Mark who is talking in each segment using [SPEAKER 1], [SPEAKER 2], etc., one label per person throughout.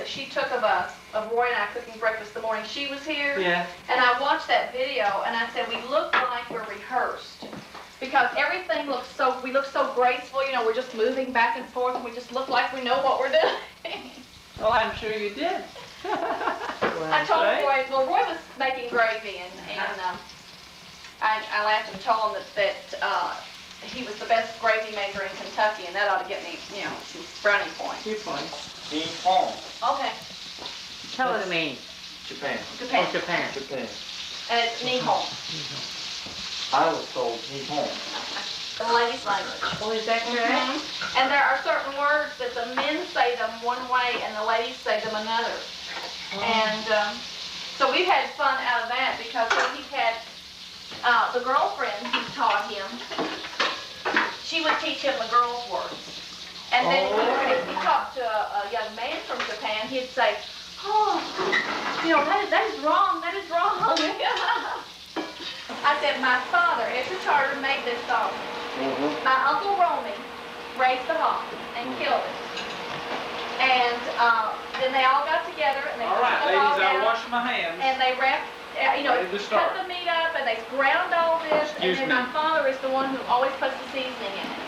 [SPEAKER 1] that she took of us, of Roy and I cooking breakfast the morning she was here.
[SPEAKER 2] Yeah.
[SPEAKER 1] And I watched that video and I said, we look like we're rehearsed. Because everything looks so, we look so graceful, you know, we're just moving back and forth and we just look like we know what we're doing.
[SPEAKER 2] Well, I'm sure you did.
[SPEAKER 1] I told Roy, well, Roy was making gravy and I laughed and told him that he was the best gravy maker in Kentucky and that ought to get me, you know, some brownie points.
[SPEAKER 2] 2 points.
[SPEAKER 3] Nippon.
[SPEAKER 1] Okay.
[SPEAKER 2] Tell us. What do you mean?
[SPEAKER 3] Japan.
[SPEAKER 1] Japan.
[SPEAKER 2] Oh, Japan.
[SPEAKER 3] Japan.
[SPEAKER 1] And it's Nihon.
[SPEAKER 3] I was told Nippon.
[SPEAKER 1] The ladies' language.
[SPEAKER 2] Oh, is that correct?
[SPEAKER 1] And there are certain words that the men say them one way and the ladies say them another. And so we've had fun out of that because he had the girlfriend who taught him. She would teach him the girls' words. And then if he talked to a young man from Japan, he'd say, oh, you know, that is wrong, that is wrong. I said, my father, Ezra Charter, made this song. My Uncle Romy raised the hawk and killed it. And then they all got together and they
[SPEAKER 4] all right, ladies, I'm washing my hands.
[SPEAKER 1] And they wrapped, you know, cut the meat up and they ground all this.
[SPEAKER 4] Excuse
[SPEAKER 1] and then
[SPEAKER 4] me.
[SPEAKER 1] my father is the one who always puts the seasoning in it.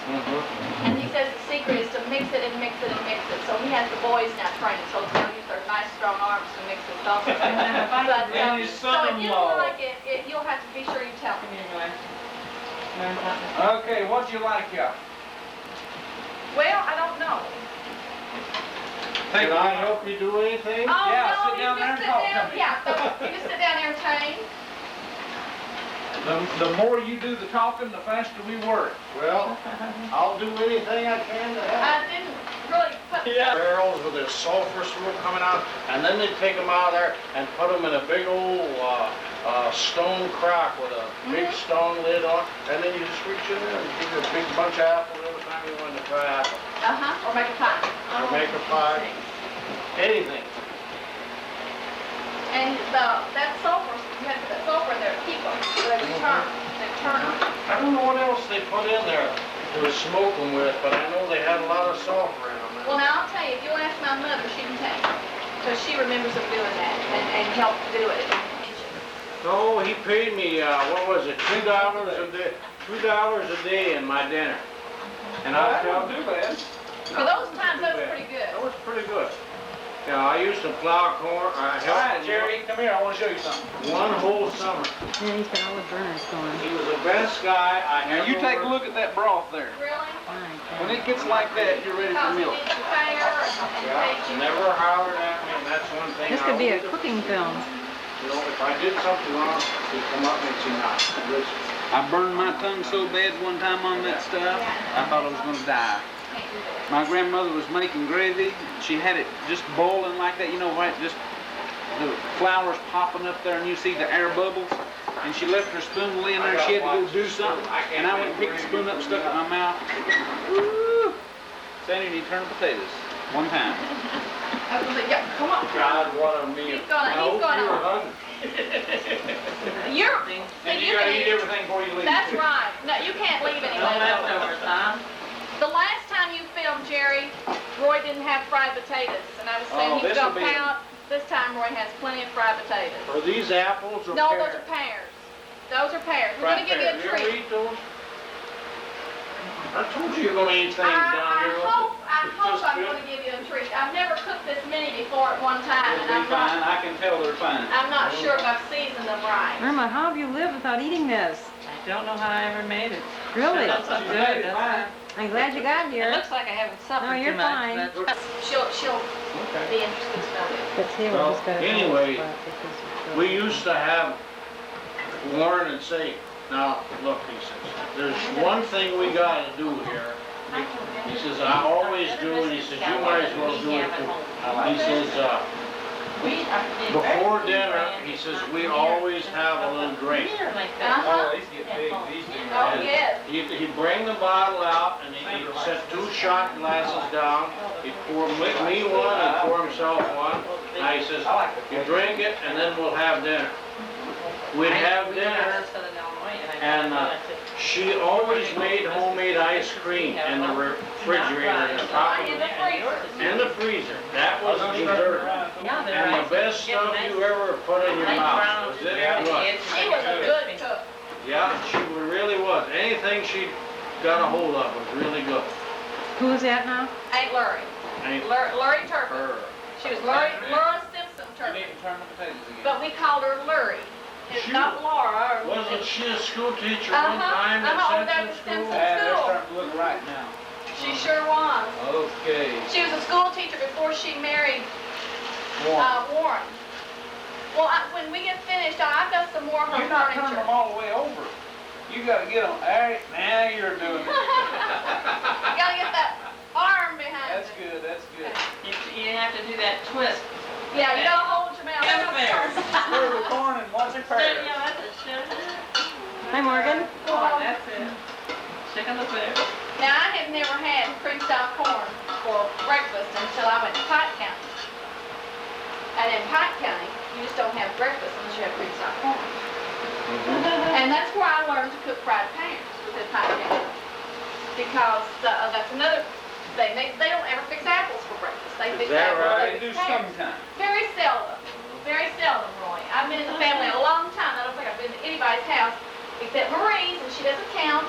[SPEAKER 1] And he says the secret is to mix it and mix it and mix it. So he has the boys now trained, so they'll use their nice strong arms to mix it sausage. But
[SPEAKER 4] And his
[SPEAKER 1] so if you
[SPEAKER 4] son-in-law.
[SPEAKER 1] like it, you'll have to be sure you tell me.
[SPEAKER 4] Okay, what'd you like, yeah?
[SPEAKER 1] Well, I don't know.
[SPEAKER 3] Can I help you do anything?
[SPEAKER 1] Oh,
[SPEAKER 4] Yeah,
[SPEAKER 1] no,
[SPEAKER 4] sit down
[SPEAKER 1] you
[SPEAKER 4] there
[SPEAKER 1] just
[SPEAKER 4] and
[SPEAKER 1] sit
[SPEAKER 4] talk to
[SPEAKER 1] down.
[SPEAKER 4] me.
[SPEAKER 1] Yeah, so you just sit down there and tame.
[SPEAKER 4] The more you do the talking, the faster we work.
[SPEAKER 3] Well, I'll do anything I can to help.
[SPEAKER 1] I didn't really put.
[SPEAKER 3] Barrels with this sulfur smoke coming out, and then they take them out of there and put them in a big old stone crock with a big stone lid on, and then you just reach in there and give you a big bunch of apples every time you want to try apple.
[SPEAKER 1] Or make a pie.
[SPEAKER 3] Or make a pie. Anything.
[SPEAKER 1] And that sulfur, you have to put that sulfur in there to keep them, so they return. They turn them.
[SPEAKER 3] I don't know what else they put in there to smoke them with, but I know they had a lot of sulfur in them.
[SPEAKER 1] Well, now I'll tell you, if you'll ask my mother, she can tell you. Because she remembers them doing that and helped do it in the kitchen.
[SPEAKER 3] So he paid me, what was it, $2 a day, $2 a day in my dinner. And I'll tell
[SPEAKER 4] do that.
[SPEAKER 1] For those times, that was pretty good.
[SPEAKER 3] That was pretty good. Yeah, I used to plow corn.
[SPEAKER 4] All right, Jerry, come here. I want to show you something.
[SPEAKER 3] One whole summer.
[SPEAKER 5] Yeah, he's got all the burners going.
[SPEAKER 3] He was the best guy I
[SPEAKER 4] Now,
[SPEAKER 3] ever
[SPEAKER 4] you take a
[SPEAKER 3] worked.
[SPEAKER 4] look at that broth there.
[SPEAKER 1] Really?
[SPEAKER 4] When it gets like that, you're ready for
[SPEAKER 1] Because he
[SPEAKER 4] milk.
[SPEAKER 1] needs to prepare and
[SPEAKER 3] Yeah,
[SPEAKER 1] take you.
[SPEAKER 3] never hollered at me, and that's one thing.
[SPEAKER 5] This
[SPEAKER 3] I
[SPEAKER 5] could be a
[SPEAKER 3] always-
[SPEAKER 5] cooking film.
[SPEAKER 3] You know, if I did something wrong, he'd come up and say, "Nah, listen."
[SPEAKER 4] I burned my tongue so bad one time on that stuff, I thought I was going to die. My grandmother was making gravy. She had it just boiling like that, you know, right? Just the flour's popping up there and you see the air bubbles. And she left her spoon laying there. She had to go do something. And I went and picked the spoon up and stuck it in my mouth. Woo! Sandy, you turn potatoes. One time.
[SPEAKER 1] I was like, yeah, come on.
[SPEAKER 3] God, what a meal.
[SPEAKER 1] He's gonna-
[SPEAKER 3] I hope
[SPEAKER 1] he's gonna-
[SPEAKER 3] you were hungry.
[SPEAKER 1] You're,
[SPEAKER 4] And you gotta eat everything before you leave.
[SPEAKER 1] that's right. No, you can't leave any leftovers. The last time you filmed, Jerry, Roy didn't have fried potatoes, and I was saying he was
[SPEAKER 4] this'll
[SPEAKER 1] gonna
[SPEAKER 4] be-
[SPEAKER 1] pound. This time Roy has plenty of fried potatoes.
[SPEAKER 3] Are these apples or
[SPEAKER 1] No,
[SPEAKER 3] pears?
[SPEAKER 1] those are pears. Those are pears. We're gonna
[SPEAKER 4] Fried
[SPEAKER 1] give you a
[SPEAKER 4] pears.
[SPEAKER 3] You ever
[SPEAKER 1] treat.
[SPEAKER 3] eat those? I told you you're gonna eat things down here.
[SPEAKER 1] I hope
[SPEAKER 3] Just
[SPEAKER 1] I'm
[SPEAKER 3] good.
[SPEAKER 1] gonna give you a treat. I've never cooked this many before at one time,
[SPEAKER 4] It'll
[SPEAKER 1] and
[SPEAKER 4] be fine. I can tell they're fine.
[SPEAKER 1] I'm not sure if I've seasoned them right.
[SPEAKER 5] Irma, how have you lived without eating this?
[SPEAKER 2] I don't know how I ever made it.
[SPEAKER 5] Really?
[SPEAKER 2] That's
[SPEAKER 4] She's
[SPEAKER 2] good.
[SPEAKER 4] made it
[SPEAKER 2] That's
[SPEAKER 4] fine.
[SPEAKER 5] I'm glad you got
[SPEAKER 2] It
[SPEAKER 5] here.
[SPEAKER 2] looks like I haven't suffered
[SPEAKER 5] No, you're
[SPEAKER 2] too much.
[SPEAKER 5] fine.
[SPEAKER 2] But
[SPEAKER 1] She'll
[SPEAKER 3] Okay.
[SPEAKER 1] be interested to know it.
[SPEAKER 5] But see,
[SPEAKER 3] Well,
[SPEAKER 5] we just gotta
[SPEAKER 3] anyway, we used to have Warren and say, now, look, he says, there's one thing we gotta do here. He says, I always do, and he says, you might as well do it too. He says, before dinner, he says, we always have a little drink.
[SPEAKER 1] Uh-huh.
[SPEAKER 4] Oh, these get big. These do.
[SPEAKER 1] Oh, yes.
[SPEAKER 3] He'd bring the bottle out, and he'd set 2 shot glasses down. He'd pour me one and pour himself one. Now he says, you drink it, and then we'll have dinner. We'd have dinner, and She always made homemade ice cream in the refrigerator, in the top of
[SPEAKER 1] In
[SPEAKER 3] the,
[SPEAKER 1] the freezer.
[SPEAKER 3] in the freezer. That was dessert. And the best stuff you ever put in your mouth was it.
[SPEAKER 1] She was a good cook.
[SPEAKER 3] Yeah, she really was. Anything she got a hold of was really good.
[SPEAKER 5] Who is that now?
[SPEAKER 1] Aunt Lurie.
[SPEAKER 3] Ain't
[SPEAKER 1] Lurie Turpin.
[SPEAKER 3] her.
[SPEAKER 1] She was Laura Simpson
[SPEAKER 4] I
[SPEAKER 1] Turpin.
[SPEAKER 4] need to turn the potatoes again.
[SPEAKER 1] But we called her Lurie. It's
[SPEAKER 3] She
[SPEAKER 1] not Laura.
[SPEAKER 3] Wasn't she a school teacher one time at
[SPEAKER 1] Oh, that's
[SPEAKER 3] Simpson School?
[SPEAKER 1] Simpson.
[SPEAKER 4] They're starting to look right now.
[SPEAKER 1] She sure was.
[SPEAKER 4] Okay.
[SPEAKER 1] She was a school teacher before she married
[SPEAKER 4] Warren.
[SPEAKER 1] Warren. Well, when we get finished, I've got some more of her
[SPEAKER 4] You're not turning
[SPEAKER 1] furniture.
[SPEAKER 4] them all the way over. You gotta get them. All right, now you're doing it.
[SPEAKER 1] You gotta get that arm behind
[SPEAKER 4] That's
[SPEAKER 1] it.
[SPEAKER 4] good, that's good.
[SPEAKER 2] You have to do that twist.
[SPEAKER 1] Yeah, you gotta hold your mouth.
[SPEAKER 2] Come here.
[SPEAKER 4] Stir the corn and watch it
[SPEAKER 2] Yeah,
[SPEAKER 4] pair.
[SPEAKER 2] that's a shit.
[SPEAKER 5] Hi, Morgan.
[SPEAKER 2] That's it. Chicken the food.
[SPEAKER 1] Now, I have never had cream-style corn for breakfast until I went to Pike County. And in Pike County, you just don't have breakfast unless you have cream-style corn. And that's where I learned to cook fried pears, was at Pike County. Because that's another thing. They don't ever fix apples for breakfast. They fix
[SPEAKER 3] Is that
[SPEAKER 1] apples.
[SPEAKER 3] right?
[SPEAKER 1] They
[SPEAKER 4] They do
[SPEAKER 1] fix pears.
[SPEAKER 4] sometimes.
[SPEAKER 1] Very seldom, Roy. I've been in the family a long time. I don't think I've been to anybody's house except Marie's, and she doesn't count,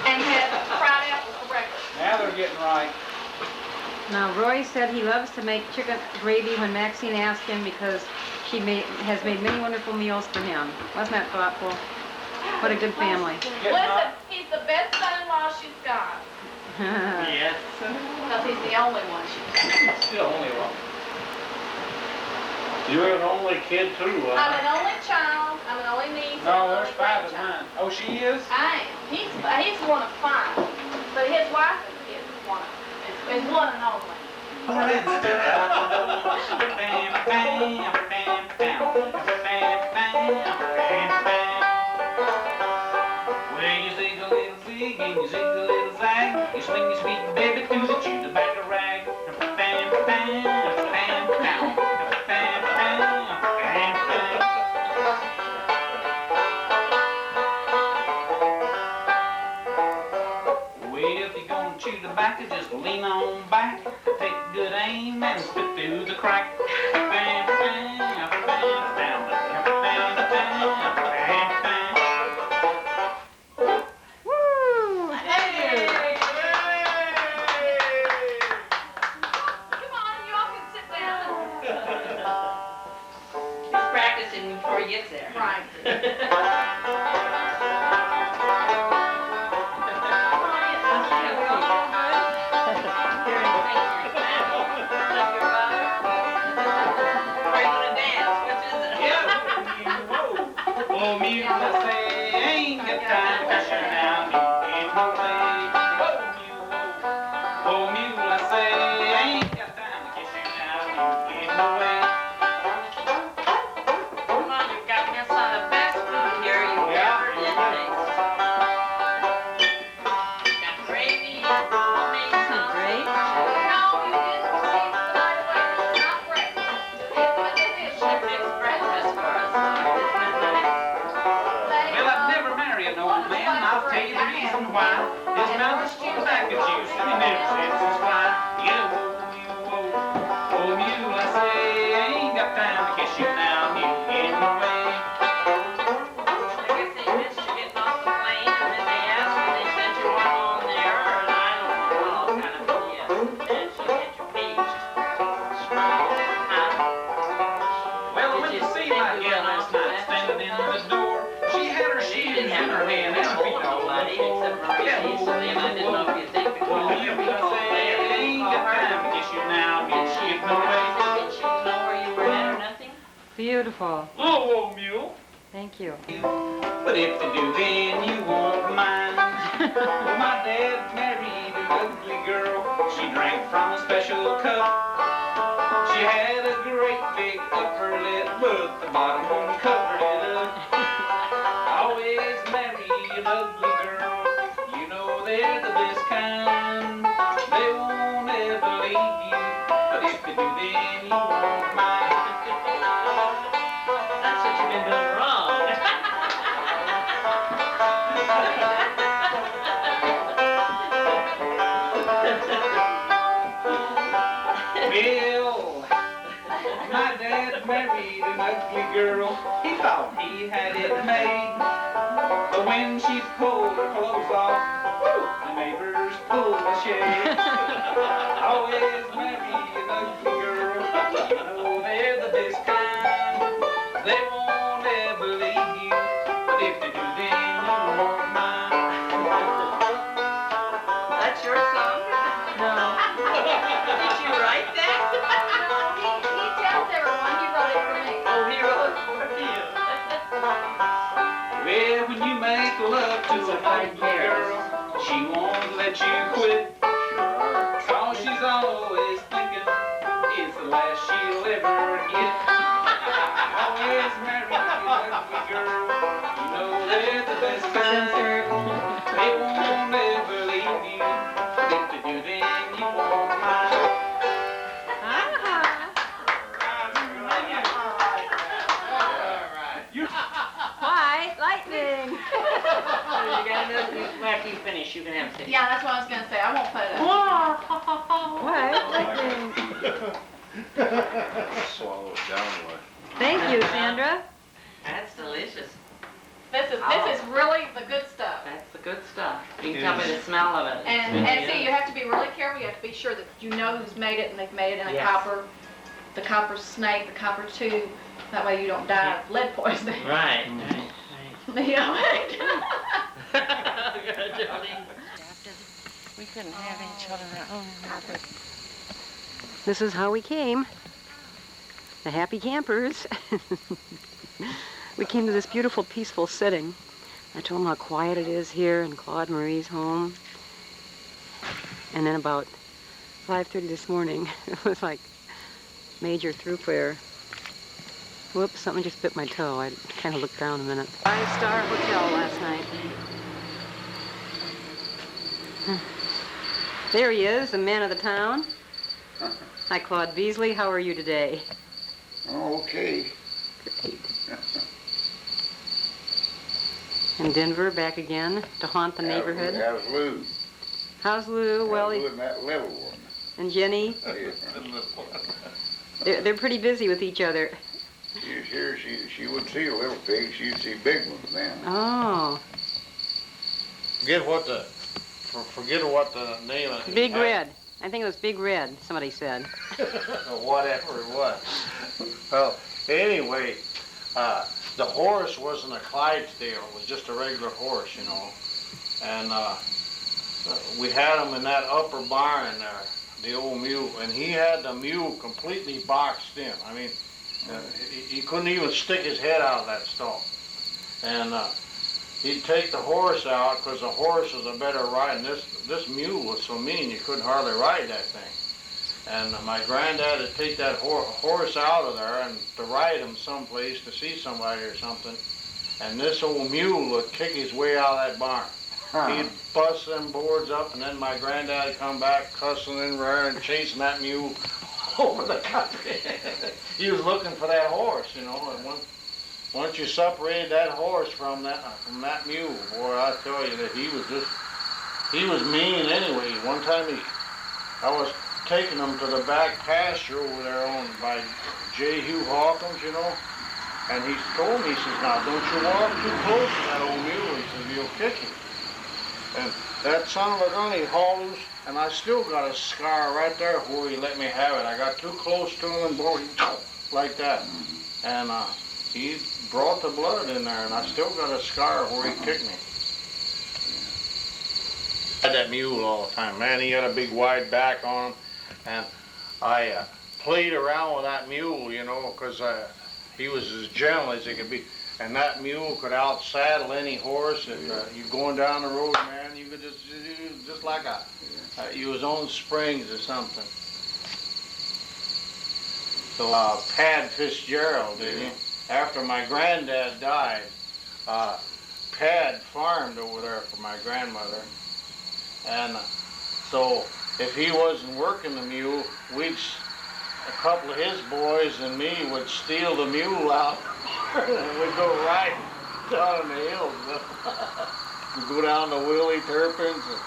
[SPEAKER 1] and had fried apples for breakfast.
[SPEAKER 4] Now they're getting right.
[SPEAKER 5] Now, Roy said he loves to make chicken gravy when Maxine asked him because she has made many wonderful meals for him. Wasn't that thoughtful? What a good family.
[SPEAKER 4] Getting
[SPEAKER 1] Listen,
[SPEAKER 4] right.
[SPEAKER 1] he's the best son-in-law she's got,
[SPEAKER 3] Yes.
[SPEAKER 1] because he's the only one she's got.
[SPEAKER 4] Still only one.
[SPEAKER 3] You're an only kid too,
[SPEAKER 1] I'm an only child, I'm an only niece. I'm
[SPEAKER 4] No,
[SPEAKER 1] an
[SPEAKER 4] there's
[SPEAKER 1] only
[SPEAKER 4] 5 of
[SPEAKER 1] grandchild.
[SPEAKER 4] mine. Oh, she is?
[SPEAKER 1] I am. He's one of 5, but his wife is one and only.
[SPEAKER 4] Well, you zig a little zig and you zig a little zag. You swing your sweet baby to the chew tobacco rag. Well, if you're gonna chew tobacco, just lean on back, take good aim and spit through the crack.
[SPEAKER 5] Woo!
[SPEAKER 1] Come on, you all can sit down.
[SPEAKER 2] He's practicing before he gets there.
[SPEAKER 1] Right.
[SPEAKER 4] Oh, mule, I say, ain't got time to shut down in no way. Oh, mule, I say, ain't got time to kiss you now in no way.
[SPEAKER 2] Come on, you've got me some of the best food here you ever did taste. Got gravy, homemade sausage.
[SPEAKER 5] Great.
[SPEAKER 1] No, you didn't see the night away. Not breakfast. It's
[SPEAKER 2] She fixed breakfast for us.
[SPEAKER 4] Well, I'd never marry an old man, I'll tell you the reason why. His mouth is full of tobacco juice and he never says his fly. Yeah, oh, mule, I say, ain't got time to kiss you now, mule, in the way.
[SPEAKER 2] I guess they missed you getting off the plane and then they asked you, they said you weren't on there, and I don't know what all kind of BS. And she had you paged.
[SPEAKER 4] Well, I went to see my gal last night, standing in the door. She had her shoes in her hand and her feet all on the floor. Yeah,
[SPEAKER 2] So then I didn't know if you think because
[SPEAKER 4] well,
[SPEAKER 2] you
[SPEAKER 4] you
[SPEAKER 2] were
[SPEAKER 4] say, ain't got time to kiss you now, get shit no way.
[SPEAKER 2] Did she know where you were at or nothing?
[SPEAKER 5] Beautiful.
[SPEAKER 4] Little old mule.
[SPEAKER 5] Thank you.
[SPEAKER 4] But if they do, then you won't mind. Well, my dad married an ugly girl. She drank from a special cup. She had a great big upper lip, but the bottom one covered it up. Always marry an ugly girl. You know they're the best kind. They won't ever leave you. But if they do, then you won't mind.
[SPEAKER 2] That's what you've been doing wrong.
[SPEAKER 4] ugly girl. He thought he had it made. But when she pulled her clothes off, the neighbors pulled the shade. Always marry an ugly girl. You know they're the best kind. They won't ever leave you. But if they do, then you won't mind.
[SPEAKER 2] That's your song?
[SPEAKER 5] No.
[SPEAKER 2] Did you write that?
[SPEAKER 1] He tells everyone he wrote it for me.
[SPEAKER 2] Oh, he wrote it for you.
[SPEAKER 4] Well, when you make love to a ugly girl, she won't let you quit. Cause she's always thinking it's the last she'll ever get. Always marry an ugly girl. You know they're the best kind. They won't ever leave you. But if they do, then you won't mind.
[SPEAKER 5] Why? Lightning.
[SPEAKER 2] You gotta know, after you finish, you can have it.
[SPEAKER 1] Yeah, that's what I was gonna say. I won't put it.
[SPEAKER 5] What? Lightning.
[SPEAKER 3] Swallow it down, boy.
[SPEAKER 5] Thank you, Sandra.
[SPEAKER 2] That's delicious.
[SPEAKER 1] This is really the good stuff.
[SPEAKER 2] That's the good stuff. You can tell me the smell of it.
[SPEAKER 1] And see, you have to be really careful. You have to be sure that you know who's made it, and they've made it in a
[SPEAKER 2] Yes.
[SPEAKER 1] the copper snake, the copper tube. That way you don't die of lead poisoning.
[SPEAKER 2] Right.
[SPEAKER 1] You know?
[SPEAKER 2] Geraldene. We couldn't have each other at home.
[SPEAKER 5] This is how we came. The happy campers. We came to this beautiful, peaceful sitting. I told them how quiet it is here in Claude Marie's home. And then about 5:30 this morning, it was like major throughfare. Whoops, something just bit my toe. I kind of looked down a minute. 5-star hotel last night. There he is, the man of the town. Hi, Claude Beasley. How are you today?
[SPEAKER 6] Oh, okay.
[SPEAKER 5] Great. In Denver, back again to haunt the neighborhood.
[SPEAKER 6] How's Lou?
[SPEAKER 5] How's Lou? Well,
[SPEAKER 6] Lou and that little one.
[SPEAKER 5] and Jenny.
[SPEAKER 6] Yeah.
[SPEAKER 5] They're pretty busy with each other.
[SPEAKER 6] She's here. She wouldn't see a little pig. She'd see big ones now.
[SPEAKER 5] Oh,
[SPEAKER 3] Forget what the name of it.
[SPEAKER 5] Big Red. I think it was Big Red, somebody said.
[SPEAKER 3] Whatever it was. Well, anyway, the horse wasn't a Clydesdale. It was just a regular horse, you know. And we had him in that upper barn there, the old mule, and he had the mule completely boxed in. I mean, he couldn't even stick his head out of that stall. And he'd take the horse out because the horse was a better ride. And this mule was so mean you couldn't hardly ride that thing. And my granddad would take that horse out of there and to ride him someplace to see somebody or something. And this old mule would kick his way out of that barn. He'd bust them boards up, and then my granddad would come back cussing and raring and chasing that mule over the country. He was looking for that horse, you know. And once you separated that horse from that mule, boy, I tell you that he was mean anyway. One time I was taking him to the back pasture over there owned by J. Hugh Hawkins, you know. And he told me, he says, now don't you walk too close to that old mule. He says, you'll kick him. And that son of a gun, he hauled loose, and I still got a scar right there where he let me have it. I got too close to him and boy, like that. And he brought the blood in there, and I still got a scar where he kicked me. I had that mule all the time, man. He had a big wide back on him, and I played around with that mule, you know, because he was as gentle as he could be. And that mule could out-saddle any horse. If you're going down the road, man, you could just like you was on springs or something. So Pad Fitzgerald, after my granddad died, Pad farmed over there for my grandmother. And so if he wasn't working the mule, a couple of his boys and me would steal the mule out. And we'd go right down in the hills. We'd go down the Willie Turpins and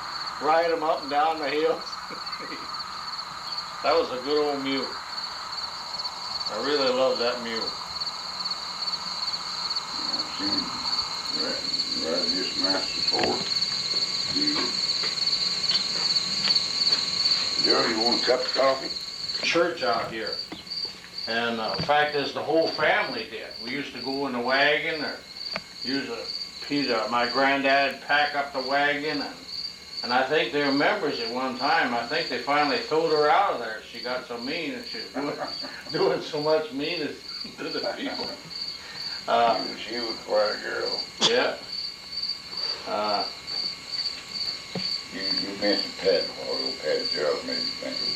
[SPEAKER 3] ride them up and down the hills. That was a good old mule. I really loved that mule.
[SPEAKER 6] Right, just master for you. Joe, you want a cup of coffee?
[SPEAKER 3] Church out here. And the fact is, the whole family did. We used to go in the wagon, or use my granddad pack up the wagon, and I think they were members at one time. I think they finally threw her out of there. She got so mean, and she was doing so much meanness to the people.
[SPEAKER 6] She was quite a girl.
[SPEAKER 3] Yeah.
[SPEAKER 6] You mentioned Pat a while ago. Pat Gerald made me think of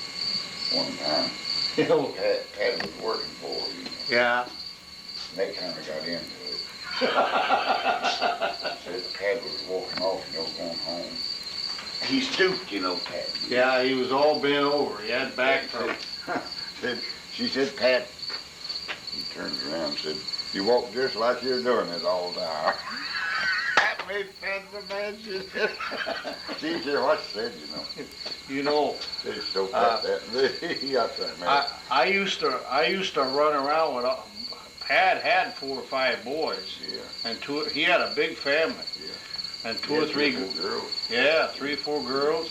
[SPEAKER 6] one time. Pat was working for her, you know.
[SPEAKER 3] Yeah.
[SPEAKER 6] And they kind of got into it. Said Pat was walking off, going home. He stooped, Pat.
[SPEAKER 3] Yeah, he was all bent over. He had back trouble.
[SPEAKER 6] She said, Pat, he turned around and said, you walk just like you're doing it all the time. That made Pat so mad, she said. She said what she said,
[SPEAKER 3] You know,
[SPEAKER 6] They so Pat that. He got that mad.
[SPEAKER 3] I used to run around with, Pat had 4 or 5 boys.
[SPEAKER 6] Yeah.
[SPEAKER 3] And he had a big family.
[SPEAKER 6] Yeah.
[SPEAKER 3] And 2 or 3
[SPEAKER 6] girls.
[SPEAKER 3] Yeah, 3 or 4 girls.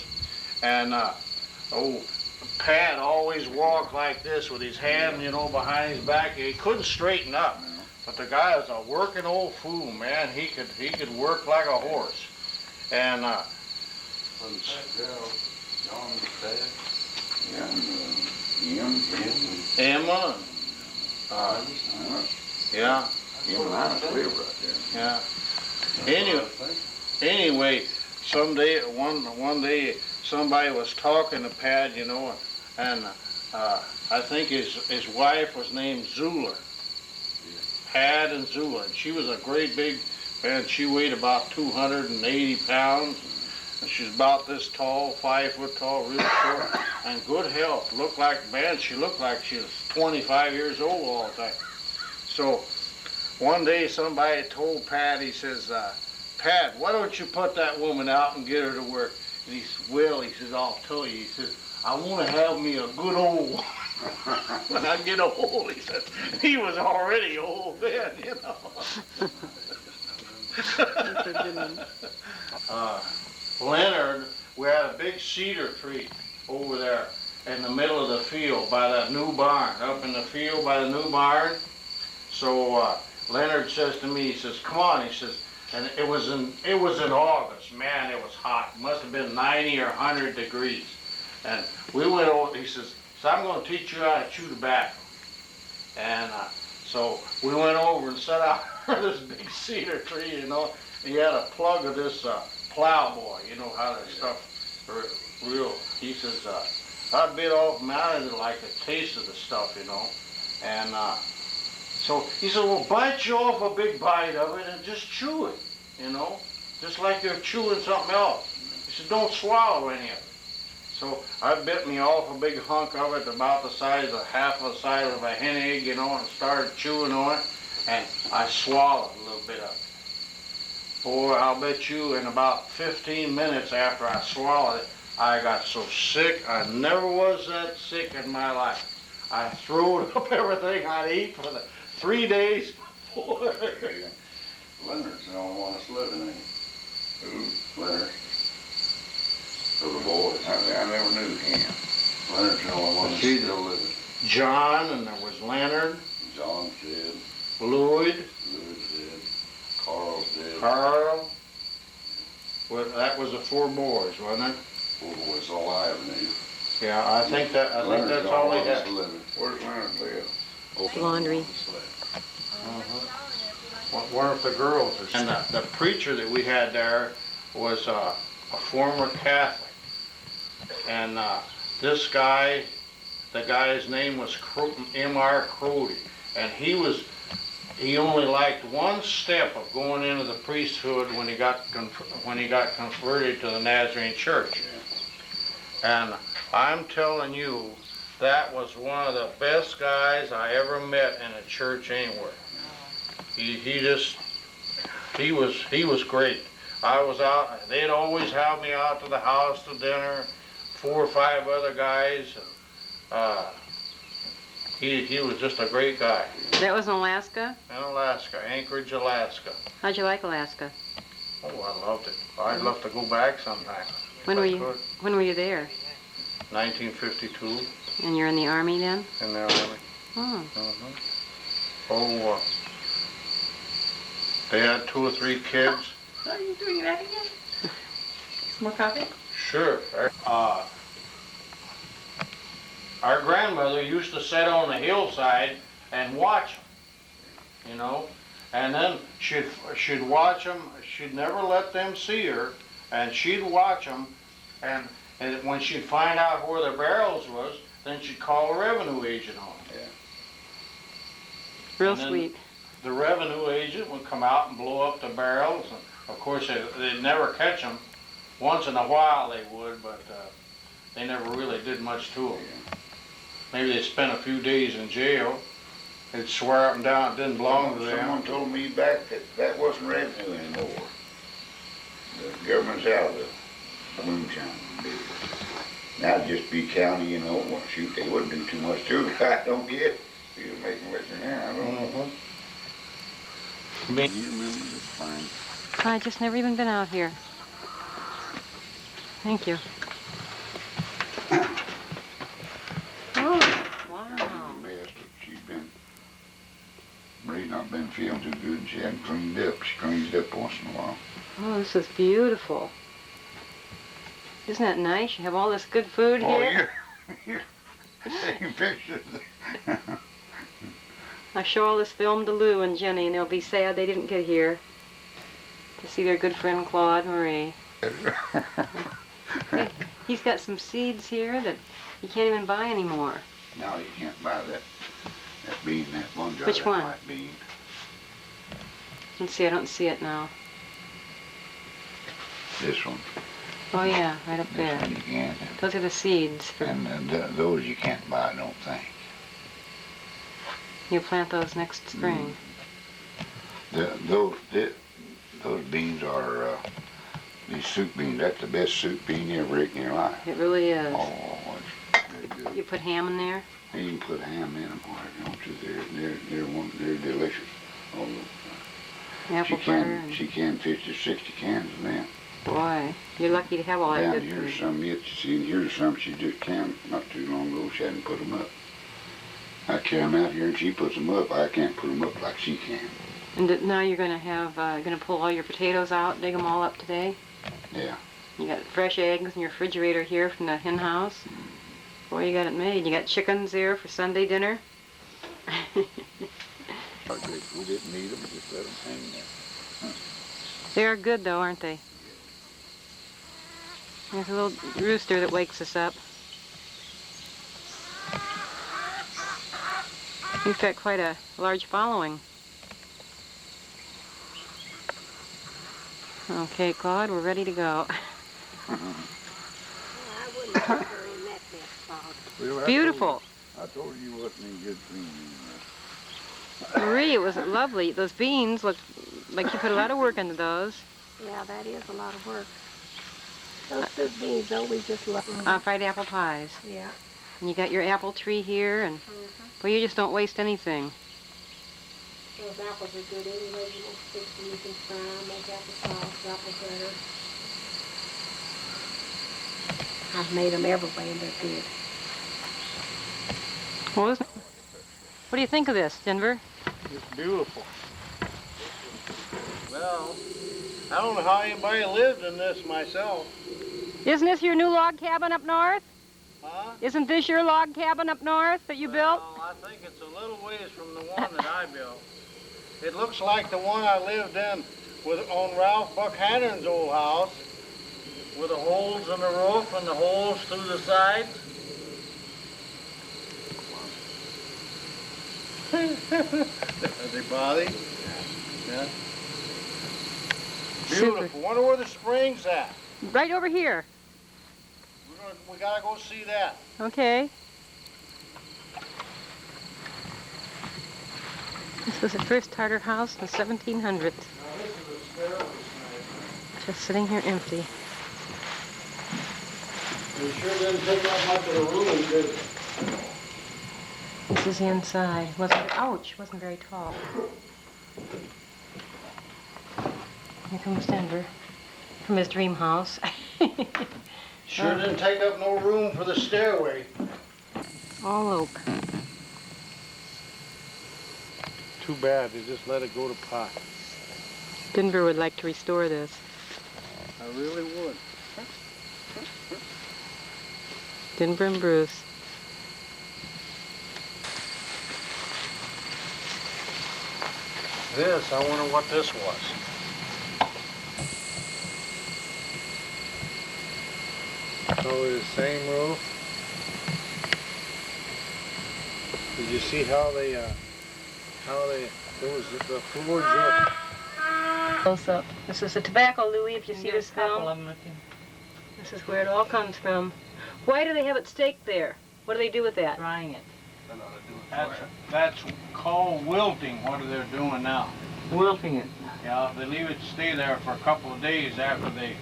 [SPEAKER 3] And, Pat always walked like this with his hand, behind his back. He couldn't straighten up.
[SPEAKER 6] No.
[SPEAKER 3] But the guy was a working old fool, man. He could work like a horse. And, Emma, yeah.
[SPEAKER 6] Him and I live right there.
[SPEAKER 3] Yeah. Anyway, one day somebody was talking to Pat, and I think his wife was named Zula. Pat and Zula. And she was a great big man. She weighed about 280 pounds. And she's about this tall, 5 foot tall, real short, and good health. She looked like she was 25 years old all the time. So one day somebody told Pat, he says, Pat, why don't you put that woman out and get her to work? And he says, well, he says, I'll tell you. He says, I want to have me a good old one when I get old. He says, he was already old then, Leonard, we had a big cedar tree over there in the middle of the field by that new barn, up in the field by the new barn. So Leonard says to me, he says, come on, he says, and it was in August. Man, it was hot. It must have been 90 or 100 degrees. And we went over, he says, so I'm going to teach you how to chew tobacco. And so we went over and sat out under this big cedar tree, and he had a plug of this plowboy, how that stuff real. He says, I bit off him out and like the taste of the stuff, And so he said, well, bite you off a big bite of it and just chew it, just like you're chewing something else. He said, don't swallow any of it. So I bit me off a big hunk of it about half the size of a hen egg, and started chewing on it, and I swallowed a little bit of it. Boy, I'll bet you in about 15 minutes after I swallowed it, I got so sick. I never was that sick in my life. I threw up everything I'd eat for the 3 days before.
[SPEAKER 6] Leonard's the only one that's living, ain't he? Who? Leonard. So the boy, I never knew him. Leonard's the only one that's still living.
[SPEAKER 3] John, and there was Leonard.
[SPEAKER 6] John's dead.
[SPEAKER 3] Lloyd.
[SPEAKER 6] Lloyd's dead. Carl's dead.
[SPEAKER 3] Carl. Well, that was the 4 boys, wasn't it?
[SPEAKER 6] 4 boys, all I ever knew.
[SPEAKER 3] Yeah, I think that's all he had.
[SPEAKER 6] Where's Leonard live?
[SPEAKER 5] Laundry.
[SPEAKER 3] One of the girls. And the preacher that we had there was a former Catholic. And this guy, the guy's name was M.R. Crody. And he only liked one step of going into the priesthood when he got converted to the Nazarene Church. And I'm telling you, that was one of the best guys I ever met in a church anywhere. He was great. I was out, they'd always have me out to the house to dinner, 4 or 5 other guys. He was just a great guy.
[SPEAKER 5] That was in Alaska?
[SPEAKER 3] In Alaska, Anchorage, Alaska.
[SPEAKER 5] How'd you like Alaska?
[SPEAKER 3] Oh, I loved it. I'd love to go back sometime.
[SPEAKER 5] When were you there?
[SPEAKER 3] 1952.
[SPEAKER 5] And you're in the Army then?
[SPEAKER 3] In the Army.
[SPEAKER 5] Oh.
[SPEAKER 3] Oh, they had 2 or 3 kids.
[SPEAKER 1] Are you doing that again? Some more coffee?
[SPEAKER 3] Sure. Our grandmother used to sit on the hillside and watch them, you know, and then she'd watch them. She'd never let them see her, and she'd watch them, and when she'd find out where the barrels was, then she'd call a revenue agent on them.
[SPEAKER 6] Yeah.
[SPEAKER 5] Real sweet.
[SPEAKER 3] The revenue agent would come out and blow up the barrels, and of course they'd never catch them. Once in a while they would, but they never really did much to them. Maybe they spent a few days in jail. They'd swear up and down it didn't belong to them.
[SPEAKER 6] Someone told me back that wasn't revenue anymore. The government's out of the moonshine business. Now it'd just be county, you know. Well, shoot, they wouldn't do too much to it. I don't get it. You're making liquor now. I don't know. You remember this fine.
[SPEAKER 5] I just never even been out here. Thank you. Oh, wow.
[SPEAKER 6] Marie's not been feeling too good. She hadn't cleaned up. She cleans up once in a while.
[SPEAKER 5] Oh, this is beautiful. Isn't that nice? You have all this good food here.
[SPEAKER 6] Oh, you're taking pictures.
[SPEAKER 5] I show all this film to Lou and Jenny, and they'll be sad they didn't get here to see their good friend Claude Marie. He's got some seeds here that you can't even buy anymore.
[SPEAKER 6] No, you can't buy that bean, that one jar.
[SPEAKER 5] Which one?
[SPEAKER 6] White bean.
[SPEAKER 5] Let's see, I don't see it now.
[SPEAKER 6] This one.
[SPEAKER 5] Oh yeah, right up
[SPEAKER 6] This
[SPEAKER 5] there.
[SPEAKER 6] one you can.
[SPEAKER 5] Those are the seeds.
[SPEAKER 6] And those you can't buy, I don't think.
[SPEAKER 5] You plant those next spring.
[SPEAKER 6] Those beans are these soup beans. That's the best soup bean you ever ate in your life.
[SPEAKER 5] It really is.
[SPEAKER 6] Oh, it's good.
[SPEAKER 5] You put ham in there?
[SPEAKER 6] And you can put ham in them, don't you? They're delicious.
[SPEAKER 5] Apple butter.
[SPEAKER 6] She can 50 or 60 cans of them.
[SPEAKER 5] Boy, you're lucky to have all that
[SPEAKER 6] Down
[SPEAKER 5] good
[SPEAKER 6] here's
[SPEAKER 5] food.
[SPEAKER 6] some yet. See, and here's some she just canned not too long ago. She hadn't put them up. I carry them out here and she puts them up. I can't put them up like she can.
[SPEAKER 5] And now you're going to have, going to pull all your potatoes out, dig them all up today?
[SPEAKER 6] Yeah.
[SPEAKER 5] You got fresh eggs in your refrigerator here from the hen house. Boy, you got it made. You got chickens there for Sunday dinner.
[SPEAKER 6] We didn't need them, just let them hang there.
[SPEAKER 5] They are good though, aren't they? There's a little rooster that wakes us up. You've got quite a large following. Okay, Claude, we're ready to go.
[SPEAKER 6] Well,
[SPEAKER 5] Beautiful.
[SPEAKER 6] I told you wasn't any good cleaning.
[SPEAKER 5] Marie, it was lovely. Those beans look like you put a lot of work into those.
[SPEAKER 7] Yeah, that is a lot of work. Those soup beans, though, we just love them.
[SPEAKER 5] Fried apple pies.
[SPEAKER 7] Yeah.
[SPEAKER 5] And you got your apple tree here, and well, you just don't waste anything.
[SPEAKER 7] Those apples are good anyway. You don't fix them, you can fry them, make apple sauce, apple butter. I've made them every way and they're good.
[SPEAKER 5] What do you think of this, Denver?
[SPEAKER 3] It's beautiful. Well, I don't know how anybody lived in this myself.
[SPEAKER 5] Isn't this your new log cabin up north?
[SPEAKER 3] Huh?
[SPEAKER 5] Isn't this your log cabin up north that you built?
[SPEAKER 3] Well, I think it's a little ways from the one that I built. It looks like the one I lived in on Ralph Buckhannon's old house, with the holes in the roof and the holes through the sides. Are they bothy? Yeah. Beautiful. Wonder where the spring's at.
[SPEAKER 5] Right over here.
[SPEAKER 3] We gotta go see that.
[SPEAKER 5] Okay. This was the first Tartar house in the 1700s. Just sitting here empty.
[SPEAKER 3] They sure didn't take up much of the room, did they?
[SPEAKER 5] This is the inside. Ouch, wasn't very tall. Here comes Denver from his dream house.
[SPEAKER 3] Sure didn't take up no room for the stairway.
[SPEAKER 5] All oak.
[SPEAKER 3] Too bad, they just let it go to pot.
[SPEAKER 5] Denver would like to restore this.
[SPEAKER 3] I really would.
[SPEAKER 5] Denver and Bruce.
[SPEAKER 3] This, I wonder what this was. Probably the same roof. Did you see how they, there was the floors up.
[SPEAKER 5] Close up. This is a tobacco, Louis, if you see this film.
[SPEAKER 2] Couple of them looking.
[SPEAKER 5] This is where it all comes from. Why do they have it staked there? What do they do with that?
[SPEAKER 2] Drying it.
[SPEAKER 3] That's called wilting, what they're doing now.
[SPEAKER 2] Wilting it.
[SPEAKER 3] Yeah, they leave it stay there for a couple of days after they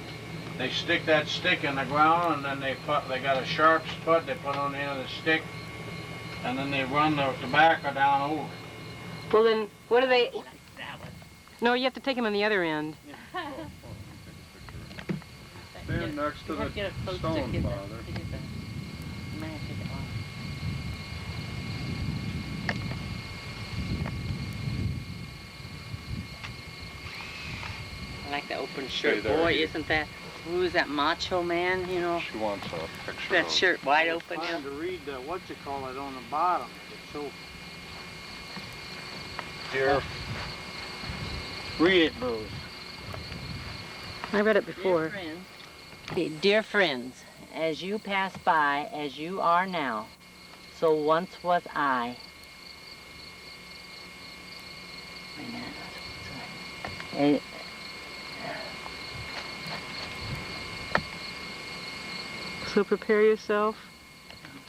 [SPEAKER 3] stick that stick in the ground, and then they got a sharp spud they put on the end of the stick, and then they run the tobacco down over it.
[SPEAKER 5] Well then, what do they... No, you have to take them on the other end.
[SPEAKER 6] Stand next to the stone, Father.
[SPEAKER 2] I like the open
[SPEAKER 6] Stay
[SPEAKER 2] shirt.
[SPEAKER 6] there.
[SPEAKER 2] Boy, isn't that, who is that macho man, you know?
[SPEAKER 6] She wants a picture
[SPEAKER 2] That
[SPEAKER 6] of
[SPEAKER 2] shirt wide open.
[SPEAKER 3] Trying to read what you call it on the bottom. It's so... Dear... Read it, Bruce.
[SPEAKER 5] I read it before.
[SPEAKER 2] Dear friends, as you pass by, as you are now, so once was I. Wait a minute.
[SPEAKER 5] So prepare yourself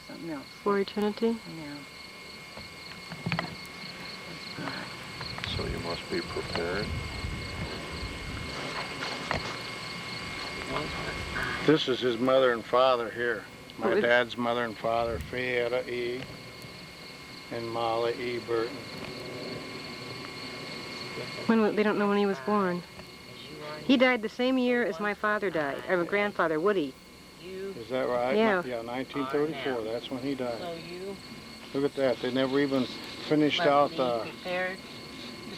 [SPEAKER 2] Something else.
[SPEAKER 5] for eternity.
[SPEAKER 2] Yeah.
[SPEAKER 6] So you must be prepared.
[SPEAKER 3] This is his mother and father here. My
[SPEAKER 5] Oh,
[SPEAKER 3] dad's mother and father, Fietta E. and Molly E. Burton.
[SPEAKER 5] They don't know when he was born. He died the same year as my father died, or my grandfather, Woody.
[SPEAKER 3] Is that right?
[SPEAKER 5] Yeah.
[SPEAKER 3] Yeah, 1934, that's when he died.
[SPEAKER 2] So you
[SPEAKER 3] Look at that, they never even finished out the
[SPEAKER 2] prepared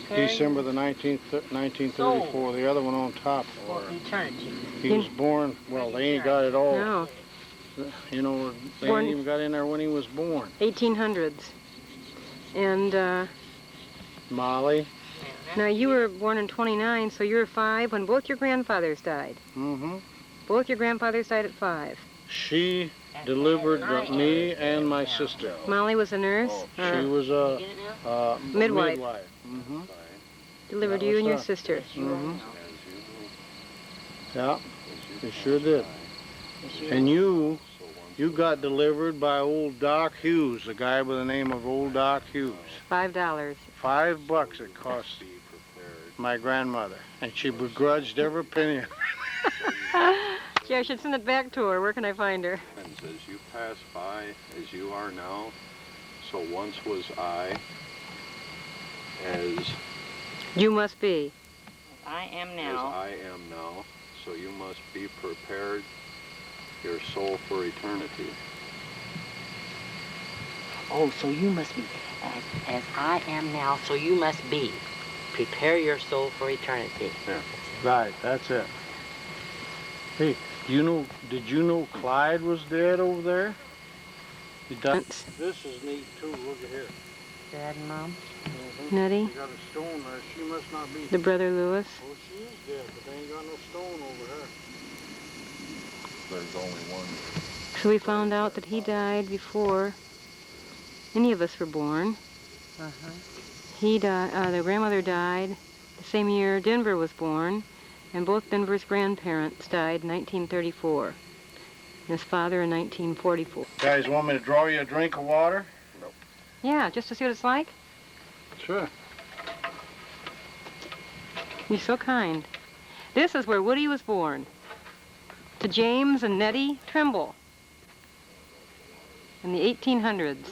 [SPEAKER 3] December the 19th, 1934, the other one on top.
[SPEAKER 2] for eternity.
[SPEAKER 3] He was born, well, they ain't got it all,
[SPEAKER 5] No,
[SPEAKER 3] you know, they
[SPEAKER 5] Born-
[SPEAKER 3] ain't even got in there when he was born.
[SPEAKER 5] 1800s. And
[SPEAKER 3] Molly,
[SPEAKER 5] now you were born in 29, so you were 5 when both your grandfathers died.
[SPEAKER 3] mm-hmm.
[SPEAKER 5] Both your grandfathers died at 5.
[SPEAKER 3] She delivered me and my sister.
[SPEAKER 5] Molly was a nurse.
[SPEAKER 3] She was a
[SPEAKER 5] Midwife.
[SPEAKER 3] Mm-hmm.
[SPEAKER 5] Delivered
[SPEAKER 3] that
[SPEAKER 5] you
[SPEAKER 3] was
[SPEAKER 5] and your
[SPEAKER 3] her.
[SPEAKER 5] sister.
[SPEAKER 3] Mm-hmm. Yeah, you sure did. And you got delivered by old Doc Hughes, a guy by the name of old Doc Hughes.
[SPEAKER 5] $5.
[SPEAKER 3] $5 it cost my grandmother, and she begrudged every penny.
[SPEAKER 5] Gee, I should send it back to her. Where can I find her?
[SPEAKER 6] And as you pass by, as you are now, so once was I, as
[SPEAKER 5] You must be.
[SPEAKER 2] I am
[SPEAKER 6] as
[SPEAKER 2] now.
[SPEAKER 6] I am now, so you must be prepared your soul for eternity.
[SPEAKER 2] Oh, so you must be. As I am now, so you must be. Prepare your soul for eternity.
[SPEAKER 3] Right, that's it. Hey, did you know Clyde was dead over there? He died. This is neat too, look at here.
[SPEAKER 2] Dad and Mom?
[SPEAKER 5] Nettie,
[SPEAKER 3] They got a stone there, she must not be.
[SPEAKER 5] the brother Lewis.
[SPEAKER 3] Oh, she is dead, but they ain't got no stone over her.
[SPEAKER 6] There's only one.
[SPEAKER 5] So we found out that he died before any of us were born.
[SPEAKER 2] Uh-huh.
[SPEAKER 5] He died, the grandmother died the same year Denver was born, and both Denver's grandparents died in 1934, and his father in 1944.
[SPEAKER 3] Guys, want me to draw you a drink of water?
[SPEAKER 5] Yeah, just to see what it's like.
[SPEAKER 3] Sure.
[SPEAKER 5] You're so kind. This is where Woody was born. To James and Nettie Trimble in the 1800s.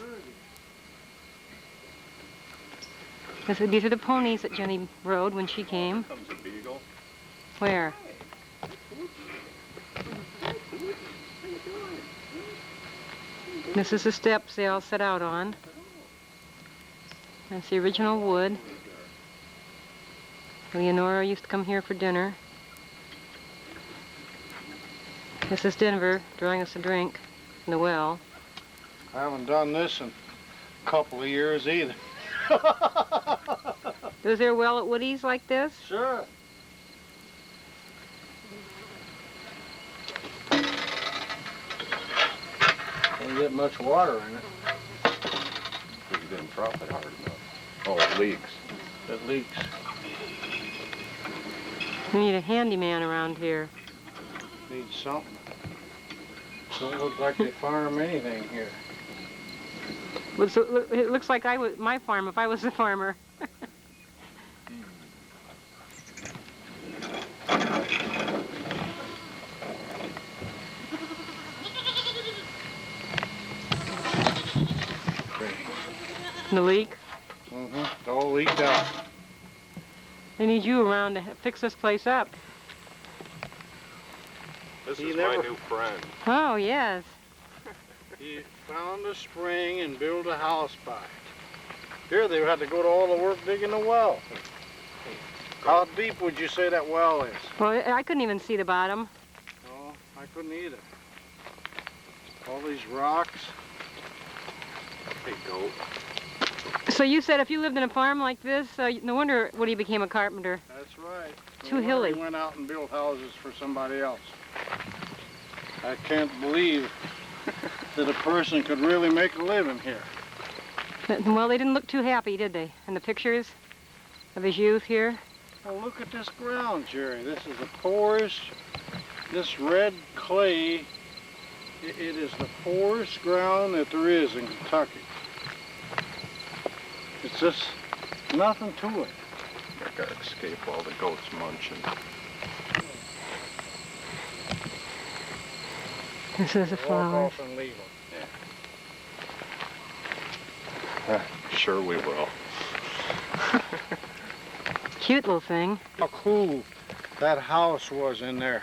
[SPEAKER 5] These are the ponies that Jenny rode when she came.
[SPEAKER 8] Comes a beagle.
[SPEAKER 5] Where? This is the steps they all set out on. That's the original wood. Leonora used to come here for dinner. This is Denver drawing us a drink in the well.
[SPEAKER 3] I haven't done this in a couple of years either.
[SPEAKER 5] Was there a well at Woody's like this?
[SPEAKER 3] Sure. Don't get much water in it.
[SPEAKER 8] You didn't drop it hard enough. Oh, it leaks.
[SPEAKER 3] It leaks.
[SPEAKER 5] We need a handyman around here.
[SPEAKER 3] Needs something. Don't look like they farm anything here.
[SPEAKER 5] It looks like my farm if I was a farmer. The leak?
[SPEAKER 3] Mm-hmm. It's all leaked out.
[SPEAKER 5] They need you around to fix this place up.
[SPEAKER 8] This
[SPEAKER 3] He
[SPEAKER 8] is
[SPEAKER 3] never-
[SPEAKER 8] my new friend.
[SPEAKER 5] Oh, yes.
[SPEAKER 3] He found a spring and built a house by it. Here they had to go to all the work digging the well. How deep would you say that well is?
[SPEAKER 5] Well, I couldn't even see the bottom.
[SPEAKER 3] No, I couldn't either. All these rocks.
[SPEAKER 8] Hey, goat.
[SPEAKER 5] So you said if you lived in a farm like this, no wonder Woody became a carpenter.
[SPEAKER 3] That's right.
[SPEAKER 5] Too
[SPEAKER 3] No wonder
[SPEAKER 5] hilly.
[SPEAKER 3] He went out and built houses for somebody else. I can't believe that a person could really make a living here.
[SPEAKER 5] Well, they didn't look too happy, did they? In the pictures of his youth here?
[SPEAKER 3] Well, look at this ground, Jerry. This is the poorest, this red clay, it is the poorest ground that there is in Kentucky. It's just nothing to it.
[SPEAKER 8] I gotta escape while the goat's munching.
[SPEAKER 5] This is a
[SPEAKER 3] Walk
[SPEAKER 5] flower.
[SPEAKER 3] off and leave them.
[SPEAKER 8] Sure we will.
[SPEAKER 5] Cute little thing.
[SPEAKER 3] How cool that house was in there.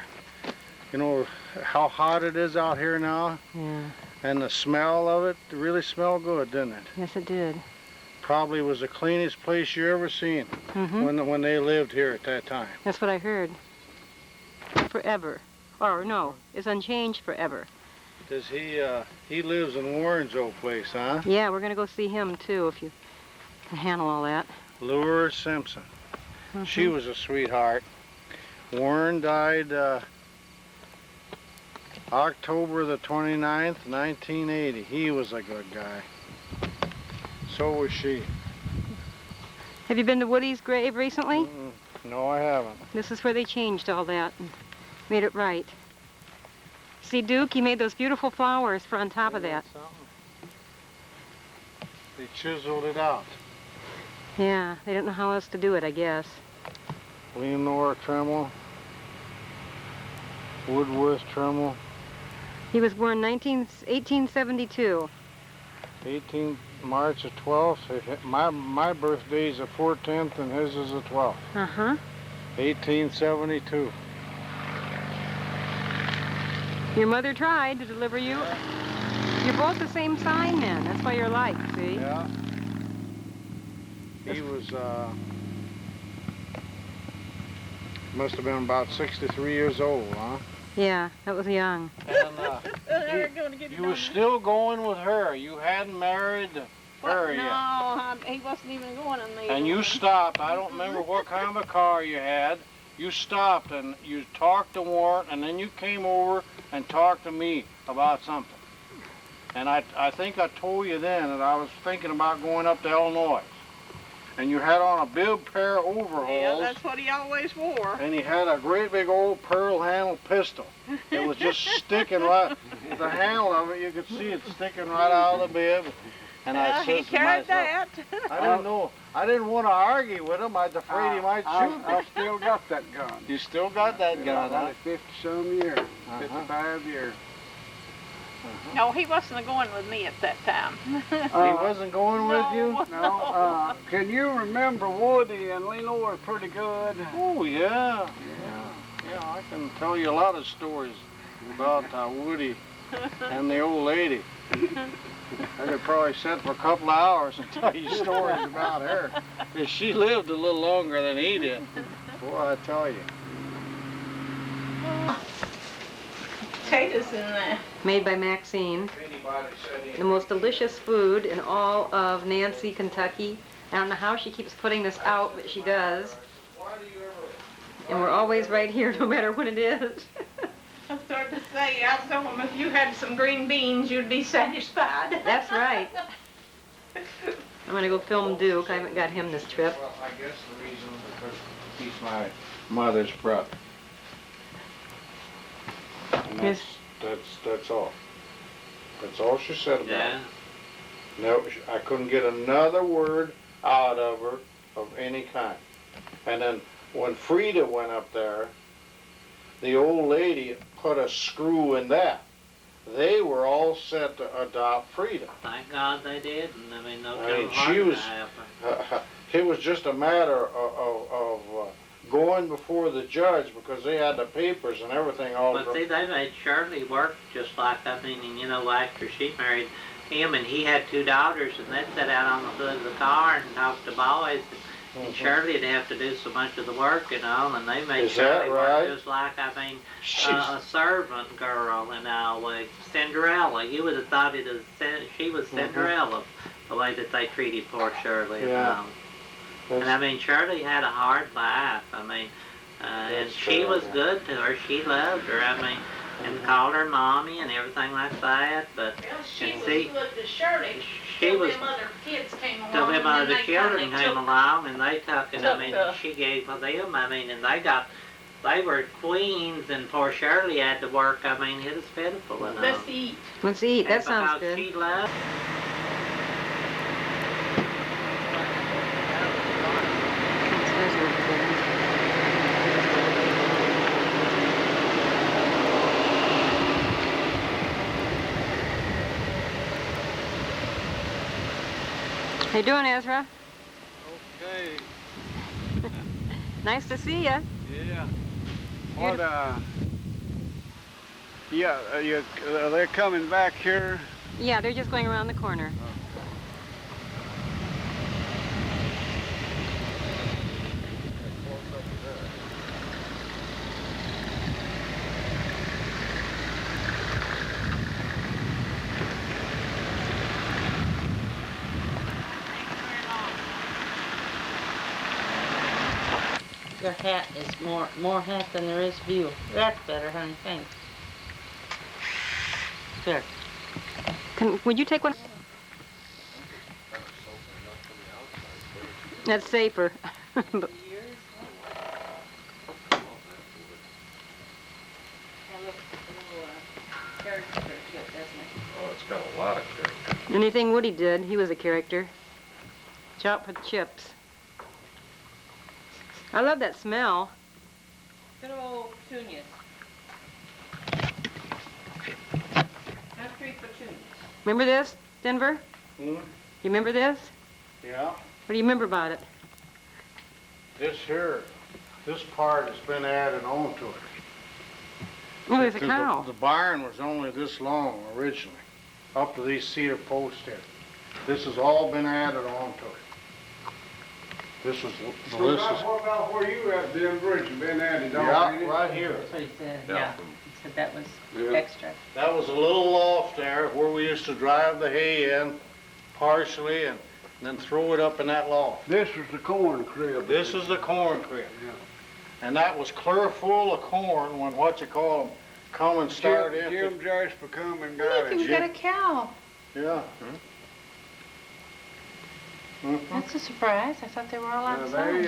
[SPEAKER 3] You know how hot it is out here now?
[SPEAKER 5] Yeah.
[SPEAKER 3] And the smell of it really smelled good, didn't it?
[SPEAKER 5] Yes, it did.
[SPEAKER 3] Probably was the cleanest place you ever seen
[SPEAKER 5] Mm-hmm.
[SPEAKER 3] when they lived here at that time.
[SPEAKER 5] That's what I heard. Forever. Or no, it's unchanged forever.
[SPEAKER 3] Does he lives in Warren's old place, huh?
[SPEAKER 5] Yeah, we're gonna go see him too if you can handle all that.
[SPEAKER 3] Lure Simpson.
[SPEAKER 5] Mhm.
[SPEAKER 3] She was a sweetheart. Warren died October the 29th, 1980. He was a good guy. So was she.
[SPEAKER 5] Have you been to Woody's grave recently?
[SPEAKER 3] Mm-mm. No, I haven't.
[SPEAKER 5] This is where they changed all that and made it right. See, Duke, he made those beautiful flowers for on top of that.
[SPEAKER 3] They chiseled it out.
[SPEAKER 5] Yeah, they didn't know how else to do it, I guess.
[SPEAKER 3] Leonora Tremmel. Woodworth Tremmel.
[SPEAKER 5] He was born 1872.
[SPEAKER 3] March the 12th. My birthday's the 14th and his is the 12th.
[SPEAKER 5] Uh-huh.
[SPEAKER 3] 1872.
[SPEAKER 5] Your mother tried to deliver you. You're both the same sign, then. That's why you're alike, see?
[SPEAKER 3] Yeah. He was, must have been about 63 years old, huh?
[SPEAKER 5] Yeah, that was young.
[SPEAKER 3] And you were still going with her. You hadn't married her yet.
[SPEAKER 7] No, he wasn't even going on me.
[SPEAKER 3] And you stopped. I don't remember what kind of a car you had. You stopped and you talked to Warren, and then you came over and talked to me about something. And I think I told you then that I was thinking about going up to Illinois. And you had on a big pair of overalls.
[SPEAKER 7] Yeah, that's what he always wore.
[SPEAKER 3] And he had a great big old pearl handle pistol. It was just sticking right, the handle of it, you could see it sticking right out of the bib. And I
[SPEAKER 7] He
[SPEAKER 3] said to
[SPEAKER 7] carried
[SPEAKER 3] myself,
[SPEAKER 7] that.
[SPEAKER 3] I didn't know, I didn't want to argue with him. I was afraid he might shoot me.
[SPEAKER 9] I still got that gun.
[SPEAKER 3] You still got that gun, huh?
[SPEAKER 9] 50-some years,
[SPEAKER 3] Uh-huh.
[SPEAKER 9] 55 years.
[SPEAKER 2] No, he wasn't going with me at that time.
[SPEAKER 3] He wasn't going with you?
[SPEAKER 9] No, can you remember Woody and Lenore pretty good?
[SPEAKER 3] Oh, yeah. Yeah, I can tell you a lot of stories about Woody and the old lady. I could probably sit for a couple of hours and tell you stories about her. 'Cause she lived a little longer than he did. Boy, I tell you.
[SPEAKER 2] Potatoes in there.
[SPEAKER 5] Made by Maxine. The most delicious food in all of Nancy, Kentucky. I don't know how she keeps putting this out, but she does. And we're always right here, no matter what it is.
[SPEAKER 2] I started to say, I told him if you had some green beans, you'd be satisfied.
[SPEAKER 5] That's right. I'm gonna go film Duke. I haven't got him this trip.
[SPEAKER 3] Well, I guess the reason because he's my mother's brother. And
[SPEAKER 5] Yes.
[SPEAKER 3] that's all. That's all she said about
[SPEAKER 2] Yeah.
[SPEAKER 3] it. No, I couldn't get another word out of her of any kind. And then when Frida went up there, the old lady put a screw in that. They were all set to adopt Frida.
[SPEAKER 2] Thank God they did, and I mean, no
[SPEAKER 3] I mean,
[SPEAKER 2] harm
[SPEAKER 3] she
[SPEAKER 2] to
[SPEAKER 3] was-
[SPEAKER 2] happen.
[SPEAKER 3] It was just a matter of going before the judge because they had the papers and everything all.
[SPEAKER 2] But see, they made Shirley work just like, I mean, and, you know, after she married him, and he had 2 daughters, and they'd sit out on the hood of the car and talk to boys, and Shirley'd have to do so much of the work, you know, and they made
[SPEAKER 3] Is that
[SPEAKER 2] Shirley
[SPEAKER 3] right?
[SPEAKER 2] work just like, I mean,
[SPEAKER 3] She's-
[SPEAKER 2] a servant girl, you know, like Cinderella. You would have thought she was Cinderella, the way that they treated poor Shirley, you
[SPEAKER 3] Yeah.
[SPEAKER 2] know. And I mean, Shirley had a hard life. I mean, and
[SPEAKER 3] That's
[SPEAKER 2] she
[SPEAKER 3] true,
[SPEAKER 2] was
[SPEAKER 3] yeah.
[SPEAKER 2] good to her. She loved her. I mean, and called her mommy and everything like that. But
[SPEAKER 1] She
[SPEAKER 2] and
[SPEAKER 1] was
[SPEAKER 2] see,
[SPEAKER 1] good to Shirley.
[SPEAKER 2] she
[SPEAKER 1] Till
[SPEAKER 2] was
[SPEAKER 1] them other kids came along.
[SPEAKER 2] till them
[SPEAKER 1] and
[SPEAKER 2] other
[SPEAKER 1] then they
[SPEAKER 2] children
[SPEAKER 1] kinda
[SPEAKER 2] came
[SPEAKER 1] took-
[SPEAKER 2] along and they took it. I
[SPEAKER 1] took
[SPEAKER 2] mean,
[SPEAKER 1] the-
[SPEAKER 2] she gave them. I mean, and they were queens, and poor Shirley had to work. I mean, it was pitiful. You know.
[SPEAKER 1] Let's eat.
[SPEAKER 5] Let's eat. That
[SPEAKER 2] And
[SPEAKER 5] sounds
[SPEAKER 2] because
[SPEAKER 5] good.
[SPEAKER 2] She loved.
[SPEAKER 5] How you doing, Ezra?
[SPEAKER 9] Okay,
[SPEAKER 5] Nice to see you.
[SPEAKER 9] yeah. What, they're coming back here?
[SPEAKER 5] Yeah, they're just going around the corner.
[SPEAKER 10] Your hat is more hat than there is view. That's better, honey. Thanks. There.
[SPEAKER 5] Would you take one? That's safer. But-
[SPEAKER 8] Oh, it's got a lot of character.
[SPEAKER 5] Anything Woody did, he was a character. Chopped with chips. I love that smell.
[SPEAKER 10] Good old petunias. That's 3 petunias.
[SPEAKER 5] Remember this, Denver?
[SPEAKER 3] Hmm?
[SPEAKER 5] You remember this?
[SPEAKER 3] Yeah.
[SPEAKER 5] What do you remember about it?
[SPEAKER 3] This part has been added on to it.
[SPEAKER 5] Oh, there's a
[SPEAKER 3] 'Cause
[SPEAKER 5] cow.
[SPEAKER 3] The barn was only this long originally, up to these cedar posts here. This has all been added on to it. This was,
[SPEAKER 9] So
[SPEAKER 3] this
[SPEAKER 9] that's
[SPEAKER 3] is,
[SPEAKER 9] what about where you at, Denver, it's been added on,
[SPEAKER 3] yeah,
[SPEAKER 9] ain't it?
[SPEAKER 3] right here.
[SPEAKER 10] That's what he said.
[SPEAKER 8] Yeah.
[SPEAKER 10] Yeah. He said that was
[SPEAKER 9] Yeah.
[SPEAKER 10] extra.
[SPEAKER 3] That was a little loft there where we used to drive the hay in partially and then throw it up in that loft.
[SPEAKER 9] This was the corn crib.
[SPEAKER 3] This is the corn crib.
[SPEAKER 9] Yeah.
[SPEAKER 3] And that was clear full of corn when come and start
[SPEAKER 9] Jim,
[SPEAKER 3] it.
[SPEAKER 9] Jim Jasper come and got
[SPEAKER 1] Look,
[SPEAKER 9] it.
[SPEAKER 1] we've got a cow.
[SPEAKER 3] Yeah. Mhm.
[SPEAKER 1] That's a surprise. I thought they were all outside.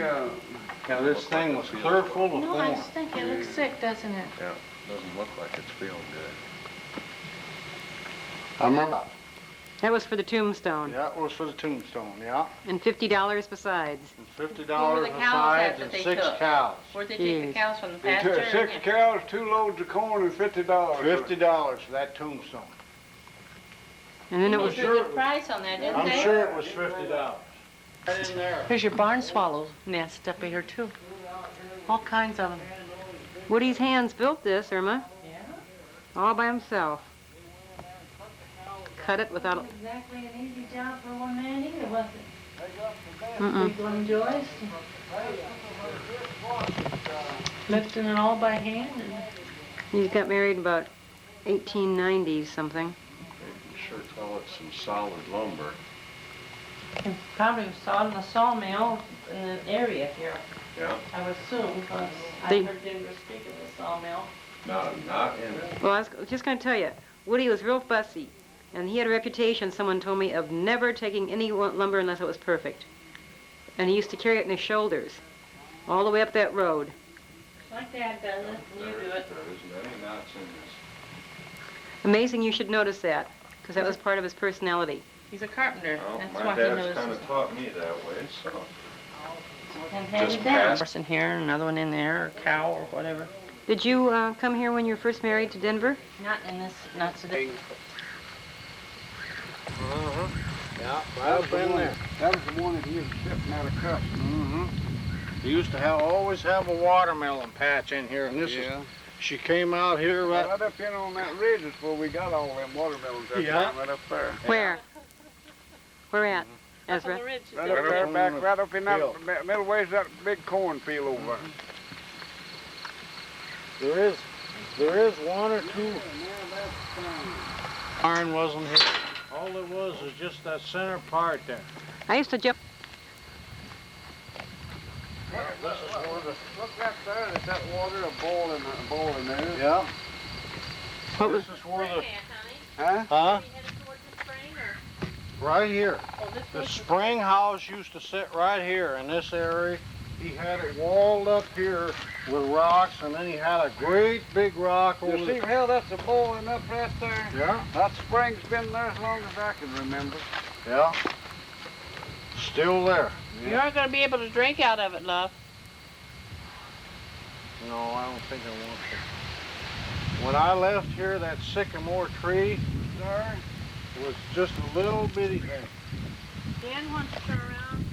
[SPEAKER 3] Now this thing was clear full of
[SPEAKER 1] No, I
[SPEAKER 3] corn.
[SPEAKER 1] just think it looks sick, doesn't it?
[SPEAKER 8] Yeah, doesn't look like it's feeling good.
[SPEAKER 3] I remember.
[SPEAKER 5] That was for the tombstone.
[SPEAKER 3] Yeah, it was for the tombstone, yeah.
[SPEAKER 5] And $50 besides.
[SPEAKER 3] And $50
[SPEAKER 10] Where were the
[SPEAKER 3] for
[SPEAKER 10] cows
[SPEAKER 3] sides
[SPEAKER 10] at that
[SPEAKER 3] and
[SPEAKER 10] they
[SPEAKER 3] 6
[SPEAKER 10] took?
[SPEAKER 3] cows.
[SPEAKER 10] Where'd they take the
[SPEAKER 5] Jeez.
[SPEAKER 10] cows from the
[SPEAKER 9] They
[SPEAKER 10] pasture?
[SPEAKER 9] took 6 cows, 2 loads of corn, and $50.
[SPEAKER 3] $50 for that tombstone.
[SPEAKER 5] And then it
[SPEAKER 10] They
[SPEAKER 5] was,
[SPEAKER 10] made a good price on that, didn't
[SPEAKER 3] I'm
[SPEAKER 10] they?
[SPEAKER 3] sure it was $50. Right in there.
[SPEAKER 10] Here's your barn swallow nest up here too. All kinds of them.
[SPEAKER 5] Woody's hands built this, Irma,
[SPEAKER 10] Yeah.
[SPEAKER 5] all by himself. Cut it without,
[SPEAKER 10] Not exactly an easy job for one man either, was it?
[SPEAKER 5] mm-mm.
[SPEAKER 10] Big long joist. Lifting it all by hand. And
[SPEAKER 5] He got married about 1890 something.
[SPEAKER 8] You sure call it some solid lumber.
[SPEAKER 10] and probably saw in the sawmill in the area here.
[SPEAKER 8] Yeah,
[SPEAKER 10] I would assume, because I
[SPEAKER 5] They-
[SPEAKER 10] heard Denver speak of the sawmill.
[SPEAKER 8] not in it.
[SPEAKER 5] Well, I was just going to tell you, Woody was real fussy, and he had a reputation, someone told me, of never taking any lumber unless it was perfect. And he used to carry it in his shoulders, all the way up that road.
[SPEAKER 10] Like Dad does it, and you do it.
[SPEAKER 8] There isn't any knots in this.
[SPEAKER 5] Amazing you should notice that, because that was part of his personality.
[SPEAKER 10] He's a carpenter,
[SPEAKER 8] Well,
[SPEAKER 10] that's
[SPEAKER 8] my
[SPEAKER 10] why he
[SPEAKER 8] dad's
[SPEAKER 10] knows.
[SPEAKER 8] kind of taught me that way, so.
[SPEAKER 10] And hand
[SPEAKER 8] just
[SPEAKER 10] it down.
[SPEAKER 8] pass.
[SPEAKER 10] Horse in here, another one in there, or cow, or whatever.
[SPEAKER 5] Did you come here when you were first married to Denver?
[SPEAKER 10] Not in this, not today.
[SPEAKER 3] Uh-huh. Yeah,
[SPEAKER 9] That was
[SPEAKER 3] right up in
[SPEAKER 9] the
[SPEAKER 3] there.
[SPEAKER 9] one. That was the one that he was shipping out of custom.
[SPEAKER 3] Mm-hmm. They used to always have a watermelon patch in here, and this is, she came out here
[SPEAKER 9] Right
[SPEAKER 3] right,
[SPEAKER 9] up in on that ridge is where we got all them watermelons up
[SPEAKER 3] Yeah.
[SPEAKER 9] there, right up there.
[SPEAKER 5] Where? Where at, Ezra?
[SPEAKER 10] Up on the ridge,
[SPEAKER 9] Right
[SPEAKER 3] Right
[SPEAKER 9] up
[SPEAKER 3] up
[SPEAKER 9] there,
[SPEAKER 3] on
[SPEAKER 9] back,
[SPEAKER 3] the
[SPEAKER 9] right up in that,
[SPEAKER 3] hill.
[SPEAKER 9] that middle ways, that big cornfield over there.
[SPEAKER 3] there is one or two. Barn wasn't here. All there was just that center part there.
[SPEAKER 5] I used to jump.
[SPEAKER 3] This is where the,
[SPEAKER 9] Look right there, there's that water a boiling there.
[SPEAKER 3] yeah,
[SPEAKER 5] What was?
[SPEAKER 3] this is where the,
[SPEAKER 9] Huh?
[SPEAKER 3] huh? Right here. The spring house used to sit right here in this area. He had it walled up here with rocks, and then he had a great big rock over
[SPEAKER 9] You see
[SPEAKER 3] there.
[SPEAKER 9] how that's a boiling up right there?
[SPEAKER 3] Yeah,
[SPEAKER 9] That spring's been there as long as I can remember.
[SPEAKER 3] yeah. Still there.
[SPEAKER 10] You aren't going to be able to drink out of it, love.
[SPEAKER 3] No, I don't think I want to. When I left here, that sycamore tree there was just a little bitty thing.
[SPEAKER 10] Dan wants to turn around.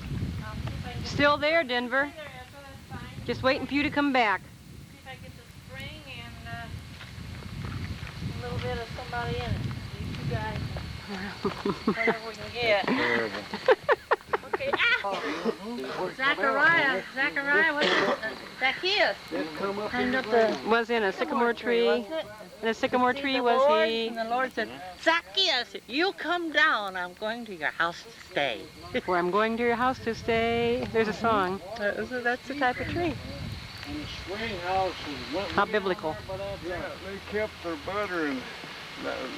[SPEAKER 10] I'll see if I can
[SPEAKER 5] Still there, Denver.
[SPEAKER 10] Hey there, Ezra, that's fine.
[SPEAKER 5] Just waiting for you to come back.
[SPEAKER 10] See if I get the spring and a little bit of somebody in it. You two guys, whatever we can get.
[SPEAKER 3] Terrible.
[SPEAKER 10] Okay. Zachariah, what's it? Zacchaeus.
[SPEAKER 9] It come up
[SPEAKER 10] Climbed
[SPEAKER 9] in the
[SPEAKER 10] up the
[SPEAKER 9] ground.
[SPEAKER 5] Was in a sycamore tree.
[SPEAKER 10] wasn't it?
[SPEAKER 5] In a sycamore
[SPEAKER 10] See
[SPEAKER 5] tree
[SPEAKER 10] the
[SPEAKER 5] was
[SPEAKER 10] Lord,
[SPEAKER 5] he.
[SPEAKER 10] And the Lord said, Zacchaeus, you come down. I'm going to your house to stay.
[SPEAKER 5] Where I'm going to your house to stay. There's a song.
[SPEAKER 10] That's the type of tree.
[SPEAKER 3] And the spring house is
[SPEAKER 5] How biblical.
[SPEAKER 9] Yeah, they kept their butter and,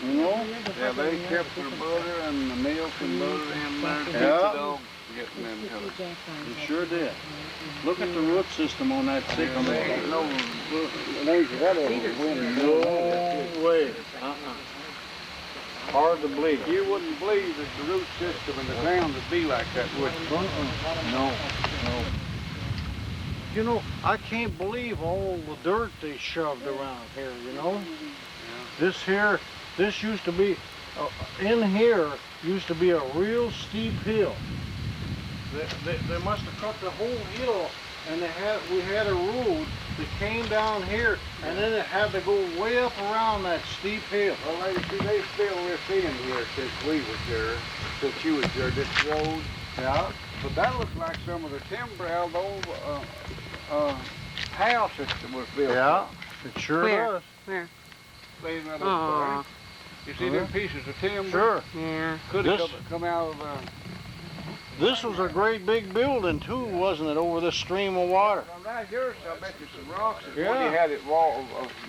[SPEAKER 3] you know?
[SPEAKER 9] yeah, they kept their butter and the milk and butter in there to keep the
[SPEAKER 3] Yeah.
[SPEAKER 9] dogs getting into it.
[SPEAKER 3] It sure did. Look at the root system on that sycamore.
[SPEAKER 9] There ain't no, it ain't that ever winter.
[SPEAKER 3] No way. Hard to believe.
[SPEAKER 9] You wouldn't believe that the root system in the ground would be like that, would you?
[SPEAKER 3] No, no. You know, I can't believe all the dirt they shoved around here, you know? This used to be, in here, used to be a real steep hill. They must have cut the whole hill, and we had a road that came down here, and then it had to go way up around that steep hill.
[SPEAKER 9] Well, they still this in here since we was there, since you was there, this road.
[SPEAKER 3] Yeah.
[SPEAKER 9] But that looks like some of the timber out of the old house that was built.
[SPEAKER 3] Yeah, it sure
[SPEAKER 5] Where?
[SPEAKER 3] does.
[SPEAKER 5] Where?
[SPEAKER 9] Laying right
[SPEAKER 5] Aw.
[SPEAKER 9] up there. You see them pieces of timber?
[SPEAKER 3] Sure.
[SPEAKER 5] Yeah.
[SPEAKER 9] Could have
[SPEAKER 3] This-
[SPEAKER 9] come out of
[SPEAKER 3] This was a great big building too, wasn't it, over this stream of water?
[SPEAKER 9] right here, so I bet you some rocks is
[SPEAKER 3] Yeah.
[SPEAKER 9] when he had it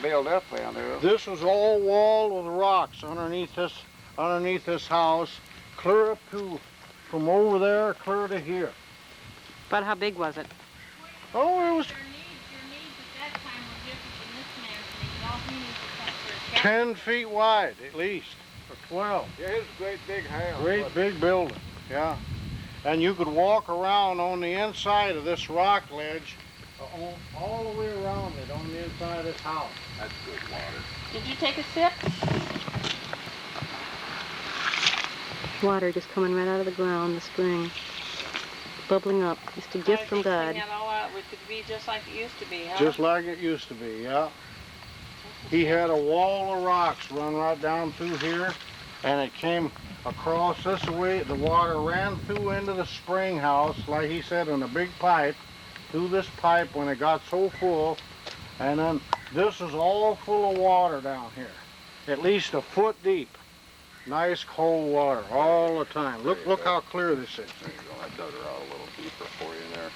[SPEAKER 9] built up down there.
[SPEAKER 3] This was all walled with rocks underneath this house, clear up to, from over there, clear to here.
[SPEAKER 5] But how big was it?
[SPEAKER 3] Oh, it was
[SPEAKER 10] Your needs at that time were different than this man's needs. All he needs is something for his
[SPEAKER 3] 10 feet wide at least, or 12.
[SPEAKER 9] Yeah, it's a great big house.
[SPEAKER 3] Great big building, yeah. And you could walk around on the inside of this rock ledge, all the way around it, on the inside of this house.
[SPEAKER 9] That's good water.
[SPEAKER 10] Did you take a sip?
[SPEAKER 5] Water just coming right out of the ground, the spring. Bubbling up. Just a gift from God.
[SPEAKER 10] That all out, it could be just like it used to be, huh?
[SPEAKER 3] Just like it used to be, yeah. He had a wall of rocks run right down through here, and it came across this way. The water ran through into the spring house, like he said, in a big pipe, through this pipe when it got so full, and then this is all full of water down here, at least a foot deep. Nice cold water all the time. Look how clear this is.
[SPEAKER 8] There you go. I dug her out a little deeper for you there.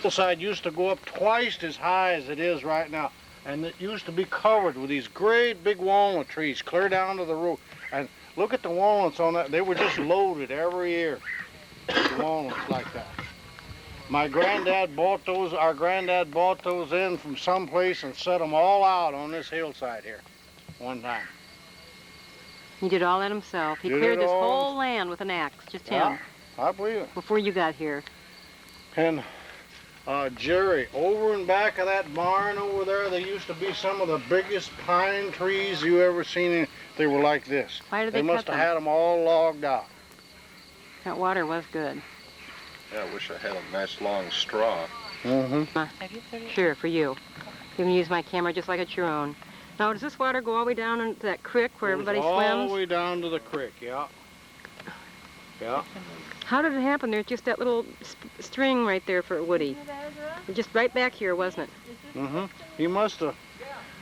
[SPEAKER 3] This side used to go up twice as high as it is right now, and it used to be covered with these great big walnut trees clear down to the roof. And look at the walnuts on that. They were just loaded every year. The walnuts like that. My granddad bought those. Our granddad bought those in from someplace and set them all out on this hillside here one time.
[SPEAKER 5] He did all that himself. He
[SPEAKER 3] Did
[SPEAKER 5] cleared
[SPEAKER 3] it
[SPEAKER 5] this
[SPEAKER 3] all.
[SPEAKER 5] whole land with an axe, just
[SPEAKER 3] Yeah,
[SPEAKER 5] him,
[SPEAKER 3] I believe it.
[SPEAKER 5] before you got here.
[SPEAKER 3] And Jerry, over in back of that barn over there, there used to be some of the biggest pine trees you ever seen. They were like this.
[SPEAKER 5] Why did
[SPEAKER 3] They
[SPEAKER 5] they
[SPEAKER 3] must
[SPEAKER 5] cut
[SPEAKER 3] have
[SPEAKER 5] them?
[SPEAKER 3] had them all logged out.
[SPEAKER 5] That water was good.
[SPEAKER 8] Yeah, I wish I had a nice long straw.
[SPEAKER 3] Mm-hmm.
[SPEAKER 10] Have you put it?
[SPEAKER 5] Sure, for you. You can use my camera just like it's your own. Now, does this water go all the way down into that creek where everybody
[SPEAKER 3] all
[SPEAKER 5] swims?
[SPEAKER 3] the way down to the creek, yeah. Yeah.
[SPEAKER 5] How did it happen? There's just that little string right there for Woody. Just right back here, wasn't it?
[SPEAKER 3] Mm-hmm.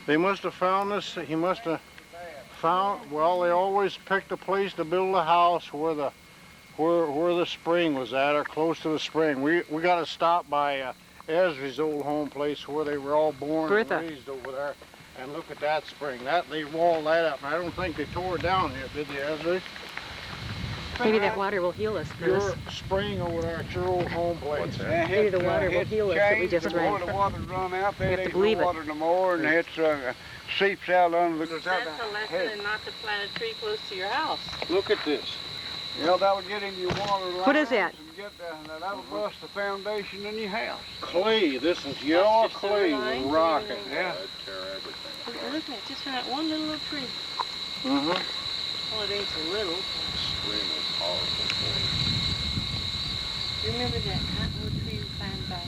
[SPEAKER 3] They must have found this. He must have found. Well, they always picked a place to build a house where the spring was at, or close to the spring. We got to stop by Ezra's old home place where they were all born
[SPEAKER 5] Bertha.
[SPEAKER 3] and raised over there, and look at that spring. They walled that up. I don't think they tore it down yet, did they, Ezra?
[SPEAKER 5] Maybe that water will heal us,
[SPEAKER 3] Your
[SPEAKER 5] Bruce.
[SPEAKER 3] spring over there at your old home place.
[SPEAKER 8] What's that?
[SPEAKER 9] Yeah,
[SPEAKER 5] Maybe the water will heal us that we just
[SPEAKER 9] before
[SPEAKER 5] drank.
[SPEAKER 9] the water run out,
[SPEAKER 5] We
[SPEAKER 9] there
[SPEAKER 5] have to
[SPEAKER 9] ain't
[SPEAKER 5] believe
[SPEAKER 9] no
[SPEAKER 5] it.
[SPEAKER 9] water no more, and it seeps out under the
[SPEAKER 10] That's a lesson in not to plant a tree close to your house.
[SPEAKER 3] Look at this.
[SPEAKER 9] Yeah, that'll get in your water lines.
[SPEAKER 5] What is that?
[SPEAKER 9] And get that'll bust the foundation in your house.
[SPEAKER 3] Clay. This is yellow
[SPEAKER 10] just
[SPEAKER 3] clay
[SPEAKER 10] sewer lines
[SPEAKER 3] with
[SPEAKER 10] or
[SPEAKER 3] rock.
[SPEAKER 10] anything?
[SPEAKER 3] Yeah.
[SPEAKER 8] I'd tear everything.
[SPEAKER 10] Look at it, just that one little tree.
[SPEAKER 3] Mm-hmm.
[SPEAKER 10] Well, it ain't so little.
[SPEAKER 8] Extremely powerful.
[SPEAKER 10] You remember that cottonwood tree we planted back?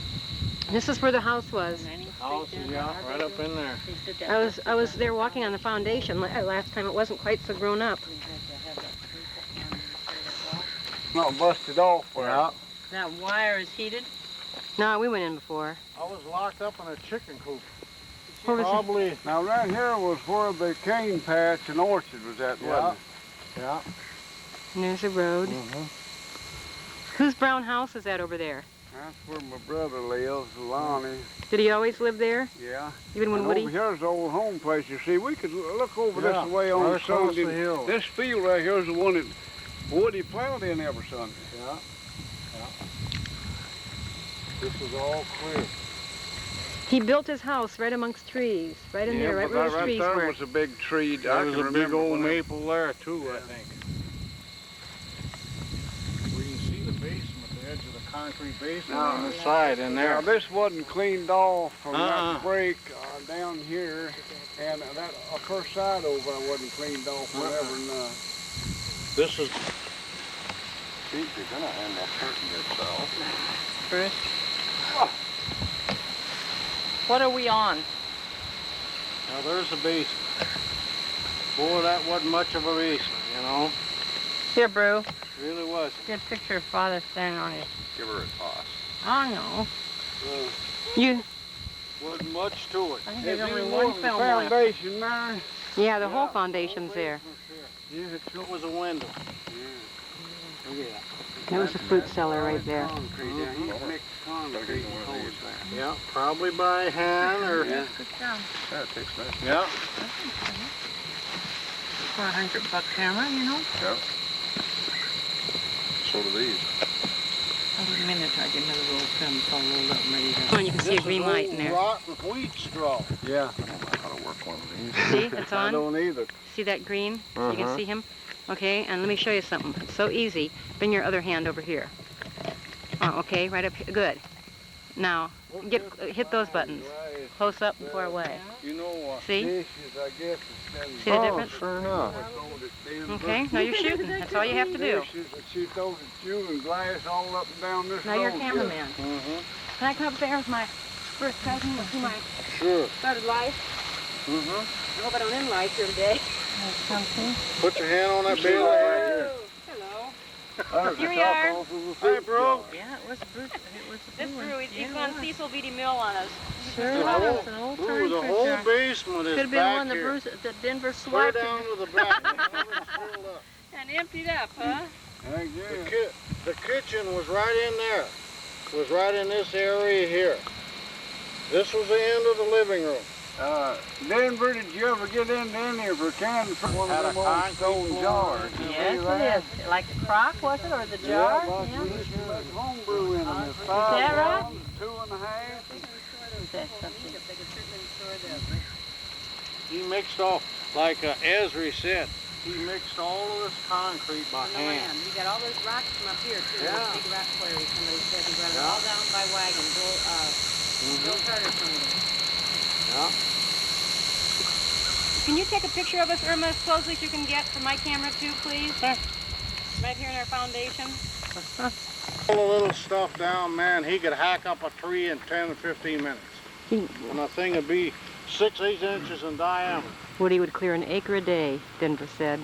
[SPEAKER 5] This is where the house was.
[SPEAKER 3] House is right up in there.
[SPEAKER 10] They said that
[SPEAKER 5] I was there walking on the foundation last time. It wasn't quite so grown up.
[SPEAKER 9] Not busted off.
[SPEAKER 3] Yeah.
[SPEAKER 10] that wire is heated.
[SPEAKER 5] No, we went in before.
[SPEAKER 3] I was locked up in a chicken coop.
[SPEAKER 5] What was it?
[SPEAKER 3] Probably.
[SPEAKER 9] Now right here was where the cane patch and orchard was at,
[SPEAKER 3] Yeah.
[SPEAKER 9] wasn't
[SPEAKER 3] Yeah.
[SPEAKER 5] And there's a road.
[SPEAKER 3] Mm-hmm.
[SPEAKER 5] Whose brown house is that over there?
[SPEAKER 9] it? That's where my brother lives, Lonnie.
[SPEAKER 5] Did he always live there?
[SPEAKER 9] Yeah.
[SPEAKER 5] Even when
[SPEAKER 9] And
[SPEAKER 5] Woody?
[SPEAKER 9] over here's the old home place. You see, we could look over
[SPEAKER 3] Yeah,
[SPEAKER 9] this way on
[SPEAKER 3] right across
[SPEAKER 9] Sunday.
[SPEAKER 3] the hill.
[SPEAKER 9] This field right here is the one that Woody plowed in every Sunday.
[SPEAKER 3] Yeah. Yeah. This is all clear.
[SPEAKER 5] He built his house right amongst trees, right in there, right
[SPEAKER 9] but
[SPEAKER 5] where
[SPEAKER 9] that
[SPEAKER 5] those
[SPEAKER 9] right
[SPEAKER 5] trees
[SPEAKER 9] there
[SPEAKER 5] were.
[SPEAKER 9] was a big tree.
[SPEAKER 3] There was a big old
[SPEAKER 9] maple.
[SPEAKER 3] maple there too, I think. We can see the basement, the edge of the concrete basement on the side in there.
[SPEAKER 9] Now this wasn't cleaned off from
[SPEAKER 3] Uh-uh.
[SPEAKER 9] that break down here, and that first side over there wasn't cleaned off whatever. And,
[SPEAKER 3] This is.
[SPEAKER 8] Pete, you're gonna end up hurting yourself.
[SPEAKER 10] Bruce. What are we on?
[SPEAKER 3] Now there's the basement. Boy, that wasn't much of a basement, you know.
[SPEAKER 10] Here, Brew.
[SPEAKER 3] It really wasn't.
[SPEAKER 10] Get a picture of Father standing on it.
[SPEAKER 8] Give her a toss.
[SPEAKER 10] I know.
[SPEAKER 5] You?
[SPEAKER 3] Wasn't much to it.
[SPEAKER 10] I think
[SPEAKER 9] There's
[SPEAKER 10] there's only
[SPEAKER 9] even
[SPEAKER 10] one
[SPEAKER 9] more than
[SPEAKER 10] film
[SPEAKER 9] the
[SPEAKER 10] left.
[SPEAKER 9] foundation there.
[SPEAKER 5] Yeah, the whole foundation's there.
[SPEAKER 3] Yeah, it was a window. Yeah.
[SPEAKER 5] That was the fruit cellar right there.
[SPEAKER 9] Concrete, yeah, he mixed concrete and poured that.
[SPEAKER 3] Yeah, probably by hand or.
[SPEAKER 9] Yeah.
[SPEAKER 10] Good job.
[SPEAKER 8] Yeah, it takes that.
[SPEAKER 3] Yeah.
[SPEAKER 10] For $100 camera, you know?
[SPEAKER 8] Yeah. So do these.
[SPEAKER 10] Every minute I get another roll of film, it's all rolled up and ready to
[SPEAKER 5] Come on, you can see a green light in there.
[SPEAKER 3] Rotten wheat straw.
[SPEAKER 9] Yeah,
[SPEAKER 8] I don't know how to work one of these.
[SPEAKER 5] See, it's
[SPEAKER 9] I
[SPEAKER 5] on.
[SPEAKER 9] don't either.
[SPEAKER 5] See that green? So you can
[SPEAKER 3] Uh-huh.
[SPEAKER 5] see him? Okay, and let me show you something. It's so easy. Bring your other hand over here. Oh, okay, right up here. Good. Now, hit those buttons. Close up and far away.
[SPEAKER 9] You know,
[SPEAKER 5] See?
[SPEAKER 9] dishes, I guess, instead of...
[SPEAKER 5] See the difference?
[SPEAKER 8] Sure enough.
[SPEAKER 5] Okay, now you're shooting. That's all you have to do.
[SPEAKER 9] Dishes, and she throws it chewing glass all up and down this
[SPEAKER 5] Now you're a
[SPEAKER 9] road.
[SPEAKER 5] cameraman.
[SPEAKER 9] Mm-hmm.
[SPEAKER 5] Can I come up there with my first cousin and see my
[SPEAKER 9] Sure.
[SPEAKER 5] started life?
[SPEAKER 9] Mm-hmm.
[SPEAKER 5] I hope I don't end life here today.
[SPEAKER 9] Put your hand on that bell right here.
[SPEAKER 5] Hello. Here we are.
[SPEAKER 9] Hey, bro.
[SPEAKER 5] Yeah, it was Bruce. This Brew, he's gone Cecil Beatty Mill on us.
[SPEAKER 3] The whole basement is
[SPEAKER 5] Could have been
[SPEAKER 3] back
[SPEAKER 5] one of the
[SPEAKER 3] here.
[SPEAKER 5] Bruce, the Denver
[SPEAKER 3] Clear
[SPEAKER 5] SWAT.
[SPEAKER 3] down to the back. Filled up.
[SPEAKER 5] And emptied up, huh?
[SPEAKER 9] Heck yeah.
[SPEAKER 3] The kitchen was right in there. Was right in this area here. This was the end of the living room.
[SPEAKER 9] Denver, did you ever get into any of her cans from one of them old stone jars?
[SPEAKER 5] Yes, it is. Like the crock, was it, or the jar?
[SPEAKER 9] Yeah, like we used to make homebrew in them. It's
[SPEAKER 5] Is that right?
[SPEAKER 9] 5 gallons, 2.5.
[SPEAKER 5] That's something.
[SPEAKER 3] He mixed off, like Ezra said, he mixed all of this concrete by hand.
[SPEAKER 5] You got all those rocks from up here, too.
[SPEAKER 3] Yeah.
[SPEAKER 5] Big rock quarry. Somebody said he brought it all down by wagon. Bill Carter from it.
[SPEAKER 3] Yeah.
[SPEAKER 5] Can you take a picture of us, Irma, as closely as you can get for my camera, too, please? Right here in our foundation.
[SPEAKER 3] All the little stuff down, man, he could hack up a tree in 10 to 15 minutes. And the thing would be 6-8 inches in diameter.
[SPEAKER 5] Woody would clear an acre a day, Denver said,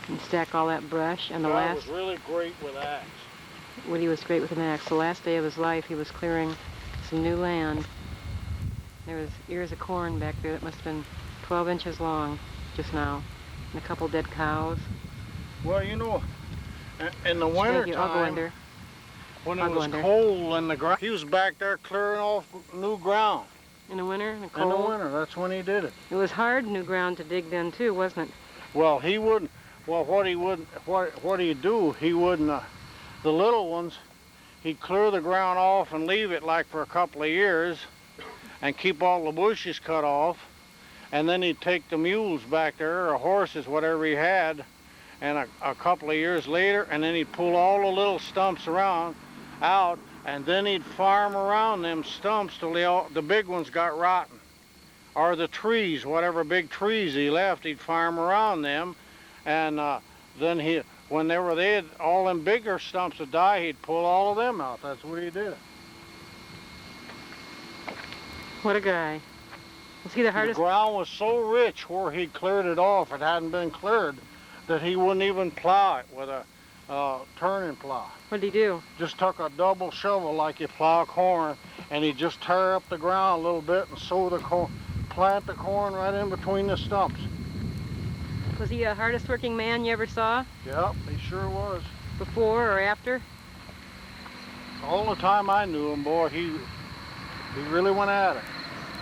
[SPEAKER 5] and stack all that brush. And the
[SPEAKER 3] God
[SPEAKER 5] last,
[SPEAKER 3] was really great with axe.
[SPEAKER 5] Woody was great with an axe. The last day of his life, he was clearing some new land. There was ears of corn back there that must have been 12 inches long just now, and a couple dead cows.
[SPEAKER 3] Well, you know, in the winter
[SPEAKER 5] Thank you. I'll go
[SPEAKER 3] time,
[SPEAKER 5] under.
[SPEAKER 3] when
[SPEAKER 5] I'll
[SPEAKER 3] it
[SPEAKER 5] go
[SPEAKER 3] was
[SPEAKER 5] under.
[SPEAKER 3] cold in the ground, he was back there clearing off new ground.
[SPEAKER 5] In the winter, in the
[SPEAKER 3] In
[SPEAKER 5] cold.
[SPEAKER 3] the winter, that's when he did it.
[SPEAKER 5] It was hard new ground to dig then too, wasn't it?
[SPEAKER 3] Well, he wouldn't. Well, what he'd do, he wouldn't. The little ones, he'd clear the ground off and leave it like for a couple of years, and keep all the bushes cut off, and then he'd take the mules back there or horses, whatever he had, and a couple of years later, and then he'd pull all the little stumps out, and then he'd farm around them stumps till the big ones got rotten. Or the trees, whatever big trees he left, he'd farm around them, and then when all them bigger stumps would die, he'd pull all of them out. That's what he did.
[SPEAKER 5] What a guy. Was he the hardest?
[SPEAKER 3] The ground was so rich where he cleared it off, it hadn't been cleared, that he wouldn't even plow it with a turning plow.
[SPEAKER 5] What did he do?
[SPEAKER 3] Just took a double shovel like you plow corn, and he'd just tear up the ground a little bit and sow the corn, plant the corn right in between the stumps.
[SPEAKER 5] Was he the hardest working man you ever saw?
[SPEAKER 3] Yep, he sure was.
[SPEAKER 5] Before or after?
[SPEAKER 3] All the time I knew him, boy, he really went at it.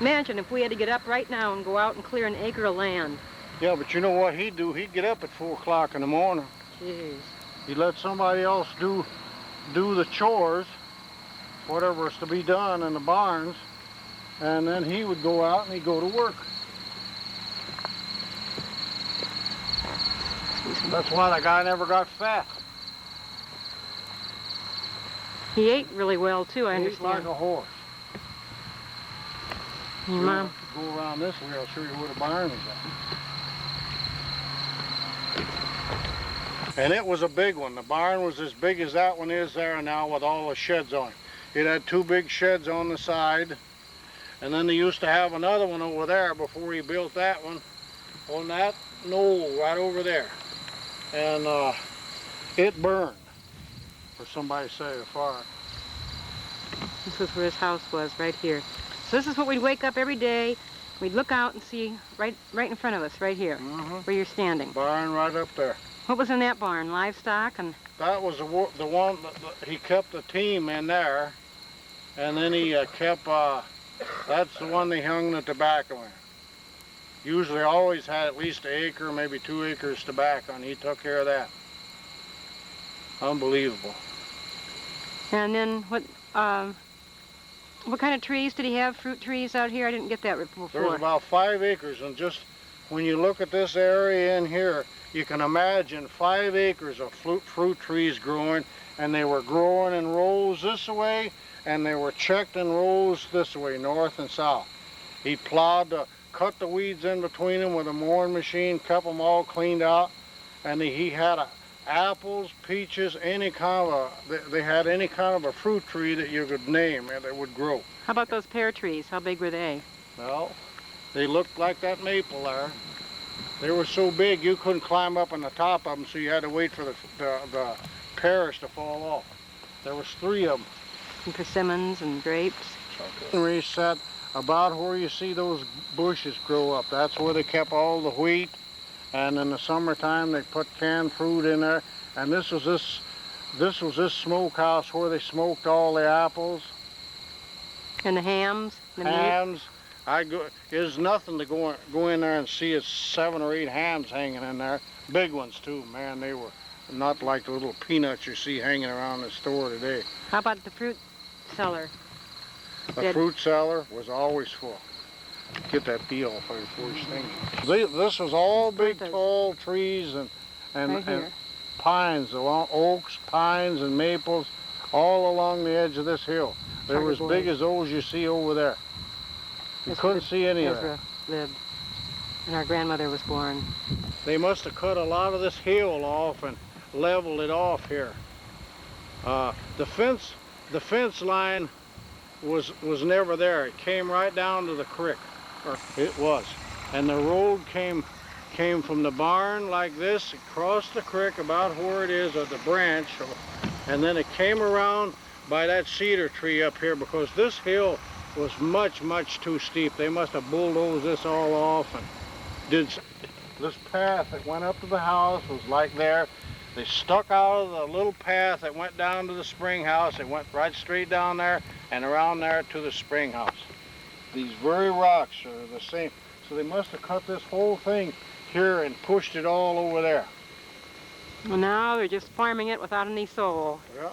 [SPEAKER 5] Imagine if we had to get up right now and go out and clear an acre of land.
[SPEAKER 3] Yeah, but you know what he'd do? He'd get up at 4 o'clock in the morning.
[SPEAKER 5] Jeez.
[SPEAKER 3] He'd let somebody else do the chores, whatever is to be done in the barns, and then he would go out and he'd go to work. That's why the guy never got fat.
[SPEAKER 5] He ate really well too, I
[SPEAKER 3] He ate like
[SPEAKER 5] understand.
[SPEAKER 3] a horse.
[SPEAKER 5] Your mom.
[SPEAKER 3] Go around this way, I'll show you where the barn is at. And it was a big one. The barn was as big as that one is there now with all the sheds on it. It had 2 big sheds on the side. And then they used to have another one over there before he built that one on that knoll right over there. And it burned, for somebody to say a fire.
[SPEAKER 5] This was where his house was, right here. So this is what we'd wake up every day. We'd look out and see right in front of us, right here, where you're standing.
[SPEAKER 3] Barn right up there.
[SPEAKER 5] What was in that barn? Livestock and...
[SPEAKER 3] That was the one, he kept the team in there, and then he kept, that's the one they hung the tobacco in. Usually always had at least 1 acre, maybe 2 acres tobacco, and he took care of that. Unbelievable.
[SPEAKER 5] And then what kind of trees did he have? Fruit trees out here? I didn't get that before.
[SPEAKER 3] There's about 5 acres, and just when you look at this area in here, you can imagine 5 acres of fruit trees growing, and they were growing in rows this way,
[SPEAKER 9] and they were checked in rows this way, north and south. He plowed, cut the weeds in between them with a mowing machine, kept them all cleaned out, and he had apples, peaches, any kind of they had any kind of a fruit tree that you could name and that would grow.
[SPEAKER 5] How about those pear trees? How big were they?
[SPEAKER 9] Well, they looked like that maple there. They were so big you couldn't climb up on the top of them, so you had to wait for the pears to fall off. There was 3 of them.
[SPEAKER 5] And persimmons and grapes.
[SPEAKER 9] Henry said about where you see those bushes grow up, that's where they kept all the wheat, and in the summertime they put canned fruit in there. And this was this smokehouse where they smoked all the apples.
[SPEAKER 5] And the hams, the meat.
[SPEAKER 9] Hams. There's nothing to go in there and see. It's 7 or 8 hams hanging in there. Big ones too, man. They were not like the little peanuts you see hanging around the store today.
[SPEAKER 5] How about the fruit cellar?
[SPEAKER 9] The fruit cellar was always full. Get that bee off there before you sting. This was all big tall trees and pines, oaks, pines, and maples, all along the edge of this hill. They were as big as those you see over there. You couldn't see any of that.
[SPEAKER 5] Ezra lived, and our grandmother was born.
[SPEAKER 9] They must have cut a lot of this hill off and leveled it off here. The fence line was never there. It came right down to the creek. It was. And the road came from the barn like this, across the creek about where it is at the branch, and then it came around by that cedar tree up here, because this hill was much, much too steep. They must have bulldozed this all off and did. This path that went up to the house was like there. They stuck out of the little path that went down to the spring house. It went right straight down there and around there to the spring house. These very rocks are the same. So they must have cut this whole thing here and pushed it all over there.
[SPEAKER 5] Well, now they're just farming it without any soul.
[SPEAKER 9] Yeah.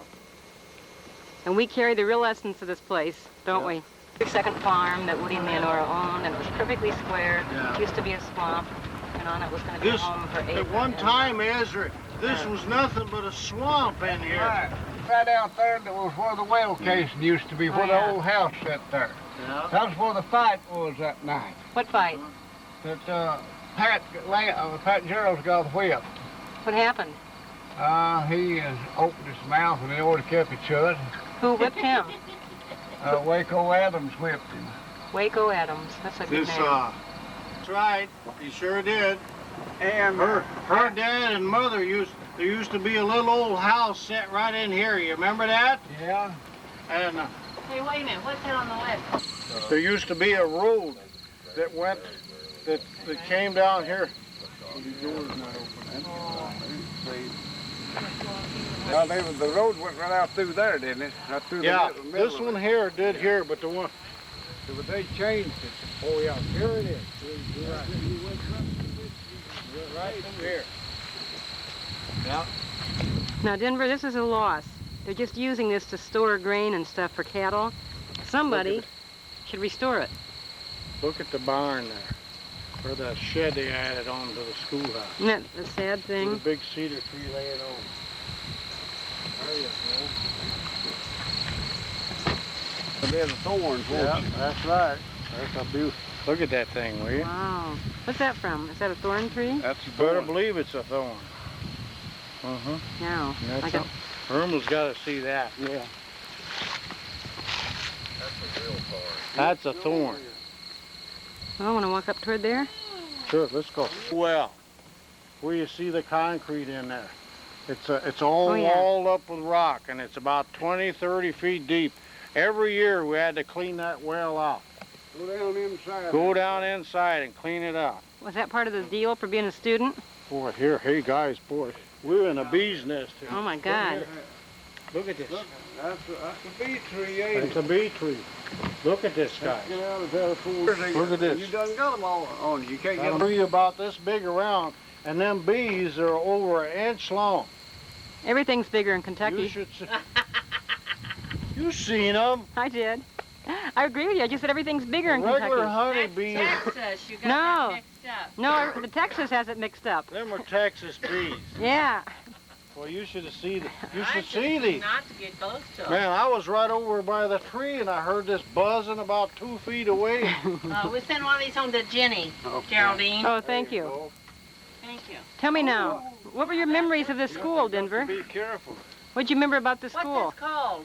[SPEAKER 5] And we carry the real essence of this place, don't we? The second farm that Woody and Leonora owned, and it was perfectly square.
[SPEAKER 9] Yeah.
[SPEAKER 5] It used to be a swamp, and on it was going to be a home for April.
[SPEAKER 9] At one time, Ezra, this was nothing but a swamp in here.
[SPEAKER 11] Right out there, that was where the well casing used to be, where the old house sat there.
[SPEAKER 9] Yeah.
[SPEAKER 11] That's where the fight was that night.
[SPEAKER 5] What fight?
[SPEAKER 11] That Pat Gerald's got whipped.
[SPEAKER 5] What happened?
[SPEAKER 11] He opened his mouth and he already kept it shut.
[SPEAKER 5] Who whipped him?
[SPEAKER 11] Waco Adams whipped him.
[SPEAKER 5] Waco Adams. That's a good name.
[SPEAKER 9] That's right. He sure did. And her dad and mother there used to be a little old house set right in here. You remember that?
[SPEAKER 11] Yeah.
[SPEAKER 9] And
[SPEAKER 1] Hey, wait a minute, what's that on the left?
[SPEAKER 9] there used to be a road that came down here.
[SPEAKER 11] Well, the road went right out through there, didn't it? Right through
[SPEAKER 9] Yeah,
[SPEAKER 11] the middle
[SPEAKER 9] this
[SPEAKER 11] of
[SPEAKER 9] one
[SPEAKER 11] it.
[SPEAKER 9] here did here, but the one.
[SPEAKER 11] But they changed it.
[SPEAKER 9] Oh yeah, here it is. Right through here. Yeah.
[SPEAKER 5] Now, Denver, this is a loss. They're just using this to store grain and stuff for cattle. Somebody should restore it.
[SPEAKER 9] Look at the barn there, or the shed they added on to the schoolhouse.
[SPEAKER 5] Isn't that a sad
[SPEAKER 9] With
[SPEAKER 5] thing?
[SPEAKER 9] a big cedar tree laying on. There you go.
[SPEAKER 11] There's a thorns.
[SPEAKER 9] Yeah, that's right. That's a beautiful. Look at that thing, will you?
[SPEAKER 5] Wow. What's that from? Is that a thorn tree?
[SPEAKER 11] That's
[SPEAKER 9] You better believe it's a thorn. Uh-huh.
[SPEAKER 5] No.
[SPEAKER 9] That's
[SPEAKER 5] Like a,
[SPEAKER 9] Irma's got to see that.
[SPEAKER 11] Yeah.
[SPEAKER 9] That's a thorn.
[SPEAKER 5] I want to walk up toward there.
[SPEAKER 9] Sure, let's go. Well, where you see the concrete in there, it's all
[SPEAKER 5] Oh, yeah.
[SPEAKER 9] walled up with rock, and it's about 20, 30 feet deep. Every year we had to clean that well out.
[SPEAKER 11] Go down inside.
[SPEAKER 9] Go down inside and clean it out.
[SPEAKER 5] Was that part of the deal for being a student?
[SPEAKER 9] Boy, here, hey guys, boy, we're in a bee's nest here.
[SPEAKER 5] Oh my God.
[SPEAKER 9] Look at this.
[SPEAKER 11] Look, that's a bee tree, ain't
[SPEAKER 9] It's a bee tree. Look at this guy.
[SPEAKER 11] Get out of there for
[SPEAKER 9] Look at this.
[SPEAKER 11] You done got them all on you. You can't get
[SPEAKER 9] I'll
[SPEAKER 11] them.
[SPEAKER 9] be about this big around, and them bees are over an inch long.
[SPEAKER 5] Everything's bigger in
[SPEAKER 9] You
[SPEAKER 5] Kentucky.
[SPEAKER 9] should see. You seen them?
[SPEAKER 5] I did. I agree with you. I just said everything's bigger in
[SPEAKER 9] Regular
[SPEAKER 5] Kentucky.
[SPEAKER 9] honeybees.
[SPEAKER 1] Texas, you got
[SPEAKER 5] No.
[SPEAKER 1] that mixed up.
[SPEAKER 5] No, the Texas has it mixed up.
[SPEAKER 9] Them are Texas bees.
[SPEAKER 5] Yeah.
[SPEAKER 9] Well, you should have seen. You should see these.
[SPEAKER 10] Not to get close to
[SPEAKER 9] Man, I was right over by the tree and I heard this buzzing about 2 feet away.
[SPEAKER 10] We sent one of these home to Jenny, Geraldine.
[SPEAKER 5] Oh, thank you.
[SPEAKER 10] Thank you.
[SPEAKER 5] Tell me now, what were your memories of the school, Denver?
[SPEAKER 9] Be careful.
[SPEAKER 5] What'd you remember about the school?
[SPEAKER 10] What's this called?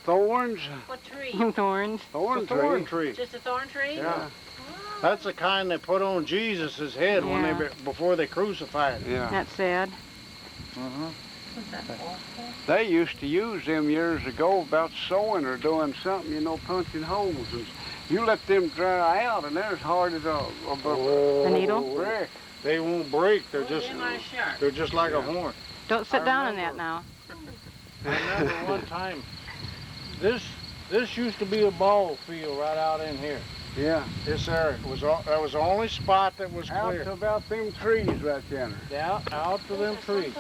[SPEAKER 11] Thorns.
[SPEAKER 10] What tree?
[SPEAKER 5] Thorns.
[SPEAKER 9] Thorn tree.
[SPEAKER 10] Just a thorn tree?
[SPEAKER 9] Yeah. That's the kind they put on Jesus' head when
[SPEAKER 5] Yeah.
[SPEAKER 9] before they crucified him.
[SPEAKER 11] Yeah.
[SPEAKER 5] That's sad.
[SPEAKER 10] What's that for?
[SPEAKER 11] They used to use them years ago about sewing or doing something, you know, punching holes. And you let them dry out, and they're as hard as a
[SPEAKER 5] The needle?
[SPEAKER 11] brick.
[SPEAKER 9] They won't break. They're just
[SPEAKER 10] In my shirt.
[SPEAKER 9] they're just like a horn.
[SPEAKER 5] Don't sit
[SPEAKER 9] I
[SPEAKER 5] down on
[SPEAKER 9] remember.
[SPEAKER 5] that now.
[SPEAKER 9] I remember one time. This used to be a ball field right out in here.
[SPEAKER 11] Yeah.
[SPEAKER 9] This area that was the only spot that was
[SPEAKER 11] Out
[SPEAKER 9] clear.
[SPEAKER 11] to about them trees right there.
[SPEAKER 9] Out to them trees.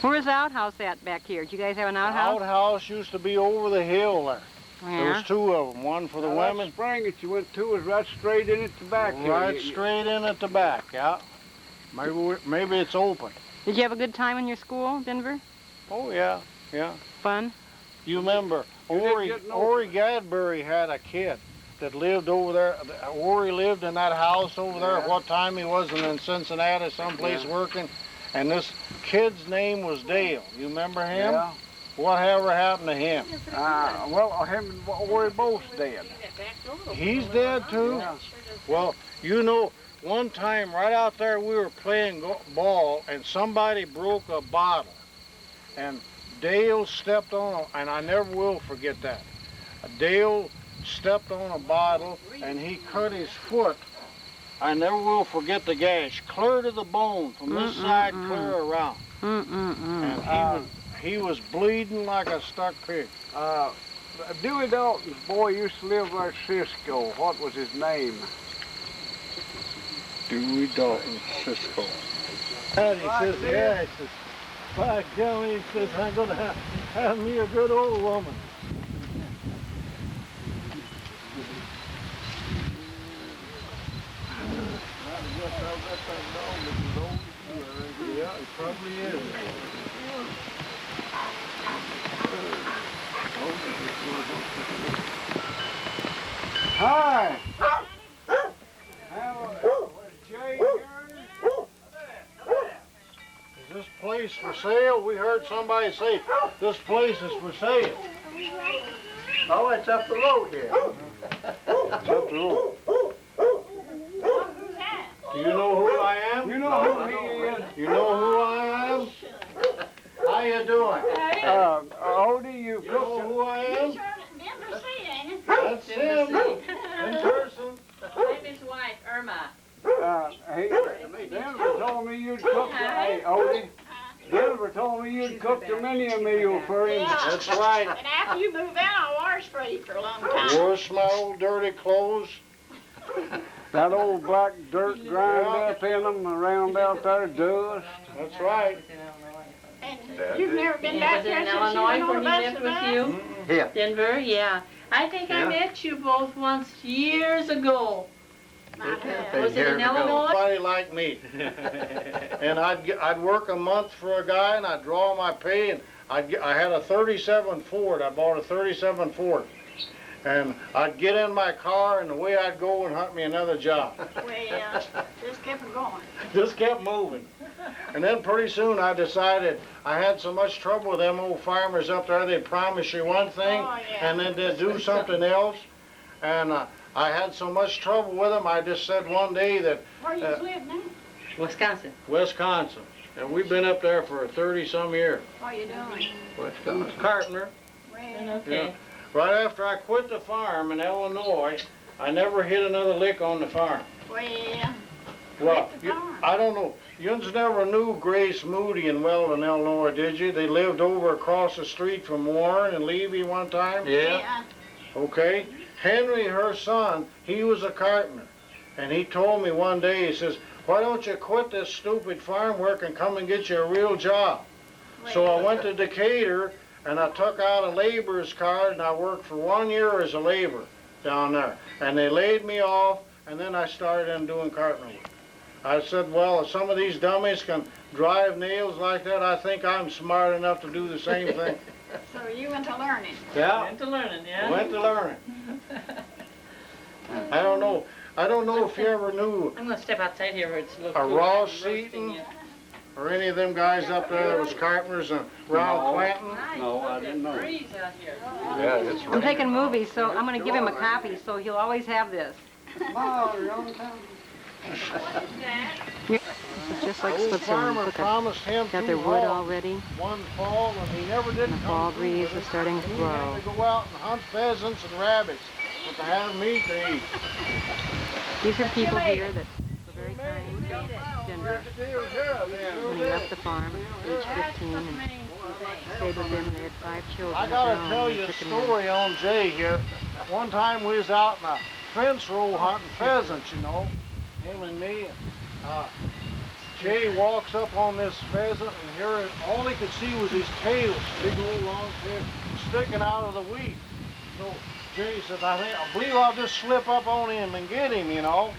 [SPEAKER 5] Where was the outhouse at back here? Did you guys have an
[SPEAKER 9] The
[SPEAKER 5] outhouse?
[SPEAKER 9] outhouse used to be over the hill there. There
[SPEAKER 5] Yeah.
[SPEAKER 9] was 2 of them. One for the
[SPEAKER 11] That
[SPEAKER 9] women,
[SPEAKER 11] spring that you went to was right straight in at the back here.
[SPEAKER 9] right straight in at the back. Yeah. Maybe it's open.
[SPEAKER 5] Did you have a good time in your school, Denver?
[SPEAKER 9] Oh yeah, yeah.
[SPEAKER 5] Fun?
[SPEAKER 9] You remember Ori Gadbury had a kid that lived over there. Ori lived in that house over there at what time he wasn't in Cincinnati someplace working. And this kid's name was Dale. You remember him?
[SPEAKER 11] Yeah.
[SPEAKER 9] Whatever happened to him?
[SPEAKER 11] Well, him and Ori both dead.
[SPEAKER 9] He's dead too?
[SPEAKER 11] Yeah.
[SPEAKER 9] Well, you know, one time right out there we were playing ball and somebody broke a bottle. And Dale stepped on and I never will forget that. Dale stepped on a bottle and he cut his foot. I never will forget the gash, clear to the bone from this side clear around. And he was bleeding like a stuck pig.
[SPEAKER 11] Dewey Dalton's boy used to live right Cisco. What was his name?
[SPEAKER 9] Dewey Dalton, Cisco. And he says, yeah, he says, by golly, he says, I'm going to have me a good old woman. Yeah, it probably is.
[SPEAKER 11] Hi. Jay here?
[SPEAKER 9] Is this place for sale? We heard somebody say this place is for sale.
[SPEAKER 2] Oh, it's up the road here.
[SPEAKER 9] It's up the road. Do you know who I am?
[SPEAKER 11] You know who he is?
[SPEAKER 9] You know who I am? How you doing?
[SPEAKER 11] Odie, you
[SPEAKER 9] You know
[SPEAKER 11] cooked
[SPEAKER 9] who I am?
[SPEAKER 7] Never seen it.
[SPEAKER 9] That's him in person.
[SPEAKER 10] I'm his wife, Irma.
[SPEAKER 11] Denver told me you'd cooked. Hey, Odie. Denver told me you'd cooked a mini meal for him.
[SPEAKER 9] That's right.
[SPEAKER 7] And after you move out, I wash for you for a long time.
[SPEAKER 9] Wash my old dirty clothes.
[SPEAKER 11] That old black dirt grind up in them around out there, dust.
[SPEAKER 9] That's right.
[SPEAKER 7] And you've never been
[SPEAKER 10] Was
[SPEAKER 7] back
[SPEAKER 10] it
[SPEAKER 7] there
[SPEAKER 10] in
[SPEAKER 7] since you
[SPEAKER 10] Illinois
[SPEAKER 7] went on
[SPEAKER 10] when
[SPEAKER 7] the
[SPEAKER 10] he
[SPEAKER 7] bus
[SPEAKER 10] lived
[SPEAKER 7] with
[SPEAKER 10] with
[SPEAKER 7] us?
[SPEAKER 10] you?
[SPEAKER 2] Yeah.
[SPEAKER 10] Denver, yeah. I think I met you both once years ago. Was it in Illinois?
[SPEAKER 9] Somebody like me. And I'd work a month for a guy and I'd draw my pay and I had a 37 Ford. I bought a 37 Ford. And I'd get in my car and away I'd go and hunt me another job.
[SPEAKER 7] Well, just kept it going.
[SPEAKER 9] Just kept moving. And then pretty soon I decided I had so much trouble with them old farmers up there. They'd promise you one thing and then they'd do something else. And I had so much trouble with them, I just said one day that
[SPEAKER 7] Where you live now?
[SPEAKER 10] Wisconsin.
[SPEAKER 9] Wisconsin. And we've been up there for 30-some years.
[SPEAKER 7] What you doing?
[SPEAKER 2] Wisconsin.
[SPEAKER 9] Carpenter.
[SPEAKER 7] Well,
[SPEAKER 10] Okay.
[SPEAKER 9] Right after I quit the farm in Illinois, I never hit another lick on the farm.
[SPEAKER 7] well,
[SPEAKER 9] Well,
[SPEAKER 7] the farm?
[SPEAKER 9] I don't know. Yous never knew Grace Moody in Weldon, Illinois, did you? They lived over across the street from Warren and Levy one time?
[SPEAKER 7] yeah.
[SPEAKER 9] Okay. Henry, her son, he was a carpenter. And he told me one day, he says, why don't you quit this stupid farm work and come and get you a real job? So I went to Decatur and I took out a laborer's card and I worked for 1 year as a laborer down there. And they laid me off and then I started in doing carpenter work. I said, well, if some of these dummies can drive nails like that, I think I'm smart enough to do the same thing.
[SPEAKER 7] So you went to learning?
[SPEAKER 9] Yeah.
[SPEAKER 10] Went to learning, yeah?
[SPEAKER 9] Went to learning. I don't know if you ever knew
[SPEAKER 10] I'm gonna step outside here where it's a little
[SPEAKER 9] a
[SPEAKER 10] cooler.
[SPEAKER 9] Ross
[SPEAKER 10] I'm roasting
[SPEAKER 9] Seaton
[SPEAKER 10] you.
[SPEAKER 9] or any of them guys up there that was carpenters around Clanton.
[SPEAKER 11] No, I didn't know.
[SPEAKER 10] Breeze out here.
[SPEAKER 8] Yeah, it's
[SPEAKER 5] I'm taking movies, so I'm gonna give him a copy, so he'll always have this. It's just like
[SPEAKER 9] Old
[SPEAKER 5] Switzerland.
[SPEAKER 9] farmer
[SPEAKER 5] Look at,
[SPEAKER 9] promised him
[SPEAKER 5] got
[SPEAKER 9] 2
[SPEAKER 5] their wood
[SPEAKER 9] hogs
[SPEAKER 5] already.
[SPEAKER 9] one fall, and he never did
[SPEAKER 5] And the
[SPEAKER 9] come
[SPEAKER 5] fall
[SPEAKER 9] through
[SPEAKER 5] breeze
[SPEAKER 9] with
[SPEAKER 5] is
[SPEAKER 9] it.
[SPEAKER 5] starting to
[SPEAKER 9] He
[SPEAKER 5] blow.
[SPEAKER 9] had to go out and hunt pheasants and rabbits, but to have meat to eat.
[SPEAKER 5] These are people here that were very kind to Denver. When he left the farm, age 15, and stayed with them. They had 5 children.
[SPEAKER 9] I
[SPEAKER 5] of
[SPEAKER 9] gotta
[SPEAKER 5] their own.
[SPEAKER 9] tell
[SPEAKER 5] They
[SPEAKER 9] you a
[SPEAKER 5] took them in.
[SPEAKER 9] story on Jay here. One time we was out in a fence row hunting pheasants, you know, him and me. Jay walks up on this pheasant, and here all he could see was his tail, big old long tail, sticking out of the wheat. So Jay said, I believe I'll just slip up on him and get him, you know.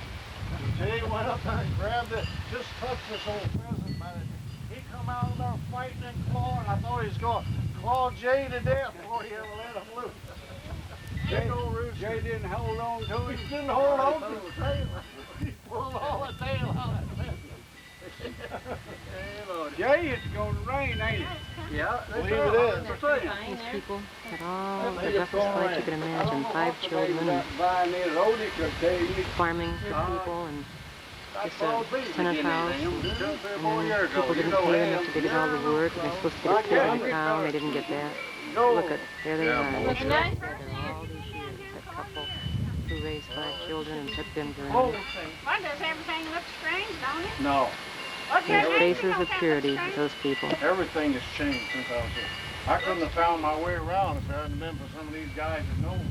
[SPEAKER 9] And Jay went up there and grabbed it, just touched this old pheasant, man. He come out of there fighting and clawing. I thought he was going to claw Jay to death before he ever let him loose.
[SPEAKER 11] Jay didn't hold on to it.
[SPEAKER 9] He didn't hold on to the tail. He pulled all the tail out of it.
[SPEAKER 11] Jay, it's gonna rain, ain't it?
[SPEAKER 9] Yeah, believe it is.
[SPEAKER 5] These people had all the roughest life you could imagine. 5 children and farming for people and just a tenant house. And people didn't pay enough to get all the work. And they're supposed to get a pig and a cow and they didn't get that. Look at, there they are.
[SPEAKER 10] Looking nice.
[SPEAKER 5] All these years, that couple who raised 5 children and took Denver in.
[SPEAKER 7] Well, does everything look strange, don't it?
[SPEAKER 9] No,
[SPEAKER 7] What's
[SPEAKER 5] Their
[SPEAKER 7] your name?
[SPEAKER 5] faces of purity, those people.
[SPEAKER 9] everything has changed since I was here. I couldn't have found my way around if it hadn't been for some of these guys that know me.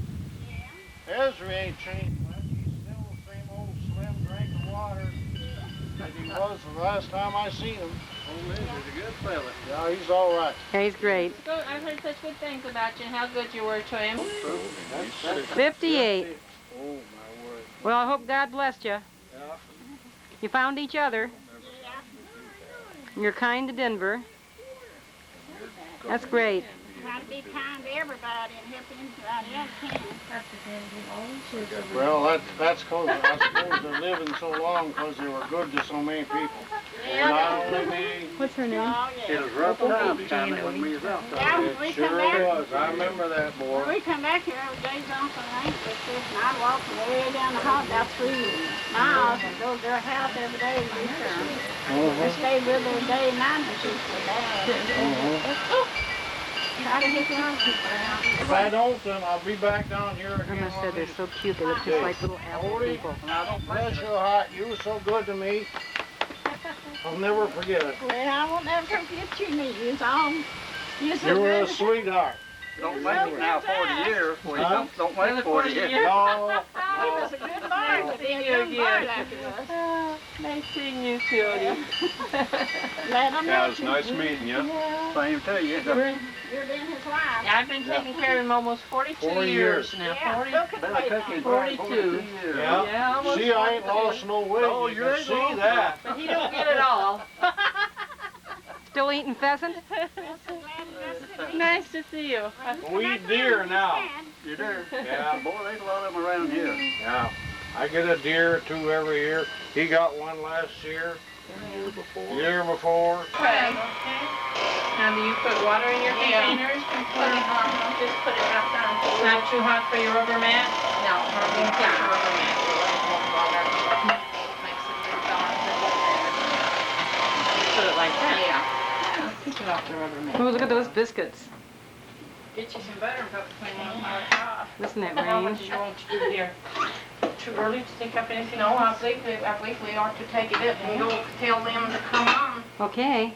[SPEAKER 9] Ezra ain't changed much. He's still the same old slim drink of water that he was the last time I seen him.
[SPEAKER 3] Old Ezra's a good fella.
[SPEAKER 9] Yeah, he's all right.
[SPEAKER 5] Yeah, he's great.
[SPEAKER 10] I've heard such good things about you and how good you were to him.
[SPEAKER 5] 58.
[SPEAKER 9] Oh, my word.
[SPEAKER 5] Well, I hope God blessed you.
[SPEAKER 9] Yeah.
[SPEAKER 5] You found each other. You're kind to Denver. That's great.
[SPEAKER 7] Try to be kind to everybody and help anybody else can.
[SPEAKER 9] Well, that's cause I suppose they're living so long because they were good to so many people. Not only me.
[SPEAKER 5] What's her name?
[SPEAKER 7] Oh, yeah.
[SPEAKER 3] It was rough times time when we was out
[SPEAKER 7] Yeah,
[SPEAKER 3] there.
[SPEAKER 7] when we
[SPEAKER 9] It
[SPEAKER 7] come
[SPEAKER 9] sure
[SPEAKER 7] back,
[SPEAKER 9] was. I remember that,
[SPEAKER 7] when
[SPEAKER 9] boy.
[SPEAKER 7] we come back here, Jay's uncle ain't with us, and I'd walk way down the hall, about 3 miles, and go to their house every day and be sure. We stayed with her day and night, and she was bad. Try to hit the young people out.
[SPEAKER 9] If I don't, then I'll be back down here
[SPEAKER 5] I
[SPEAKER 9] again.
[SPEAKER 5] must say they're so cute. They look just like little apple
[SPEAKER 9] Odie,
[SPEAKER 5] people.
[SPEAKER 9] bless your heart. You were so good to me. I'll never forget it.
[SPEAKER 7] Well, I won't never forget you, me. You're so
[SPEAKER 9] You were a
[SPEAKER 7] good.
[SPEAKER 9] sweetheart.
[SPEAKER 11] Don't make it now 40 years.
[SPEAKER 9] Huh?
[SPEAKER 11] Don't make 40 years.
[SPEAKER 9] No,
[SPEAKER 7] He was a good boy, to be a young boy like he was.
[SPEAKER 10] Nice seeing you, Cody.
[SPEAKER 7] Let him
[SPEAKER 8] Yeah,
[SPEAKER 7] know
[SPEAKER 8] it was nice meeting you.
[SPEAKER 11] Same to you.
[SPEAKER 7] you're being his wife.
[SPEAKER 10] I've been taking care of him almost 42
[SPEAKER 9] 40
[SPEAKER 10] years
[SPEAKER 9] years.
[SPEAKER 10] now.
[SPEAKER 7] Yeah,
[SPEAKER 10] 40,
[SPEAKER 7] look at the way now.
[SPEAKER 10] 42.
[SPEAKER 9] Yeah.
[SPEAKER 10] Yeah, almost
[SPEAKER 9] see, I ain't
[SPEAKER 10] 42.
[SPEAKER 9] lost no weight.
[SPEAKER 11] Oh,
[SPEAKER 9] you
[SPEAKER 11] you
[SPEAKER 9] can
[SPEAKER 11] ain't
[SPEAKER 9] see
[SPEAKER 11] lost
[SPEAKER 9] that.
[SPEAKER 10] But he don't get it all.
[SPEAKER 5] Still eating pheasant?
[SPEAKER 10] Nice to see you.
[SPEAKER 9] We eat deer now.
[SPEAKER 11] You do?
[SPEAKER 9] Yeah.
[SPEAKER 11] Boy, there's a lot of them around here.
[SPEAKER 9] Yeah. I get a deer or 2 every year. He got one last year. Year before.
[SPEAKER 10] Okay. Now, do you put water in your containers? Just put it up down. Not too hot for your rubber mat? No, you can put your rubber mat. Makes it good dark. Put it like that? Yeah. Keep it off the rubber mat.
[SPEAKER 5] Oh, look at those biscuits.
[SPEAKER 10] Get you some butter and put between one and a half.
[SPEAKER 5] Listen to that
[SPEAKER 10] How
[SPEAKER 5] rain.
[SPEAKER 10] much you want to do here? Too early to take up anything? No, I believe we ought to take it up and go tell them to come on.
[SPEAKER 5] Okay.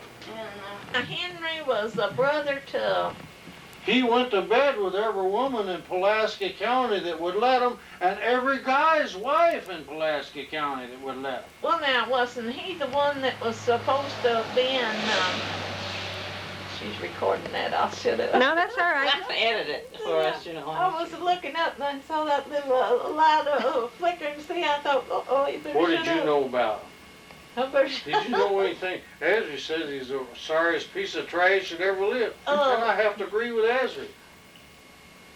[SPEAKER 10] And Henry was a brother to...
[SPEAKER 9] He went to bed with every woman in Pulaski County that would let him, and every guy's wife in Pulaski County that would let him.
[SPEAKER 10] Well, now, wasn't he the one that was supposed to have been... She's recording that. I'll shut it up.
[SPEAKER 5] No, that's all right.
[SPEAKER 10] I can edit it for us, you know. I was looking up and I saw that little light flicker and see, I thought, oh, you better
[SPEAKER 9] What did
[SPEAKER 10] shut
[SPEAKER 9] you
[SPEAKER 10] up.
[SPEAKER 9] know about him?
[SPEAKER 3] Did you know anything? Ezra says he's the sorriest piece of trash that ever lived. And I have to agree with Ezra.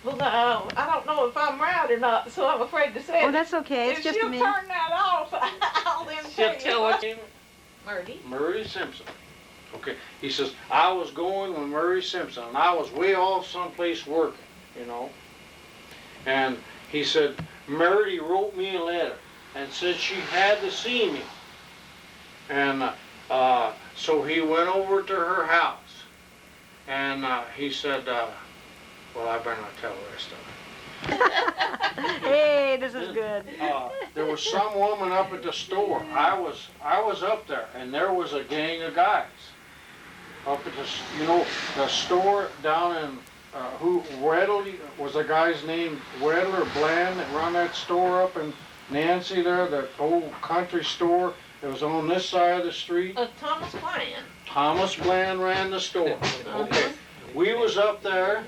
[SPEAKER 10] Well, I don't know if I'm right or not, so I'm afraid to say
[SPEAKER 5] Oh,
[SPEAKER 10] it.
[SPEAKER 5] that's okay. It's
[SPEAKER 10] If
[SPEAKER 5] just
[SPEAKER 10] she'll
[SPEAKER 5] me.
[SPEAKER 10] turn that off, I'll then
[SPEAKER 3] She'll
[SPEAKER 10] tell
[SPEAKER 3] tell
[SPEAKER 10] you.
[SPEAKER 3] what you
[SPEAKER 10] Murdy.
[SPEAKER 3] Murray Simpson. Okay. He says, I was going with Murray Simpson, and I was way off someplace working, you know. And he said, Murray wrote me a letter and said she had to see me. And so he went over to her house. And he said, well, I better not tell the rest of it.
[SPEAKER 5] Hey, this is good.
[SPEAKER 3] There was some woman up at the store. I was up there, and there was a gang of guys up at the store down in Weddle was a guy's name, Weddle or Bland, that run that store up in Nancy there, that old country store. It was on this side of the street.
[SPEAKER 10] Thomas Bland.
[SPEAKER 3] Thomas Bland ran the store. Okay, we was up there,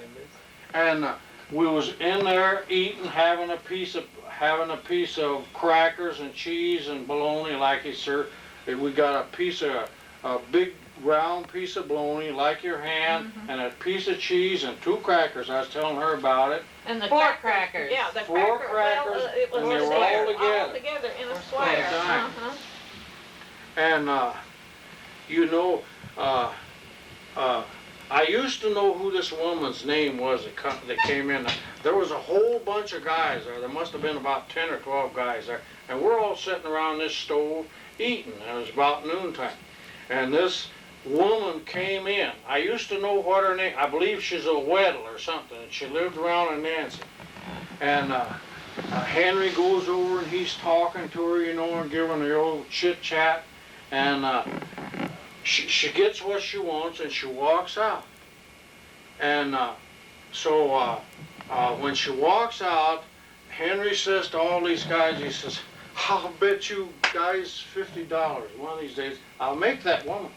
[SPEAKER 3] and we was in there eating, having a piece of crackers and cheese and bologna, like it, sir. And we got a big round piece of bologna, like your hand, and a piece of cheese and 2 crackers. I was telling her about it.
[SPEAKER 10] And the
[SPEAKER 12] 4 crackers.
[SPEAKER 10] Yeah, the
[SPEAKER 3] 4
[SPEAKER 10] cracker.
[SPEAKER 3] crackers,
[SPEAKER 10] Well, it was
[SPEAKER 3] and they
[SPEAKER 10] a
[SPEAKER 3] were
[SPEAKER 10] square,
[SPEAKER 3] all
[SPEAKER 10] all together in a square.
[SPEAKER 3] Right. And I used to know who this woman's name was that came in. There was a whole bunch of guys there. There must have been about 10 or 12 guys there. And we're all sitting around this stove eating. It was about noontime. And this woman came in. I used to know what her name, I believe she's a Weddle or something. And she lived around in Nancy. And Henry goes over and he's talking to her, and giving her the old chit chat. And she gets what she wants and she walks out. And so when she walks out, Henry says to all these guys, he says, I'll bet you guys $50 one of these days. I'll make that woman.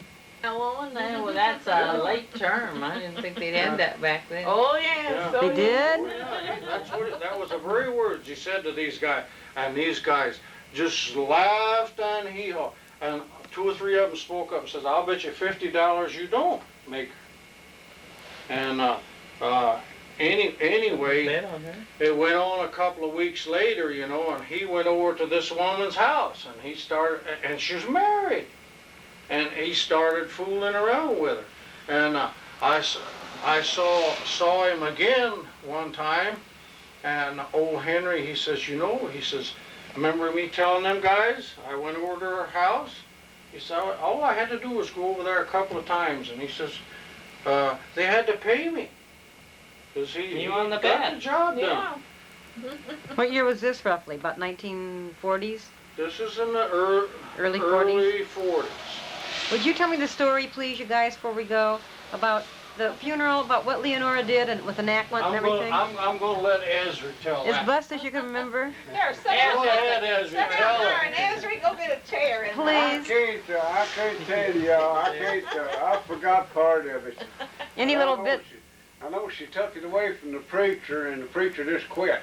[SPEAKER 12] Oh, well, that's a late term. I didn't think they'd have that back then.
[SPEAKER 10] Oh, yeah.
[SPEAKER 3] Yeah.
[SPEAKER 10] So
[SPEAKER 5] They did?
[SPEAKER 3] Oh, yeah, that was the very words he said to these guys. And these guys just laughed and hee-haw. And 2 or 3 of them spoke up and says, I'll bet you $50 you don't make her. And anyway, it went on a couple of weeks later, and he went over to this woman's house, and he started, and she was married, and he started fooling around with her. And I saw him again one time, and old Henry, he says, he says, remember me telling them guys I went over to her house? He said, all I had to do was go over there a couple of times, and he says, they had to pay me. Because he
[SPEAKER 12] on the
[SPEAKER 3] got
[SPEAKER 12] bet.
[SPEAKER 3] the job done.
[SPEAKER 10] Yeah.
[SPEAKER 5] What year was this roughly? About 1940s?
[SPEAKER 3] This is in the
[SPEAKER 5] Early 40s?
[SPEAKER 3] early 40s.
[SPEAKER 5] Would you tell me the story, please, you guys, before we go, about the funeral, about what Leonora did and with the knacklet and everything?
[SPEAKER 3] I'm going to let Ezra tell
[SPEAKER 5] As
[SPEAKER 3] that.
[SPEAKER 5] best as you can remember.
[SPEAKER 10] There, sit
[SPEAKER 3] Go ahead,
[SPEAKER 10] down.
[SPEAKER 3] Ezra,
[SPEAKER 10] Sit
[SPEAKER 3] tell
[SPEAKER 10] down there,
[SPEAKER 3] her.
[SPEAKER 10] and Ezra, go get a chair. And
[SPEAKER 5] Please.
[SPEAKER 11] I can't tell y'all. I forgot part of it.
[SPEAKER 5] Any little bit.
[SPEAKER 11] I know she took it away from the preacher, and the preacher just quit.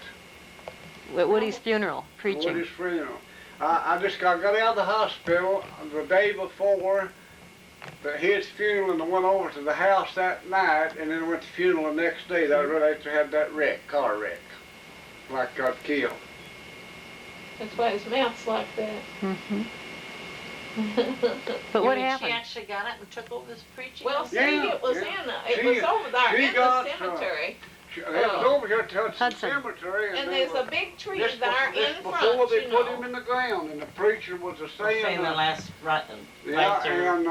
[SPEAKER 5] At Woody's funeral, preaching.
[SPEAKER 11] Woody's funeral. I just got out of the hospital the day before his funeral, and I went over to the house that night, and then went to the funeral the next day. That was right after I had that car wreck, like got killed.
[SPEAKER 10] That's why his mouth's like that.
[SPEAKER 5] Mm-hmm. But what happened?
[SPEAKER 12] She actually got it and took over this preaching?
[SPEAKER 10] Well, see,
[SPEAKER 11] Yeah,
[SPEAKER 10] it was
[SPEAKER 11] yeah.
[SPEAKER 10] it was over there
[SPEAKER 11] she
[SPEAKER 10] in
[SPEAKER 11] got
[SPEAKER 10] the cemetery.
[SPEAKER 11] It was over here to the
[SPEAKER 5] Hudson.
[SPEAKER 11] cemetery,
[SPEAKER 10] And
[SPEAKER 11] they
[SPEAKER 10] there's
[SPEAKER 11] were,
[SPEAKER 10] a big tree
[SPEAKER 11] this
[SPEAKER 10] there
[SPEAKER 11] this
[SPEAKER 10] in
[SPEAKER 11] before
[SPEAKER 10] front,
[SPEAKER 11] they
[SPEAKER 10] you
[SPEAKER 11] put
[SPEAKER 10] know.
[SPEAKER 11] him in the ground, and the preacher was saying,
[SPEAKER 12] Saying the last right,
[SPEAKER 11] yeah,
[SPEAKER 12] rites or
[SPEAKER 11] and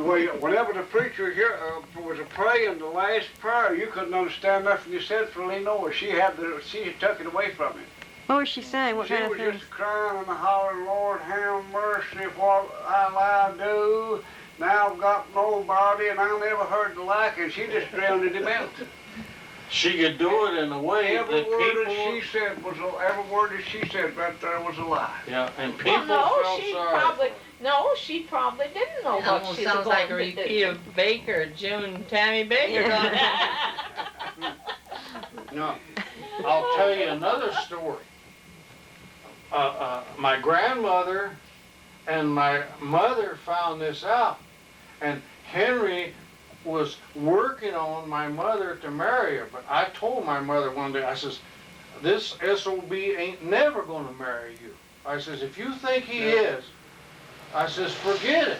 [SPEAKER 12] whatever.
[SPEAKER 11] whenever the preacher here was praying the last prayer, you couldn't understand nothing he said for Lenore. She took it away from him.
[SPEAKER 5] What was she saying? What
[SPEAKER 11] She
[SPEAKER 5] kind of
[SPEAKER 11] was
[SPEAKER 5] things?
[SPEAKER 11] just crying and hollering, Lord, have mercy, what I do. Now I've got nobody, and I never heard the like, and she just drowned him out.
[SPEAKER 3] She could do it in a way
[SPEAKER 11] Every
[SPEAKER 3] that
[SPEAKER 11] word that
[SPEAKER 3] people...
[SPEAKER 11] she said was right there was a lie.
[SPEAKER 3] Yeah, and people
[SPEAKER 10] Well,
[SPEAKER 3] felt
[SPEAKER 10] she
[SPEAKER 3] sorry.
[SPEAKER 10] she probably didn't know
[SPEAKER 12] It
[SPEAKER 10] what
[SPEAKER 12] almost
[SPEAKER 10] she was
[SPEAKER 12] sounds
[SPEAKER 10] going
[SPEAKER 12] like a
[SPEAKER 10] to
[SPEAKER 12] repeat
[SPEAKER 10] do.
[SPEAKER 12] of Baker, June, Tammy Baker.
[SPEAKER 3] No, I'll tell you another story. My grandmother
[SPEAKER 9] And my mother found this out. And Henry was working on my mother to marry her. But I told my mother one day, I says, this SOB ain't never gonna marry you. I says, if you think he is, I says, forget it.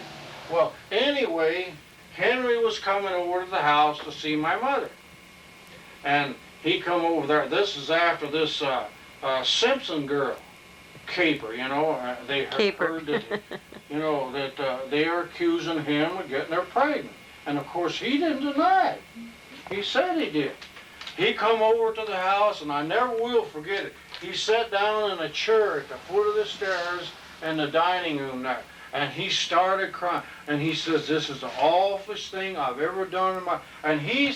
[SPEAKER 9] Well, anyway, Henry was coming over to the house to see my mother. And he come over there. This is after this Simpson girl caper, you know. They heard that, you know, that they are accusing him of getting her pregnant. And of course, he didn't deny it. He said he did. He come over to the house, and I never will forget it. He sat down in a chair at the foot of the stairs in the dining room there, and he started crying. And he says, this is the awfulest thing I've ever done in my... And he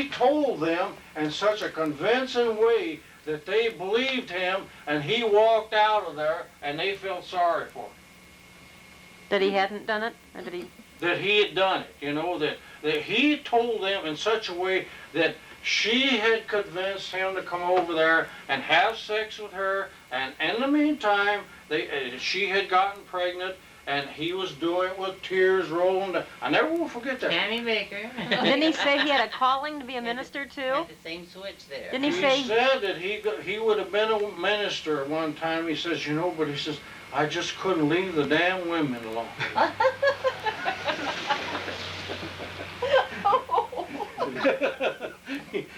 [SPEAKER 9] told them in such a convincing way that they believed him, and he walked out of there, and they felt sorry for him.
[SPEAKER 5] That he hadn't done it? Or did he?
[SPEAKER 9] That he had done it, you know, that he told them in such a way that she had convinced him to come over there and have sex with her, and in the meantime, she had gotten pregnant, and he was doing it with tears rolling down. I never will forget that.
[SPEAKER 12] Tammy Baker.
[SPEAKER 5] Didn't he say he had a calling to be a minister too?
[SPEAKER 12] Had the same switch there.
[SPEAKER 5] Didn't he say?
[SPEAKER 9] He said that he would have been a minister one time. He says, you know, but he says, I just couldn't leave the damn women alone.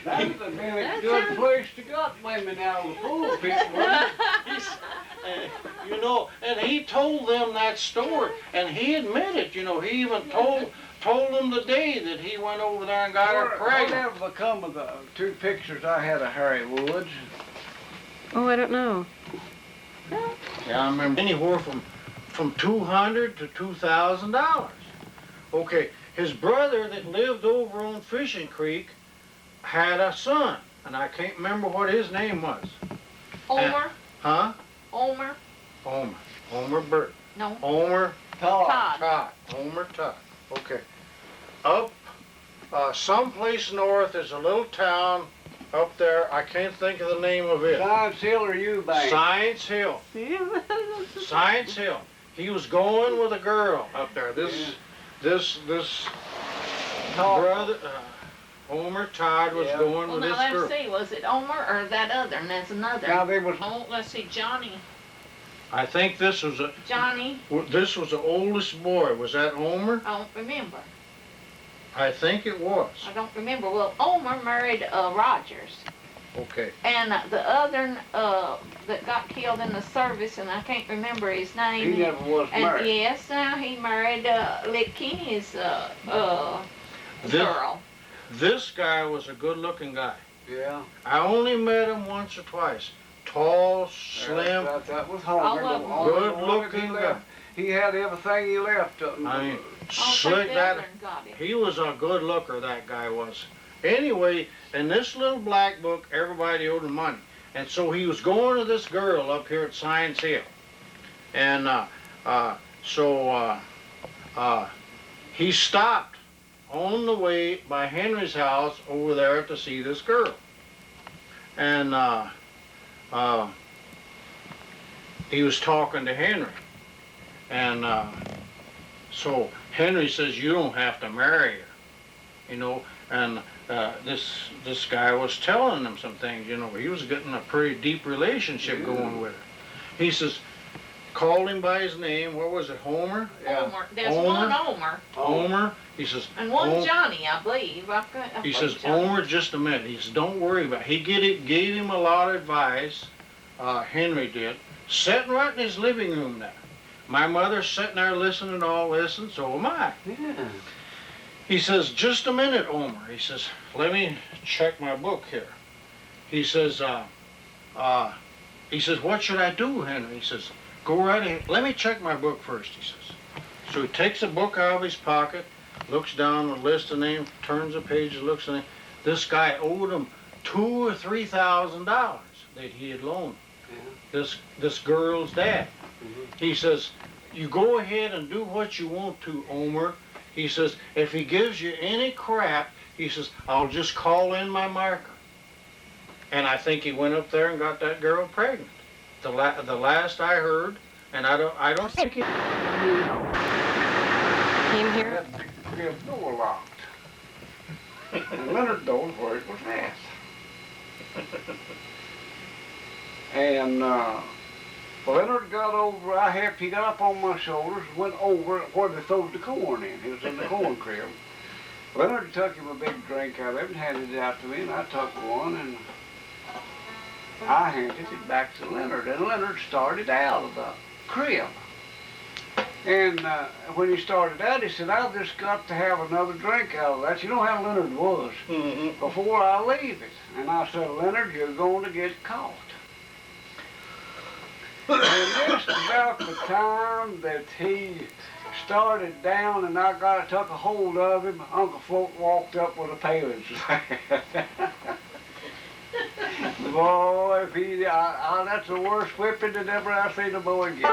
[SPEAKER 11] That would have been a good place to got women out of the pulpit, wouldn't it?
[SPEAKER 9] You know, and he told them that story, and he admitted, you know, he even told them the day that he went over there and got her pregnant.
[SPEAKER 11] Whatever become of the two pictures I had of Harry Woods?
[SPEAKER 5] Oh, I don't know.
[SPEAKER 9] Yeah, I remember anywhere from $200 to $2,000. Okay, his brother that lived over on Fishing Creek had a son, and I can't remember what his name was.
[SPEAKER 1] Omer.
[SPEAKER 9] Huh?
[SPEAKER 1] Omer.
[SPEAKER 9] Omer Burton.
[SPEAKER 1] No.
[SPEAKER 9] Omer
[SPEAKER 1] Todd.
[SPEAKER 9] Omer Todd. Okay. Up someplace north is a little town up there. I can't think of the name of it.
[SPEAKER 11] Science Hill or Eubank?
[SPEAKER 9] Science Hill. Science Hill. He was going with a girl up there. This brother, Omer Todd was going with this girl.
[SPEAKER 1] Let's see, was it Omer or that other? And that's another.
[SPEAKER 11] Now they was.
[SPEAKER 1] Oh, let's see, Johnny.
[SPEAKER 9] I think this was This was the oldest boy. Was that Omer?
[SPEAKER 1] I don't remember.
[SPEAKER 9] I think it was.
[SPEAKER 1] I don't remember. Well, Omer married Rogers.
[SPEAKER 9] Okay.
[SPEAKER 1] And the other that got killed in the service, and I can't remember his name.
[SPEAKER 11] He never was married.
[SPEAKER 1] And yes, now he married Lick Kenny's girl.
[SPEAKER 9] This guy was a good-looking guy.
[SPEAKER 11] Yeah.
[SPEAKER 9] I only met him once or twice. Tall, slim,
[SPEAKER 11] that was Homer.
[SPEAKER 9] good-looking guy.
[SPEAKER 11] He had everything he left.
[SPEAKER 9] I mean, slick that. He was a good looker, that guy was. Anyway, in this little black book, everybody owed him money. And so he was going to this girl up here at Science Hill. And he stopped on the way by Henry's house over there to see this girl. And he was talking to Henry. And so Henry says, you don't have to marry her, you know. And this guy was telling him some things, you know. He was getting a pretty deep relationship going with her. He says, called him by his name. What was it, Homer?
[SPEAKER 1] Yeah. Omer. There's one Omer.
[SPEAKER 9] Omer. He says.
[SPEAKER 1] And one Johnny, I believe.
[SPEAKER 9] He says, Omer, just a minute. He says, don't worry about it. He gave him a lot of advice. Henry did. Sitting right in his living room now. My mother's sitting there listening to all this, and so am I.
[SPEAKER 11] Yeah.
[SPEAKER 9] He says, just a minute, Omer. He says, let me check my book here. He says, what should I do, Henry? He says, go right ahead. Let me check my book first, he says. So he takes the book out of his pocket, looks down the list of names, turns the page, looks at it. This guy owed him $2,000 or $3,000 that he had loaned this girl's dad. He says, you go ahead and do what you want to, Omer. He says, if he gives you any crap, he says, I'll just call in my marker. And I think he went up there and got that girl pregnant. The last I heard,
[SPEAKER 3] And I don't think it.
[SPEAKER 5] Came here?
[SPEAKER 11] Had the crib door locked. And Leonard knows where it was at. And Leonard got over, he got up on my shoulders and went over where they throwed the corn in. He was in the corn crib. Leonard took him a big drink out of it and handed it out to me, and I took one and I handed it back to Leonard. And Leonard started out of the crib. And when he started out, he said, I've just got to have another drink out of that. You know how Leonard was before I leave it. And I said, Leonard, you're going to get caught. And just about the time that he started down and I took a hold of him, Uncle Float walked up with a pail in his hand. Boy, that's the worst whipping that ever I've seen a boy get.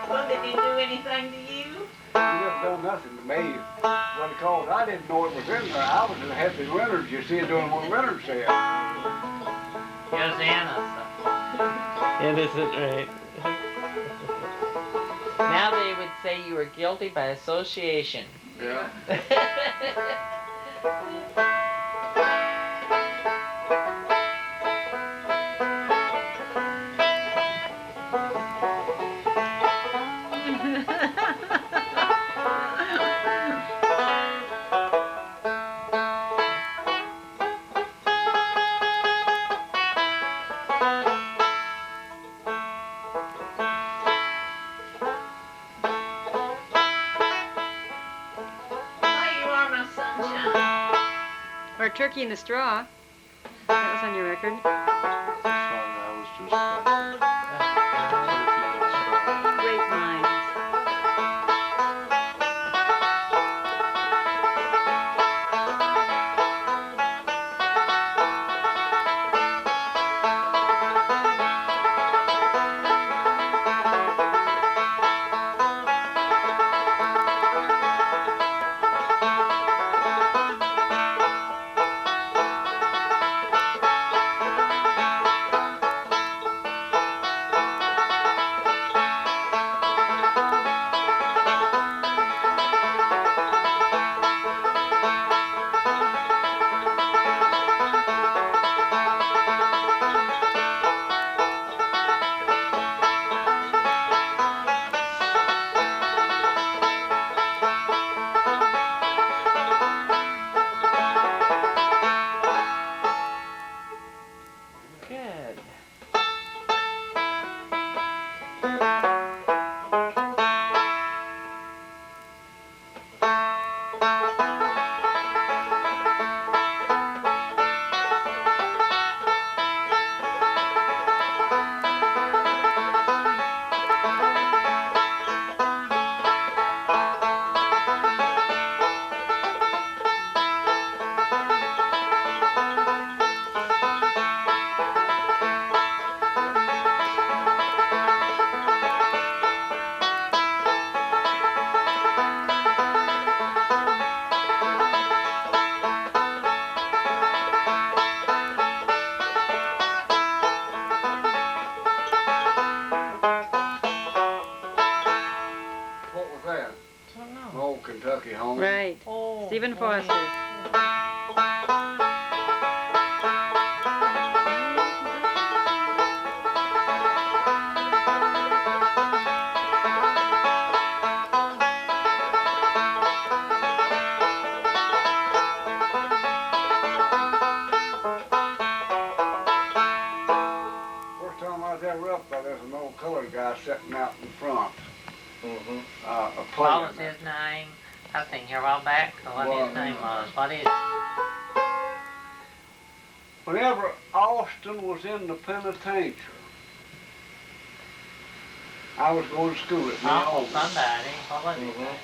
[SPEAKER 12] Well, did he do anything to you?
[SPEAKER 11] He never done nothing to me. Because I didn't know it was in there. I was just happy Leonard, you see, doing what Leonard said.
[SPEAKER 2] He was innocent.
[SPEAKER 12] Innocent, right? Now they would say you were guilty by association.
[SPEAKER 11] Yeah.
[SPEAKER 5] Or Turkey in the Straw. That was on your record. Great minds. Kentucky home. Right.
[SPEAKER 12] Oh,
[SPEAKER 5] Stephen Foster.
[SPEAKER 11] First time I was ever up there, there's an old colored guy sitting out in front.
[SPEAKER 2] What was his name? I was thinking here a while back what his name was. What is?
[SPEAKER 11] Whenever Austin was in the penitentiary, I was going to school at
[SPEAKER 2] Oh, somebody. What was his name?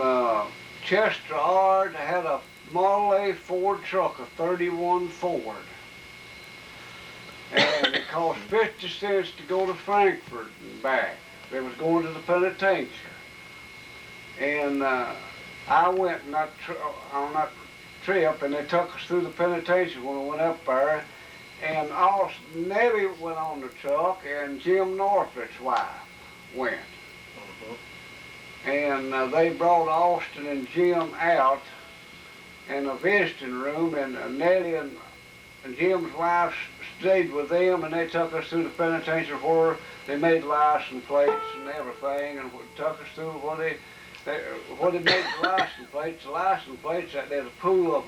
[SPEAKER 11] And Chester Ard had a Model A Ford truck, a 31 Ford. And it cost 50 cents to go to Frankfurt and back. They was going to the penitentiary. And I went on that trip, and they took us through the penitentiary when we went up there. And Nellie went on the truck, and Jim Northrop's wife. went. And they brought Austin and Jim out in a visiting room, and Nellie and Jim's wife stayed with them, and they took us through the penitentiary where they made license plates and everything, and took us through where they made the license plates. The license plates, there's a pool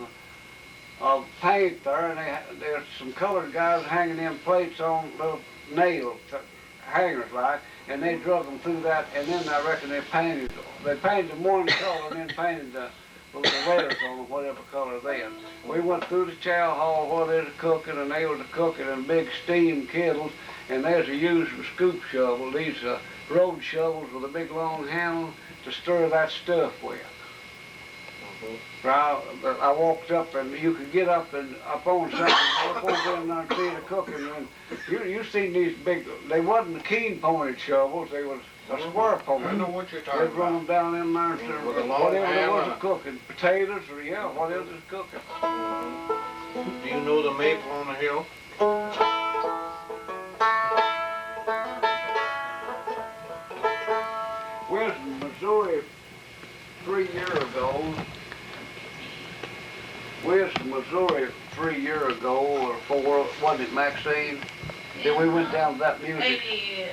[SPEAKER 11] of paint there, and there's some colored guys hanging them plates on little nail hangers like, and they drug them through that, and then I reckon they painted them one color and then painted the letters on them, whatever color then. We went through the chow hall where they were cooking, and they were cooking in big steam kettles, and there's a using scoop shovel, these road shovels with a big long handle to stir that stuff with. I walked up, and you could get up on something, up over in there and see the cooking. And you seen these big, they wasn't keen pointed shovels, they was a square pointed.
[SPEAKER 3] I know what you're talking
[SPEAKER 11] They'd run them down in there and
[SPEAKER 3] with a long
[SPEAKER 11] whatever they
[SPEAKER 3] handle.
[SPEAKER 11] was cooking, potatoes or whatever was cooking.
[SPEAKER 3] Do you know the maple on the hill?
[SPEAKER 11] We was in Missouri 3 years ago. We was in Missouri 3 years ago or 4, wasn't it, Maxine? Then we went down to that music.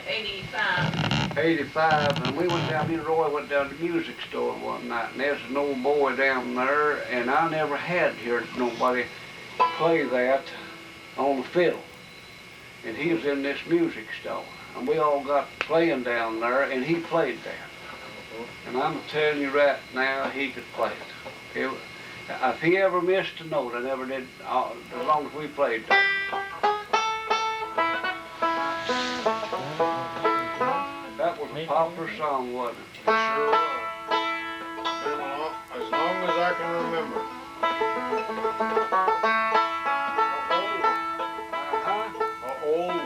[SPEAKER 1] 85.
[SPEAKER 11] 85, and we went down, me and Roy went down to the music store one night, and there's an old boy down there, and I never had heard nobody play that on the fiddle. And he was in this music store, and we all got playing down there, and he played that. And I'm telling you right now, he could play it. If he ever missed a note, I never did, as long as we played that. That was a popular song, wasn't it?
[SPEAKER 3] It sure was. Been as long as I can remember. An old one.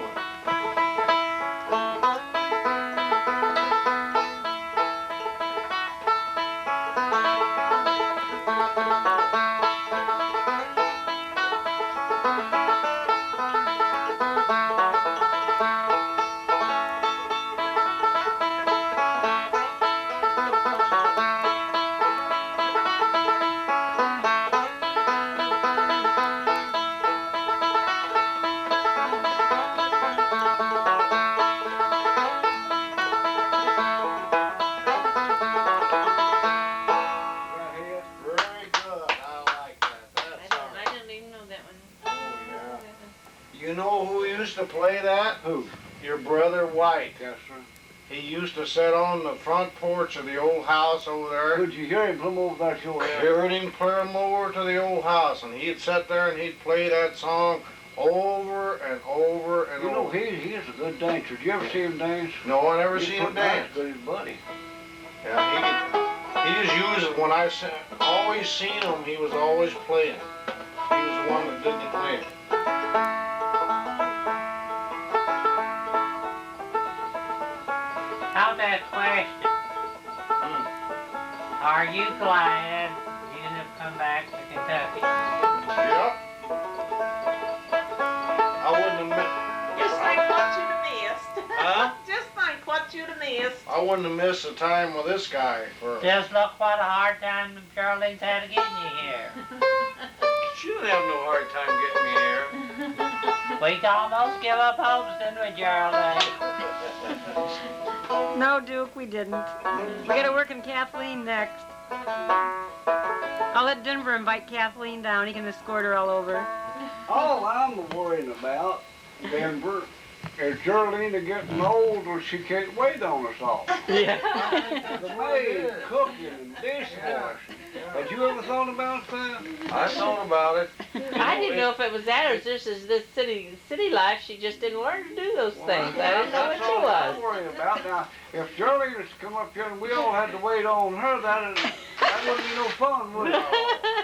[SPEAKER 3] You know who used to play that?
[SPEAKER 11] Who?
[SPEAKER 3] Your brother White.
[SPEAKER 11] Yes, sir.
[SPEAKER 3] He used to sit on the front porch of the old house over there.
[SPEAKER 11] Could you hear him from over that your head?
[SPEAKER 3] Heard him clear him over to the old house, and he'd sit there and he'd play that song over and over and
[SPEAKER 11] You know,
[SPEAKER 3] over.
[SPEAKER 11] he's a good dancer. Did you ever see him dance?
[SPEAKER 3] No, I never
[SPEAKER 11] He's
[SPEAKER 3] seen him
[SPEAKER 11] pretty nice,
[SPEAKER 3] dance.
[SPEAKER 11] but his buddy.
[SPEAKER 3] Yeah, he was using, when I always seen him, he was always playing. He was the one that did the playing.
[SPEAKER 2] How's that question? Are you glad you have come back to Kentucky?
[SPEAKER 3] Yep. I wouldn't have
[SPEAKER 12] Just think what you'd have missed.
[SPEAKER 3] Huh?
[SPEAKER 12] Just think what you'd have missed.
[SPEAKER 3] I wouldn't have missed the time with this guy for.
[SPEAKER 2] Just look what a hard time Geraldene's had getting you here.
[SPEAKER 3] She didn't have no hard time getting me here.
[SPEAKER 2] We almost give up hopes, didn't we, Geraldene?
[SPEAKER 5] No, Duke, we didn't. We gotta work on Kathleen next. I'll let Denver invite Kathleen down. He can escort her all over.
[SPEAKER 11] All I'm worrying about, Denver, is Geraldene getting old or she can't wait on us all.
[SPEAKER 2] Yeah.
[SPEAKER 11] The maid, cooking, and dishwashing. Had you ever thought about that?
[SPEAKER 3] I thought about it.
[SPEAKER 12] I didn't know if it was that or this is this city life. She just didn't learn to do those things. I didn't know what
[SPEAKER 11] That's
[SPEAKER 12] she
[SPEAKER 11] all I'm
[SPEAKER 12] was.
[SPEAKER 11] worrying about. Now, if Geraldine was to come up here and we all had to wait on her, that wouldn't be no fun, would it?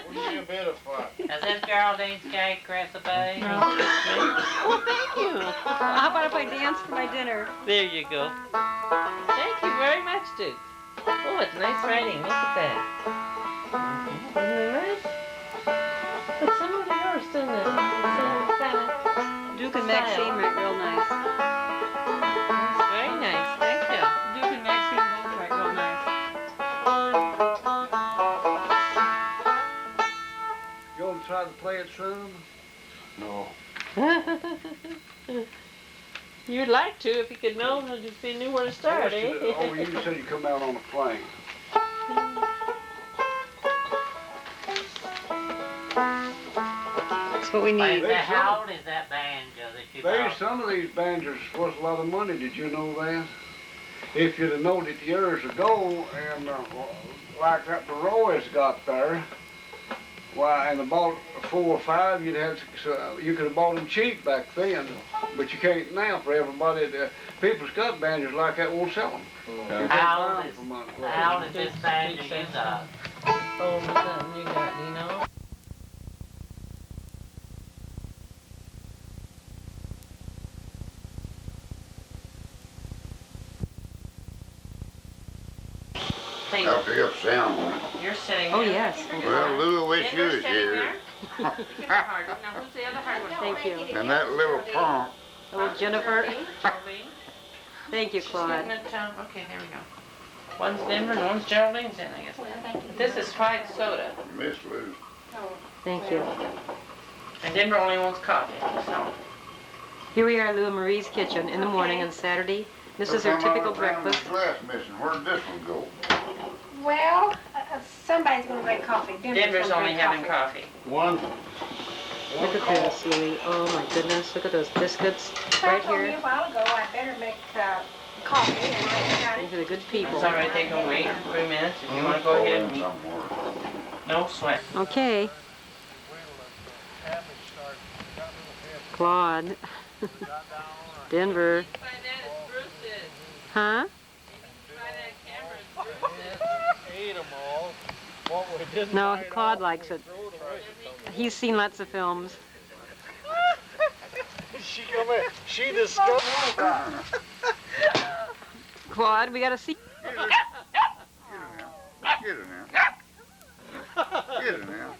[SPEAKER 3] Wouldn't be a bit of fun.
[SPEAKER 2] Is this Geraldene's cake recipe?
[SPEAKER 5] No.
[SPEAKER 12] Well, thank you.
[SPEAKER 5] How about if I dance for my dinner?
[SPEAKER 2] There you go.
[SPEAKER 12] Thank you very much, Duke. Oh, it's nice writing. Look at that. Isn't it nice? But some of yours, didn't it?
[SPEAKER 5] Duke and Maxine write real nice.
[SPEAKER 12] It's very nice. Thank you.
[SPEAKER 5] Duke,
[SPEAKER 11] play it some?
[SPEAKER 8] No.
[SPEAKER 12] You'd like to if you could know, if you knew where to start, eh?
[SPEAKER 11] Oh, you said you come out on a plane.
[SPEAKER 5] That's what we need.
[SPEAKER 2] How old is that banjo that you bought?
[SPEAKER 11] Some of these banjos worth a lot of money. Did you know that? If you'd have known it years ago, and like that Roy's got there, why, and I bought 4 or 5, you could have bought them cheap back then, but you can't now for everybody. People's got banjos like that won't sell them.
[SPEAKER 2] How old is this banjo you got?
[SPEAKER 12] Oh, something you got, you know?
[SPEAKER 6] Up here, sound.
[SPEAKER 10] You're sitting
[SPEAKER 5] Oh,
[SPEAKER 10] there.
[SPEAKER 5] yes.
[SPEAKER 6] Well, Lou, wish you was
[SPEAKER 10] Sitting
[SPEAKER 6] here.
[SPEAKER 10] there. Now, who's the other hard one?
[SPEAKER 5] Thank you.
[SPEAKER 6] And that little pump.
[SPEAKER 5] Oh, Jennifer.
[SPEAKER 10] Geraldene.
[SPEAKER 5] Thank you,
[SPEAKER 10] Sitting
[SPEAKER 5] Claude.
[SPEAKER 10] at, okay, there we go. One's Denver and one's Geraldene's in, I guess. This is white soda.
[SPEAKER 6] Miss Lou.
[SPEAKER 5] Thank you.
[SPEAKER 10] And Denver only wants coffee, so.
[SPEAKER 5] Here we are at Lou and Marie's kitchen in the morning on Saturday. This is her typical breakfast.
[SPEAKER 6] Glass missing. Where'd this one go?
[SPEAKER 7] Well, somebody's gonna make coffee.
[SPEAKER 10] Denver's only having coffee.
[SPEAKER 3] One.
[SPEAKER 5] Look at this, Louie. Oh my goodness. Look at those biscuits
[SPEAKER 7] I
[SPEAKER 5] right
[SPEAKER 7] told you
[SPEAKER 5] here.
[SPEAKER 7] a while ago I better make coffee and I got
[SPEAKER 5] These
[SPEAKER 7] it.
[SPEAKER 5] are the good people.
[SPEAKER 10] It's all right, they can wait 3 minutes if you want to go ahead and eat. No sweat.
[SPEAKER 5] Okay. Claude. Denver. Huh? No, Claude likes it. He's seen lots of films.
[SPEAKER 9] She discovered.
[SPEAKER 5] Claude, we gotta see.
[SPEAKER 6] Get her now. Get her now.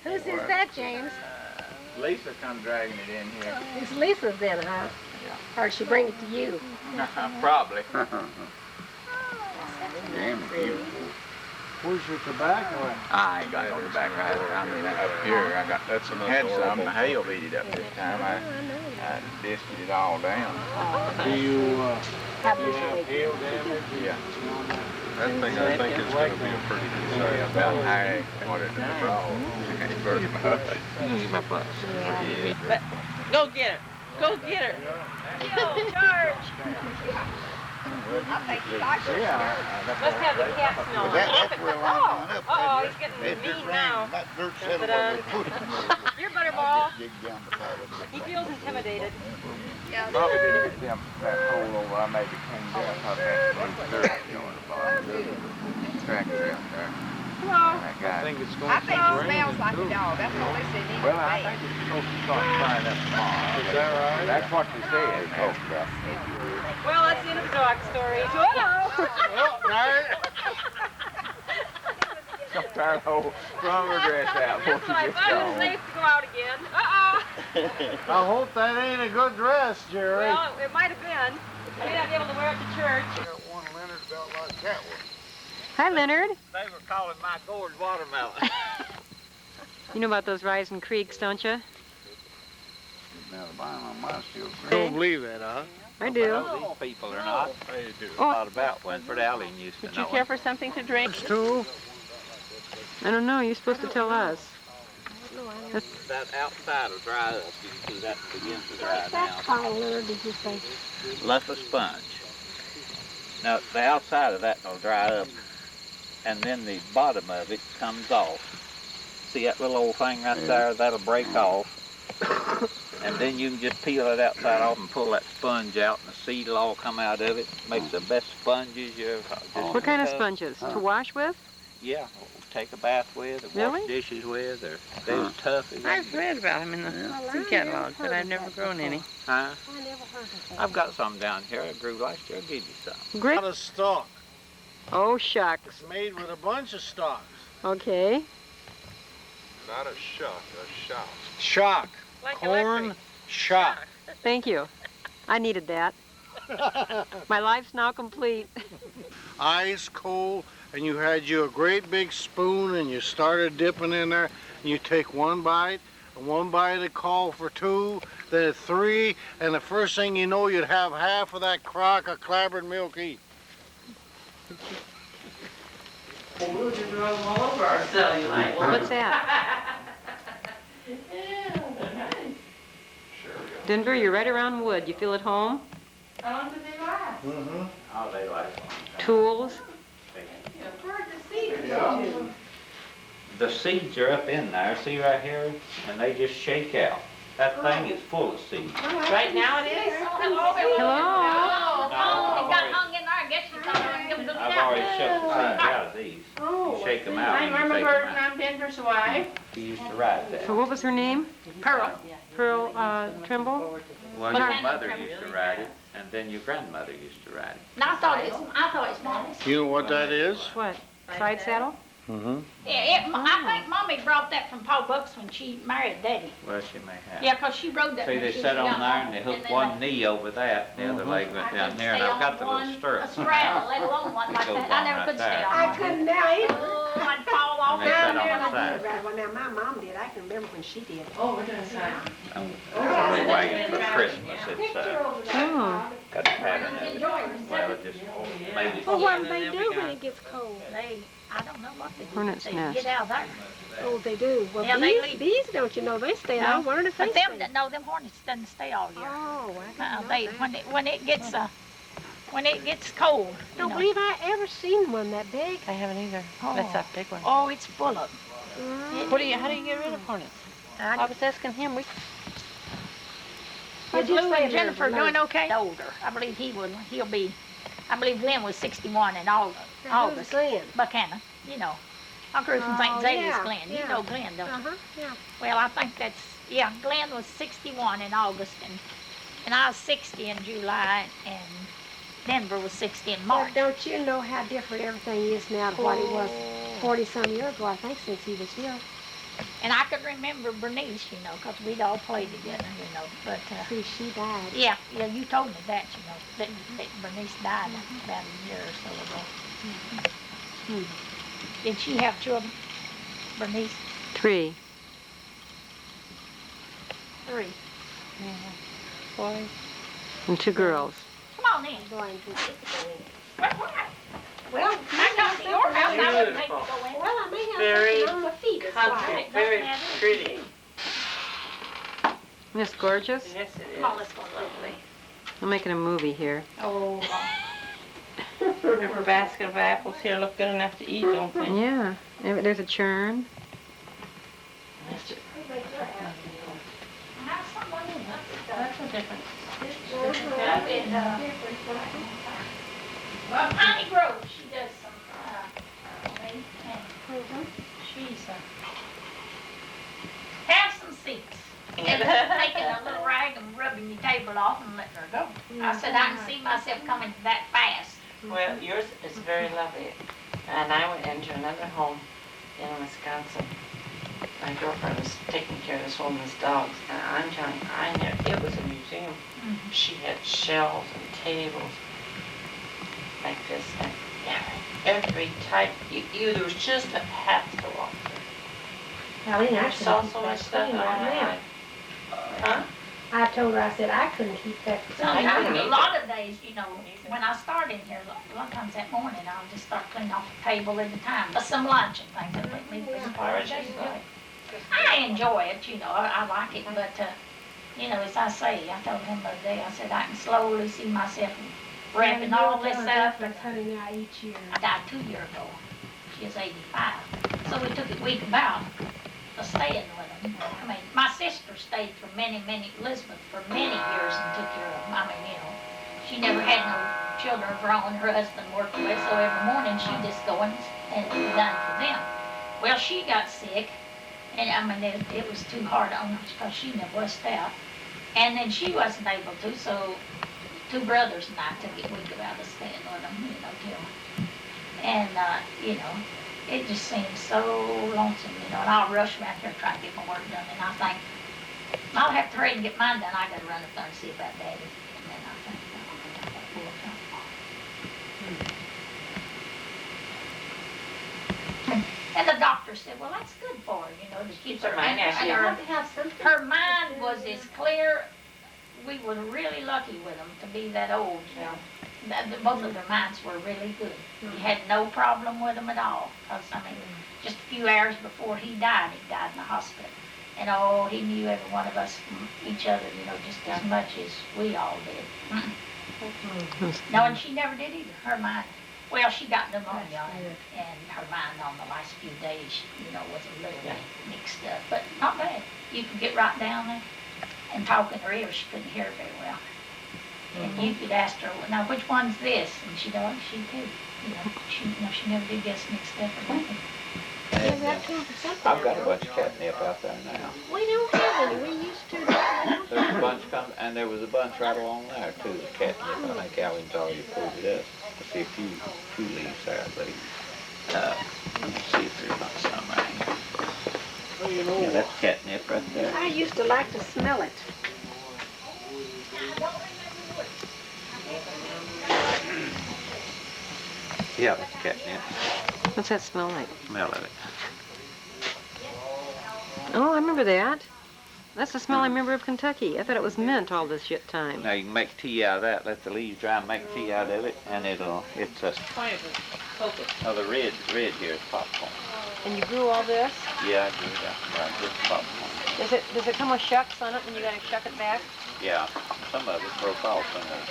[SPEAKER 7] Whose is that, James?
[SPEAKER 11] Lisa come dragging it in here.
[SPEAKER 7] It's Lisa's then, huh? Or did she bring it to you?
[SPEAKER 11] Probably.
[SPEAKER 6] Damn you.
[SPEAKER 9] Where's your tobacco?
[SPEAKER 11] I ain't got no tobacco either. I mean, up here, I got
[SPEAKER 8] That's enough.
[SPEAKER 11] had some. The hail beat it up this time. I dished it all down.
[SPEAKER 9] Do you
[SPEAKER 7] Have
[SPEAKER 9] you have hail damage?
[SPEAKER 11] Yeah.
[SPEAKER 8] That thing, I think it's gonna be a pretty good size.
[SPEAKER 11] About high, wanted to draw. It's very much.
[SPEAKER 12] But go get her. Go get her.
[SPEAKER 7] George! I'll take you back.
[SPEAKER 5] Let's have the cat smell.
[SPEAKER 6] That's where I line up.
[SPEAKER 5] Uh-oh, he's getting
[SPEAKER 6] It just
[SPEAKER 5] mean
[SPEAKER 6] ran.
[SPEAKER 5] now.
[SPEAKER 6] That dirt settled where they put it.
[SPEAKER 5] You're Butterball.
[SPEAKER 6] Dig down the side of it.
[SPEAKER 5] He feels intimidated.
[SPEAKER 11] Probably didn't get them, that hole over, I maybe cleaned up, probably had some dirt on the bottom. Tractor out there.
[SPEAKER 5] Hello.
[SPEAKER 11] That guy.
[SPEAKER 9] It's going
[SPEAKER 7] I think it smells like a dog. That's what they said.
[SPEAKER 11] Well, I think it's supposed to start frying up tomorrow.
[SPEAKER 9] Is that right?
[SPEAKER 11] That's what they said.
[SPEAKER 5] Well, that's the end of the dog story.
[SPEAKER 11] Some tired old stronger dress out before she gets gone.
[SPEAKER 5] safe to go out again. Uh-oh.
[SPEAKER 9] I hope that ain't a good dress, Jerry.
[SPEAKER 5] Well, it might have been. May not be able to wear it to church.
[SPEAKER 6] One Leonard belt like that one.
[SPEAKER 5] Hi, Leonard.
[SPEAKER 2] They were calling my gourd watermelon.
[SPEAKER 5] You know about those rising creeks, don't you?
[SPEAKER 6] Now the vine on mine still green.
[SPEAKER 9] Don't believe that, huh?
[SPEAKER 5] I do.
[SPEAKER 2] These people are not. They do a
[SPEAKER 5] Oh.
[SPEAKER 2] lot about Winford Allen used to
[SPEAKER 10] Would you
[SPEAKER 2] know
[SPEAKER 10] care
[SPEAKER 2] it.
[SPEAKER 10] for something to drink?
[SPEAKER 9] Two.
[SPEAKER 5] I don't know. You're supposed to tell us.
[SPEAKER 2] That outside will dry up. You can see that begins to dry
[SPEAKER 7] That's
[SPEAKER 2] now.
[SPEAKER 7] called, Leonard, did you say?
[SPEAKER 2] Left a sponge. Now the outside of that will dry up, and then the bottom of it comes off. See that little old thing right there? That'll break off. And then you can just peel it outside off and pull that sponge out, and the seed will all come out of it. Makes the best sponges you ever had.
[SPEAKER 5] What kind of sponges? To wash with?
[SPEAKER 2] Yeah, take a bath with, or
[SPEAKER 5] Really?
[SPEAKER 2] wash dishes with, or they're as tough as
[SPEAKER 10] I've read about them in the seed catalog, but I've never grown any.
[SPEAKER 2] Huh?
[SPEAKER 7] I never heard of that.
[SPEAKER 2] I've got some down here. I grew last year. I'll give you some.
[SPEAKER 5] Great.
[SPEAKER 9] Not a stalk.
[SPEAKER 5] Oh, shucks.
[SPEAKER 9] It's made with a bunch of stalks.
[SPEAKER 5] Okay.
[SPEAKER 8] Not a shuck, a shock.
[SPEAKER 9] Shock.
[SPEAKER 10] Like
[SPEAKER 9] Corn
[SPEAKER 10] electric.
[SPEAKER 9] shock.
[SPEAKER 5] Thank you. I needed that. My life's now complete.
[SPEAKER 9] Ice cold, and you had you a great big spoon, and you started dipping in there, and you take one bite, and one bite would call for two, then 3, and the first thing you know, you'd have half of that crock of clabbered milk eat.
[SPEAKER 12] Well, we'll just run them all over our cellulite.
[SPEAKER 5] What's that?
[SPEAKER 12] Yeah, they're nice.
[SPEAKER 5] Denver, you're right around wood. You feel at home?
[SPEAKER 10] How long do they last?
[SPEAKER 3] Mm-hmm.
[SPEAKER 2] Oh, they like them.
[SPEAKER 5] Tools?
[SPEAKER 2] The seeds are up in there, see right here? And they just shake out. That thing is full of seeds.
[SPEAKER 12] Right now it is?
[SPEAKER 7] Hello.
[SPEAKER 5] Hello?
[SPEAKER 7] Oh, it got hung in there. I guess you thought I was going to
[SPEAKER 2] I've already shook the seeds out of these. You shake them out.
[SPEAKER 10] I'm
[SPEAKER 2] and you
[SPEAKER 10] Irmo
[SPEAKER 2] take
[SPEAKER 10] Burton,
[SPEAKER 2] them out.
[SPEAKER 10] I'm Denver's wife.
[SPEAKER 2] He used to ride that.
[SPEAKER 5] So what was her name?
[SPEAKER 7] Pearl.
[SPEAKER 5] Pearl Trimble?
[SPEAKER 2] Well, your mother used to ride it, and then your grandmother used to ride it.
[SPEAKER 7] And I thought it's Mommy's.
[SPEAKER 9] You know what that is?
[SPEAKER 5] What? Side saddle?
[SPEAKER 9] Mm-hmm.
[SPEAKER 7] Yeah, I think Mommy brought that from Pa Buck's when she married Daddy.
[SPEAKER 2] Well, she may have.
[SPEAKER 7] Yeah, 'cause she rode that
[SPEAKER 2] See,
[SPEAKER 7] when
[SPEAKER 2] they
[SPEAKER 7] she
[SPEAKER 2] sat
[SPEAKER 7] was
[SPEAKER 2] on
[SPEAKER 7] young.
[SPEAKER 2] there and they hooked
[SPEAKER 7] then
[SPEAKER 2] one knee over that, the other leg went down there, and I've got the little
[SPEAKER 7] A
[SPEAKER 2] stirrups.
[SPEAKER 7] straddle, let alone one like
[SPEAKER 2] Go
[SPEAKER 7] that. I
[SPEAKER 2] one
[SPEAKER 7] never
[SPEAKER 2] right
[SPEAKER 7] could
[SPEAKER 2] there.
[SPEAKER 7] stay on
[SPEAKER 13] I
[SPEAKER 7] one.
[SPEAKER 13] couldn't now either.
[SPEAKER 7] Oh, I'd fall off
[SPEAKER 2] And they sat
[SPEAKER 7] down there.
[SPEAKER 2] on the
[SPEAKER 13] I
[SPEAKER 2] side.
[SPEAKER 13] did ride one. Now my mom did. I can remember when she did.
[SPEAKER 12] Oh, we're doing side.
[SPEAKER 2] A wagon for Christmas, it's,
[SPEAKER 5] Oh.
[SPEAKER 2] got a pattern in it. Well, it just made it.
[SPEAKER 13] Well, what do they do when it gets cold?
[SPEAKER 7] I don't know what they do.
[SPEAKER 5] Hornet's
[SPEAKER 7] They
[SPEAKER 5] nest.
[SPEAKER 7] get out there.
[SPEAKER 13] Oh, they do. Well,
[SPEAKER 7] Yeah, they
[SPEAKER 13] bees,
[SPEAKER 7] leave.
[SPEAKER 13] bees, don't you know, they stay all winter if they
[SPEAKER 7] But
[SPEAKER 13] stay.
[SPEAKER 7] them hornets doesn't stay all year.
[SPEAKER 13] Oh, I didn't know
[SPEAKER 7] They
[SPEAKER 13] that.
[SPEAKER 7] when it gets cold.
[SPEAKER 13] I don't believe I ever seen one that big.
[SPEAKER 5] I haven't either.
[SPEAKER 7] Oh.
[SPEAKER 5] That's a big one.
[SPEAKER 7] Oh, it's full of.
[SPEAKER 13] Mm.
[SPEAKER 5] How do you get rid of hornets?
[SPEAKER 13] I
[SPEAKER 5] I was asking him.
[SPEAKER 7] Is
[SPEAKER 13] you
[SPEAKER 7] Lou
[SPEAKER 13] say
[SPEAKER 7] and Jennifer
[SPEAKER 13] there's
[SPEAKER 7] doing okay? Older. I believe he'll be. I believe Glenn was 61 in August.
[SPEAKER 13] Now, who's Glenn?
[SPEAKER 7] Buchanan, you know. Uncle Ruth from St.
[SPEAKER 13] Oh,
[SPEAKER 7] Xavier's
[SPEAKER 13] yeah,
[SPEAKER 7] Glenn. You
[SPEAKER 13] yeah.
[SPEAKER 7] know Glenn, don't you?
[SPEAKER 13] Uh-huh, yeah.
[SPEAKER 7] Well, I think Glenn was 61 in August, and I was 60 in July, and Denver was 60 in
[SPEAKER 13] Well,
[SPEAKER 7] March.
[SPEAKER 13] don't you know how different everything is now to what it was 40-some years ago, I think, since he was here.
[SPEAKER 7] And I could remember Bernice, you know, 'cause we'd all played together, you know. But
[SPEAKER 13] See, she died.
[SPEAKER 7] yeah, you told me that, you know, that Bernice died about a year or so ago.
[SPEAKER 13] Hmm.
[SPEAKER 7] Did she have children, Bernice?
[SPEAKER 5] 3.
[SPEAKER 7] 3.
[SPEAKER 5] Boys. And 2 girls.
[SPEAKER 7] Come on in. Well, I got to your house. I wouldn't make you go in.
[SPEAKER 13] Well, I may have
[SPEAKER 12] Very
[SPEAKER 13] something on my feet. It's
[SPEAKER 12] country,
[SPEAKER 13] quiet.
[SPEAKER 12] very pretty.
[SPEAKER 5] Isn't this gorgeous?
[SPEAKER 12] Yes, it
[SPEAKER 7] Come on,
[SPEAKER 12] is.
[SPEAKER 7] let's go lovely.
[SPEAKER 5] I'm making a movie here.
[SPEAKER 7] Oh,
[SPEAKER 12] Every basket of apples here look good enough to eat, don't they?
[SPEAKER 5] Yeah. There's a churn.
[SPEAKER 12] That's it.
[SPEAKER 7] have someone in.
[SPEAKER 12] That's a difference.
[SPEAKER 7] Well, Piney Grove, she does some, and she's, have some seats. And taking a little rag and rubbing your table off and letting her go. I said, I can see myself coming that fast.
[SPEAKER 12] Well, yours is very lovely. And I went into another home in Wisconsin. My girlfriend was taking care of this woman's dogs. And I'm telling you, it was a museum. She had shelves and tables like this. And every type. There was just a path to walk through.
[SPEAKER 13] Eileen, I
[SPEAKER 12] I saw so much stuff. Huh?
[SPEAKER 13] I told her, I said, I couldn't keep that.
[SPEAKER 7] Sometimes, a lot of days, you know, when I started here, a lot of times that morning, I'll just start cleaning off the table at a time. But some lunch and things that make me feel
[SPEAKER 12] Porridge
[SPEAKER 7] porridge.
[SPEAKER 12] is good.
[SPEAKER 7] I enjoy it, you know, I like it, but, you know, as I say, I told him the other day, I said, I can slowly see myself wrapping all this up. And
[SPEAKER 13] Honey, now each year.
[SPEAKER 7] I died 2 years ago. She was 85. So we took a week about staying with them. I mean, my sister stayed for Elizabeth for many years and took care of them. I mean, you know, she never had no children of her own. Her husband worked away, so every morning she'd just go and be done for them. Well, she got sick, and I mean, it was too hard on her because she never was out. And then she wasn't able to, so 2 brothers and I took a week about to staying with them, you know, till. And, you know, it just seems so lonesome, you know, and I'll rush around here trying to get my work done, and I think, I'll have to hurry and get mine done, I gotta run up there and see about Daddy, and then I think, I'll get that full time. And the doctor
[SPEAKER 14] doctor said, well, that's good for her, you know, to keep her.
[SPEAKER 12] Mind
[SPEAKER 14] And
[SPEAKER 12] active.
[SPEAKER 14] her mind was as clear. We were really lucky with them to be that old, you know. Both of their minds were really good. We had no problem with them at all. Because, I mean, just a few hours before he died in the hospital. And oh, he knew every one of us from each other, you know, just as much as we all did. No, and she never did either. Her mind, well, she got pneumonia, and her mind on the last few days, you know, was a little bit mixed up. But not bad. You could get right down there and talk in her ear. She couldn't hear very well. And you could ask her, now which one's this? And she'd know, she did. You know, she never did get mixed up or anything.
[SPEAKER 2] And, I've got a bunch of catnip out there now.
[SPEAKER 13] We don't have any. We used to.
[SPEAKER 2] There's a bunch coming, and there was a bunch right along there too. The catnip. I think Alvin's already pulled it up. I see a few leaves there, I believe. Let me see if there's not some right here.
[SPEAKER 11] Well, you know,
[SPEAKER 2] Yeah, that's catnip right there.
[SPEAKER 13] I used to like to smell it.
[SPEAKER 2] Yeah, that's catnip.
[SPEAKER 5] What's that smell like?
[SPEAKER 2] Smell of it.
[SPEAKER 5] Oh, I remember that. That's the smell I remember of Kentucky. I thought it was mint all this shit time.
[SPEAKER 2] Now you can make tea out of that. Let the leaves dry and make tea out of it, and it's a. Oh, the red here is popcorn.
[SPEAKER 5] And you grew all this?
[SPEAKER 2] Yeah, I do that. Right, this is popcorn.
[SPEAKER 5] Does it come with shucks on it and you gotta shuck it back?
[SPEAKER 2] Yeah, some of it broke off. Some of it,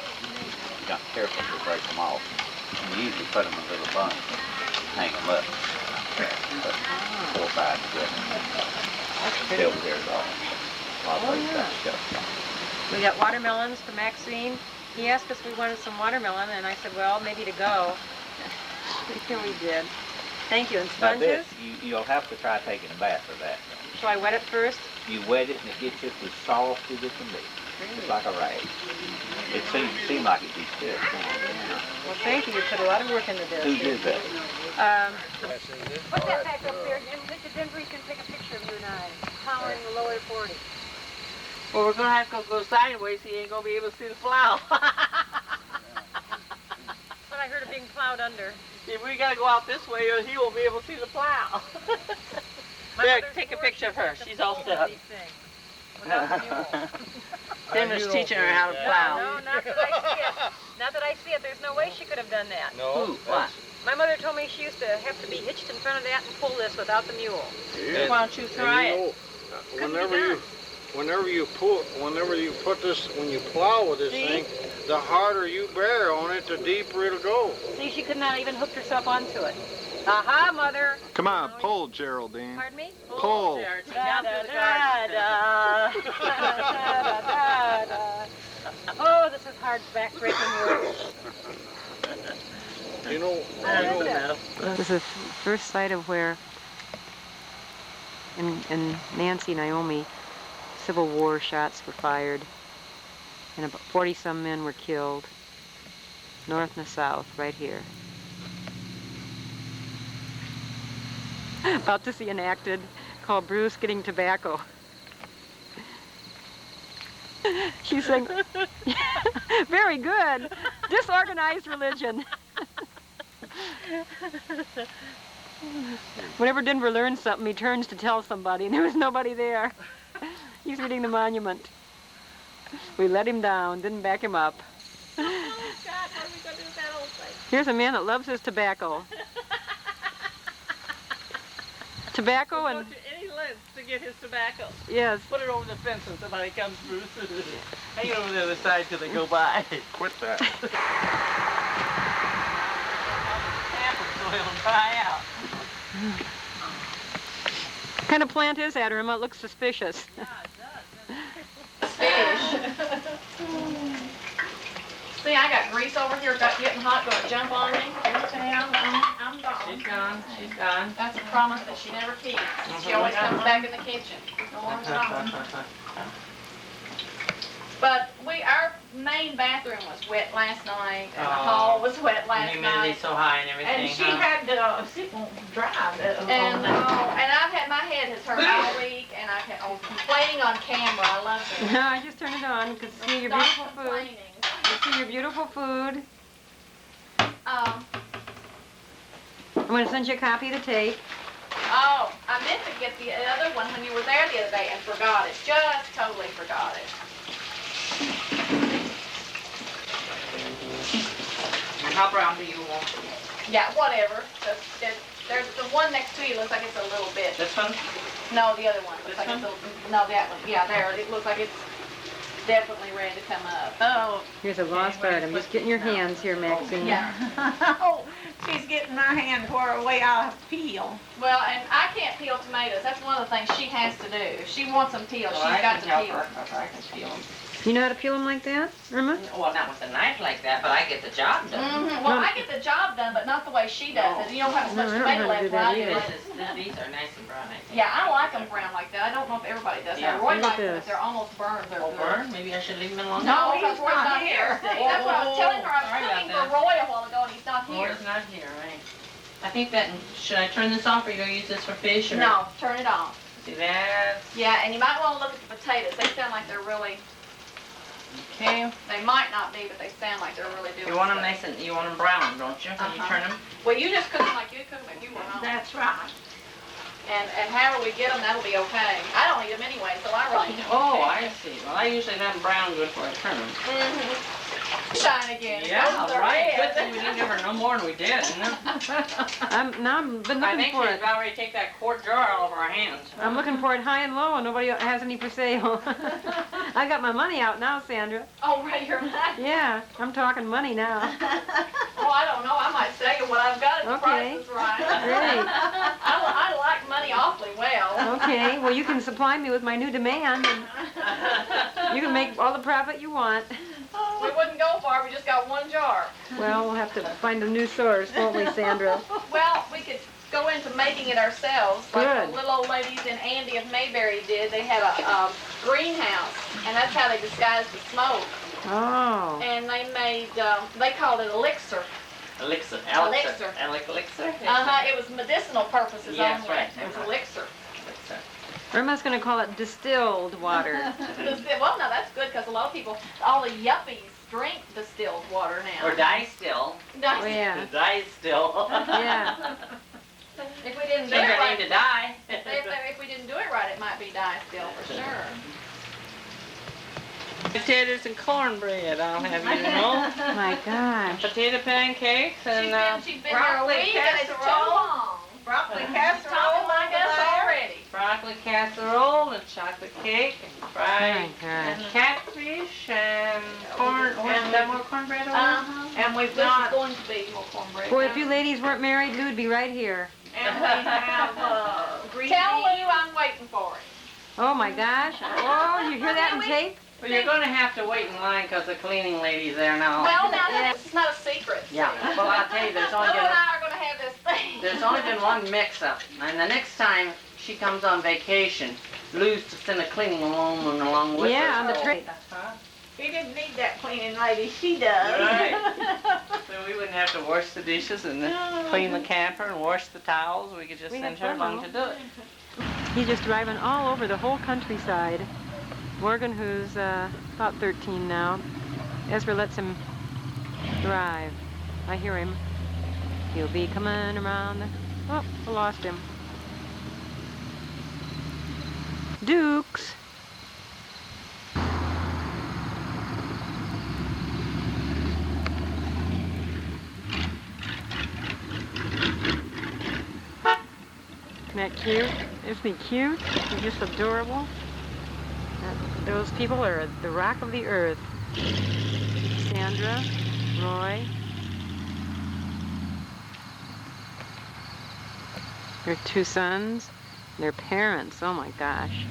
[SPEAKER 2] you got careful to break them off. And you usually put them in little buns, hang them up, put 4 or 5 together.
[SPEAKER 5] That's pretty.
[SPEAKER 2] Over there is all.
[SPEAKER 5] Oh, yeah. We got watermelons for Maxine. He asked us if we wanted some watermelon, and I said, well, maybe to go. And we did. Thank you. And
[SPEAKER 2] Now
[SPEAKER 5] sponges?
[SPEAKER 2] this, you'll have to try taking a bath with that.
[SPEAKER 5] Shall I wet it first?
[SPEAKER 2] You wet it and it gets just as soft as it can be. It's like a rag. It seemed like it'd be stiff.
[SPEAKER 5] Well, thank you. You put a lot of work into this.
[SPEAKER 2] Who did that?
[SPEAKER 5] Put that back up there, and Mr. Denver can take a picture of you and I, powering the lower 40.
[SPEAKER 10] Well, we're gonna have to go sideways. He ain't gonna be able to see the plow.
[SPEAKER 5] But I heard it being plowed under.
[SPEAKER 10] If we gotta go out this way, he won't be able to see the plow. There, take a picture of her. She's all set. Denver's teaching her how to plow.
[SPEAKER 5] No, not that I see it. Not that I see it. There's no way she could have done that.
[SPEAKER 10] No. What?
[SPEAKER 5] My mother told me she used to have to be hitched in front of that and pull this without the mule.
[SPEAKER 9] Yeah.
[SPEAKER 10] Why don't you try it?
[SPEAKER 9] Whenever you put this, when you plow with this thing, the harder you bear on it, the deeper it'll go.
[SPEAKER 5] See, she could not even hook herself onto it. Aha, Mother.
[SPEAKER 8] Come on, pull, Geraldine.
[SPEAKER 5] Pardon me?
[SPEAKER 8] Pull.
[SPEAKER 5] Da, da, da, da. Da, da, da. Oh, this is hard back-breaking work.
[SPEAKER 9] You know.
[SPEAKER 5] This is the first sight of where in Nancy, Naomi, Civil War shots were fired, and about 40-some men were killed, north and the south, right here. About to see enacted, called Bruce Getting Tobacco. She's saying, very good, disorganized religion. Whenever Denver learns something, he turns to tell somebody, and there was nobody there. He's reading the monument. We let him down, didn't back him up.
[SPEAKER 10] Oh, God, what are we going to do with that old thing?
[SPEAKER 5] Here's a man that loves his tobacco. Tobacco and...
[SPEAKER 10] Go to any lengths to get his tobacco.
[SPEAKER 5] Yes.
[SPEAKER 10] Put it over the fence when somebody comes through. Hang it over the other side till they go by.
[SPEAKER 8] Quit that.
[SPEAKER 10] It'll dry out.
[SPEAKER 5] What kind of plant is that, Irma? It looks suspicious.
[SPEAKER 10] Yeah, it does.
[SPEAKER 1] Fish. See, I got grease over here, getting hot, gonna jump on me. I'm gone.
[SPEAKER 10] She's gone. She's gone.
[SPEAKER 1] That's a promise that she never keeps. She always comes back in the kitchen. No more talking. But our main bathroom was wet last night, and the hall was wet last night.
[SPEAKER 10] Humidity's so high and everything.
[SPEAKER 1] And she had she won't drive. And I've had my head has hurt all week, and I was complaining on camera. I love it.
[SPEAKER 5] No, I just turned it on because see your beautiful food. You see your beautiful food. I'm going to send you a copy of the tape.
[SPEAKER 1] Oh, I meant to get the other one when you were there the other day and forgot it. Just totally forgot it.
[SPEAKER 12] And how brown do you want?
[SPEAKER 1] Yeah, whatever. There's the one next to you looks like it's a little bit.
[SPEAKER 12] This one?
[SPEAKER 1] No, the other one looks
[SPEAKER 12] This
[SPEAKER 1] like
[SPEAKER 12] one?
[SPEAKER 1] it's a, no, that one. Yeah, there. It looks like it's definitely ready to come up.
[SPEAKER 10] Oh,
[SPEAKER 5] Here's a lost art. I'm just getting your hands here, Maxine.
[SPEAKER 1] Yeah.
[SPEAKER 10] oh, she's getting my hand where way I peel.
[SPEAKER 1] Well, and I can't peel tomatoes. That's one of the things she has to do. If she wants them peeled, she's got to peel them.
[SPEAKER 12] I can peel them.
[SPEAKER 5] You know how to peel them like that, Irma?
[SPEAKER 12] Well, not with a knife like that, but I get the job done.
[SPEAKER 1] Mm-hmm. Well, I get the job done, but not the way she does it. You don't have as much
[SPEAKER 5] No, I don't
[SPEAKER 1] tomato
[SPEAKER 5] know how to do
[SPEAKER 1] left
[SPEAKER 5] that
[SPEAKER 1] when I
[SPEAKER 5] either.
[SPEAKER 1] do it.
[SPEAKER 12] These are nice and brown, I think.
[SPEAKER 1] Yeah, I like them brown like that. I don't know if everybody does
[SPEAKER 12] Yeah.
[SPEAKER 1] that. Roy
[SPEAKER 5] Look at
[SPEAKER 1] likes them,
[SPEAKER 5] this.
[SPEAKER 1] but they're almost burned. They're
[SPEAKER 12] Oh,
[SPEAKER 1] good.
[SPEAKER 12] burn? Maybe I should leave them alone.
[SPEAKER 1] No,
[SPEAKER 10] he's
[SPEAKER 1] because Roy's
[SPEAKER 10] not
[SPEAKER 1] not here.
[SPEAKER 10] here.
[SPEAKER 1] See, that's what I was telling her. I was
[SPEAKER 12] Sorry about
[SPEAKER 1] cooking for
[SPEAKER 12] that.
[SPEAKER 1] Roy a while ago, and he's not
[SPEAKER 12] Oh,
[SPEAKER 1] here.
[SPEAKER 12] it's not here, right? I think that, should I turn this off or you gonna use this for fish or?
[SPEAKER 1] No, turn it off.
[SPEAKER 12] See that?
[SPEAKER 1] Yeah, and you might want to look at the potatoes. They sound like they're really,
[SPEAKER 12] Okay.
[SPEAKER 1] they might not be, but they sound like they're really doing
[SPEAKER 12] You want them
[SPEAKER 1] stuff.
[SPEAKER 12] nice and, you want them brown, don't you? When you turn them?
[SPEAKER 1] Well, you just cook them like you cook them if you want them.
[SPEAKER 10] That's right.
[SPEAKER 1] And however we get them, that'll be okay. I don't eat them anyway, so I really don't
[SPEAKER 12] Oh,
[SPEAKER 1] care.
[SPEAKER 12] I see. Well, I usually let them brown good before I turn them.
[SPEAKER 1] Mm-hmm. Shine again. It goes
[SPEAKER 12] Yeah,
[SPEAKER 1] to their
[SPEAKER 12] right.
[SPEAKER 1] head.
[SPEAKER 12] Good thing we didn't give her no more than we did. You know?
[SPEAKER 5] I've been
[SPEAKER 12] I
[SPEAKER 5] looking
[SPEAKER 12] think
[SPEAKER 5] for
[SPEAKER 12] she's
[SPEAKER 5] it.
[SPEAKER 12] about ready to take that quart jar all over her hands.
[SPEAKER 5] I'm looking for it high and low, and nobody has any for sale. I got my money out now, Sandra.
[SPEAKER 1] Oh, right, you're right.
[SPEAKER 5] Yeah, I'm talking money now.
[SPEAKER 1] Oh, I don't know. I might sell you what I've got if the
[SPEAKER 5] Okay.
[SPEAKER 1] price is right.
[SPEAKER 5] Great.
[SPEAKER 1] I like money awfully well.
[SPEAKER 5] Okay, well, you can supply me with my new demand, and you can make all the profit you want.
[SPEAKER 1] We wouldn't go far. We just got one jar.
[SPEAKER 5] Well, we'll have to find a new source, won't we, Sandra?
[SPEAKER 1] Well, we could go into making it ourselves, like
[SPEAKER 5] Good.
[SPEAKER 1] the little old ladies in Andy of Mayberry did. They had a greenhouse, and that's how they disguised the smoke.
[SPEAKER 5] Oh.
[SPEAKER 1] And they made, they called it elixir.
[SPEAKER 12] Elixir.
[SPEAKER 1] Elixir.
[SPEAKER 12] Elixir?
[SPEAKER 1] It was medicinal purposes
[SPEAKER 12] Yes,
[SPEAKER 1] only.
[SPEAKER 12] right.
[SPEAKER 1] It was elixir.
[SPEAKER 12] Elixir.
[SPEAKER 5] Irma's going to call it distilled water.
[SPEAKER 1] Well, no, that's good because a lot of people, all the yuppies drink distilled water now.
[SPEAKER 12] Or die still.
[SPEAKER 5] Oh, yeah.
[SPEAKER 12] Die still.
[SPEAKER 5] Yeah.
[SPEAKER 1] If we didn't do
[SPEAKER 12] Change
[SPEAKER 1] it
[SPEAKER 12] her
[SPEAKER 1] right,
[SPEAKER 12] name to die.
[SPEAKER 1] if we didn't do it right, it might be die still for sure.
[SPEAKER 12] Potatoes and cornbread, I'll have you know.
[SPEAKER 5] Oh, my gosh.
[SPEAKER 12] Potato pancakes and
[SPEAKER 1] She's been here a week and it's too long.
[SPEAKER 10] Broccoli
[SPEAKER 1] Talking
[SPEAKER 10] casserole
[SPEAKER 1] like us already.
[SPEAKER 12] broccoli casserole and chocolate cake and fried
[SPEAKER 5] Oh,
[SPEAKER 12] and
[SPEAKER 5] gosh.
[SPEAKER 12] catfish and corn. And that more cornbread over?
[SPEAKER 1] And we've got going to be more cornbread.
[SPEAKER 5] Boy, if you ladies weren't married, we would be right here.
[SPEAKER 10] and we have green
[SPEAKER 1] Tell
[SPEAKER 10] beans.
[SPEAKER 1] Lou I'm waiting for it.
[SPEAKER 5] Oh, my gosh. Oh, you hear that in tape?
[SPEAKER 12] Well, you're going to have to wait in line because the cleaning lady's there now.
[SPEAKER 1] Well, now this is not a secret.
[SPEAKER 12] Yeah. Well, I'll tell you,
[SPEAKER 1] Lou
[SPEAKER 12] there's
[SPEAKER 1] and
[SPEAKER 12] only been
[SPEAKER 1] I are going to have this thing.
[SPEAKER 12] there's only been one mix-up, and the next time she comes on vacation, Lou's to send a cleaning woman along with her.
[SPEAKER 5] Yeah, on the
[SPEAKER 12] so-
[SPEAKER 5] train.
[SPEAKER 10] He didn't need that cleaning lady, she does.
[SPEAKER 12] Right. So we wouldn't have to wash the dishes and clean the camper and wash the towels. We could just
[SPEAKER 5] We
[SPEAKER 12] send
[SPEAKER 5] had
[SPEAKER 12] her
[SPEAKER 5] fun,
[SPEAKER 12] along to do it.
[SPEAKER 5] He's just driving all over the whole countryside. Morgan, who's about 13 now, Ezra lets him drive. I hear him. He'll be coming around the... Oh, I lost him. Dukes. Isn't that cute? Isn't he cute? He's just adorable. Those people are the rock of the earth. Sandra, Roy. Their two sons, their parents. Oh my gosh.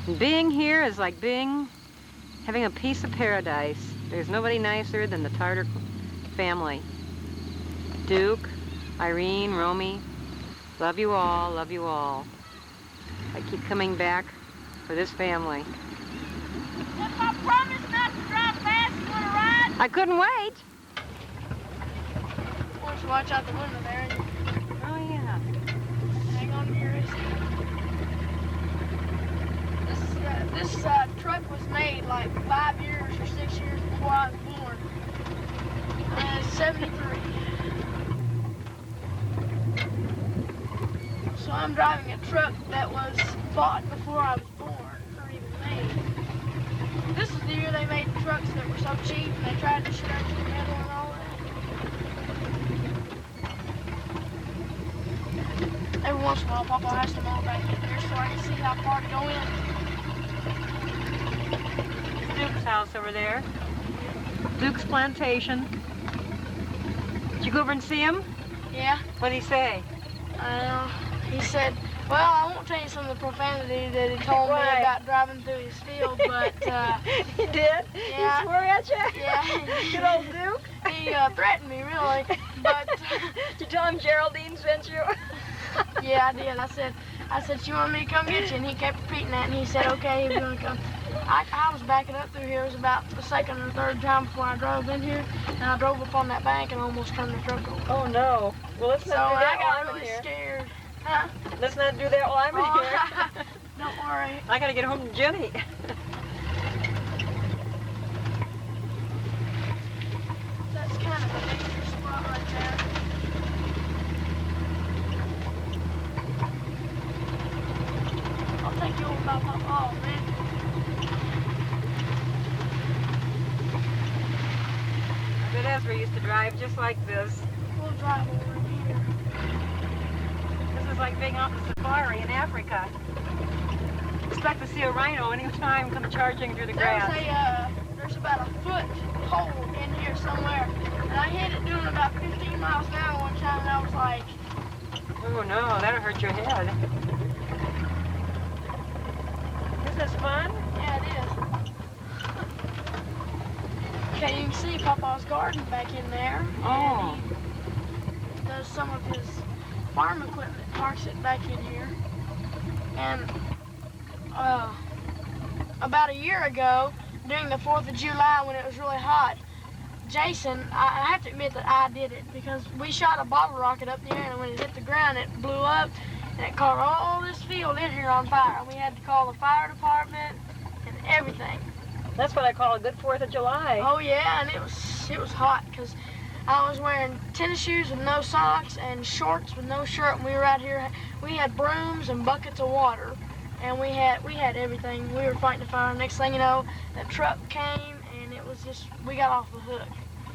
[SPEAKER 5] And being here is like having a piece of paradise. There's nobody nicer than the Tartar family. Duke, Irene, Romy. Love you all, love you all. I keep coming back for this family.
[SPEAKER 7] If I promise not to drive fast, you want to ride?
[SPEAKER 5] I couldn't wait.
[SPEAKER 7] Why don't you watch out the window there and
[SPEAKER 5] Oh yeah.
[SPEAKER 7] hang on to your wrist? This truck was made like 5 years or 6 years before I was born. 73. So
[SPEAKER 15] So I'm driving a truck that was bought before I was born, or even made. This is the year they made trucks that were so cheap, and they tried to stretch the metal and all that. Every once in a while, Papa has to mow back in there so I can see how far to go in.
[SPEAKER 5] Duke's house over there. Duke's plantation. Did you go over and see him?
[SPEAKER 15] Yeah.
[SPEAKER 5] What'd he say?
[SPEAKER 15] He said, well, I won't tell you some of the profanity that he told me about driving through his field, but...
[SPEAKER 5] He did?
[SPEAKER 15] Yeah.
[SPEAKER 5] He swore at you?
[SPEAKER 15] Yeah.
[SPEAKER 5] Good old Duke?
[SPEAKER 15] He threatened me, really, but...
[SPEAKER 5] Did you tell him Geraldene sent you?
[SPEAKER 15] Yeah, I did. I said, she wanted me to come get you, and he kept repeating that, and he said, okay, he was going to come. I was backing up through here. It was about the second or third time before I drove in here, and I drove up on that bank and almost turned the truck over.
[SPEAKER 5] Oh, no. Well, let's not do that while I'm
[SPEAKER 15] really
[SPEAKER 5] in here.
[SPEAKER 15] Scared. Huh?
[SPEAKER 5] Let's not do that while I'm in here.
[SPEAKER 15] Don't worry.
[SPEAKER 5] I got to get home to Jenny.
[SPEAKER 15] That's kind of a dangerous spot right there. I'll take you over by Papa, man.
[SPEAKER 5] I bet Ezra used to drive just like this.
[SPEAKER 15] We'll drive over in here.
[SPEAKER 5] This is like being out in safari in Africa. Expect to see a rhino any time come charging through the grass.
[SPEAKER 15] There's about a foot hole in here somewhere, and I hit it doing about 15 miles an hour one time, and I was like...
[SPEAKER 5] Oh no, that'll hurt your head. Isn't this fun?
[SPEAKER 15] Yeah, it is. Okay, you can see Papa's garden back in there.
[SPEAKER 5] Oh.
[SPEAKER 15] And he does some of his farm equipment, parks it back in here. And about a year ago, during the 4th of July when it was really hot, Jason, I have to admit that I did it because we shot a bottle rocket up in the air, and when it hit the ground, it blew up and it caught all this field in here on fire. And we had to call the fire department and everything.
[SPEAKER 5] That's what I call a good 4th of July.
[SPEAKER 15] Oh yeah, and it was hot because I was wearing tennis shoes with no socks and shorts with no shirt, and we were out here. We had brooms and buckets of water, and we had everything. We were fighting the fire. Next thing you know, the truck came, and it was just, we got off the hook.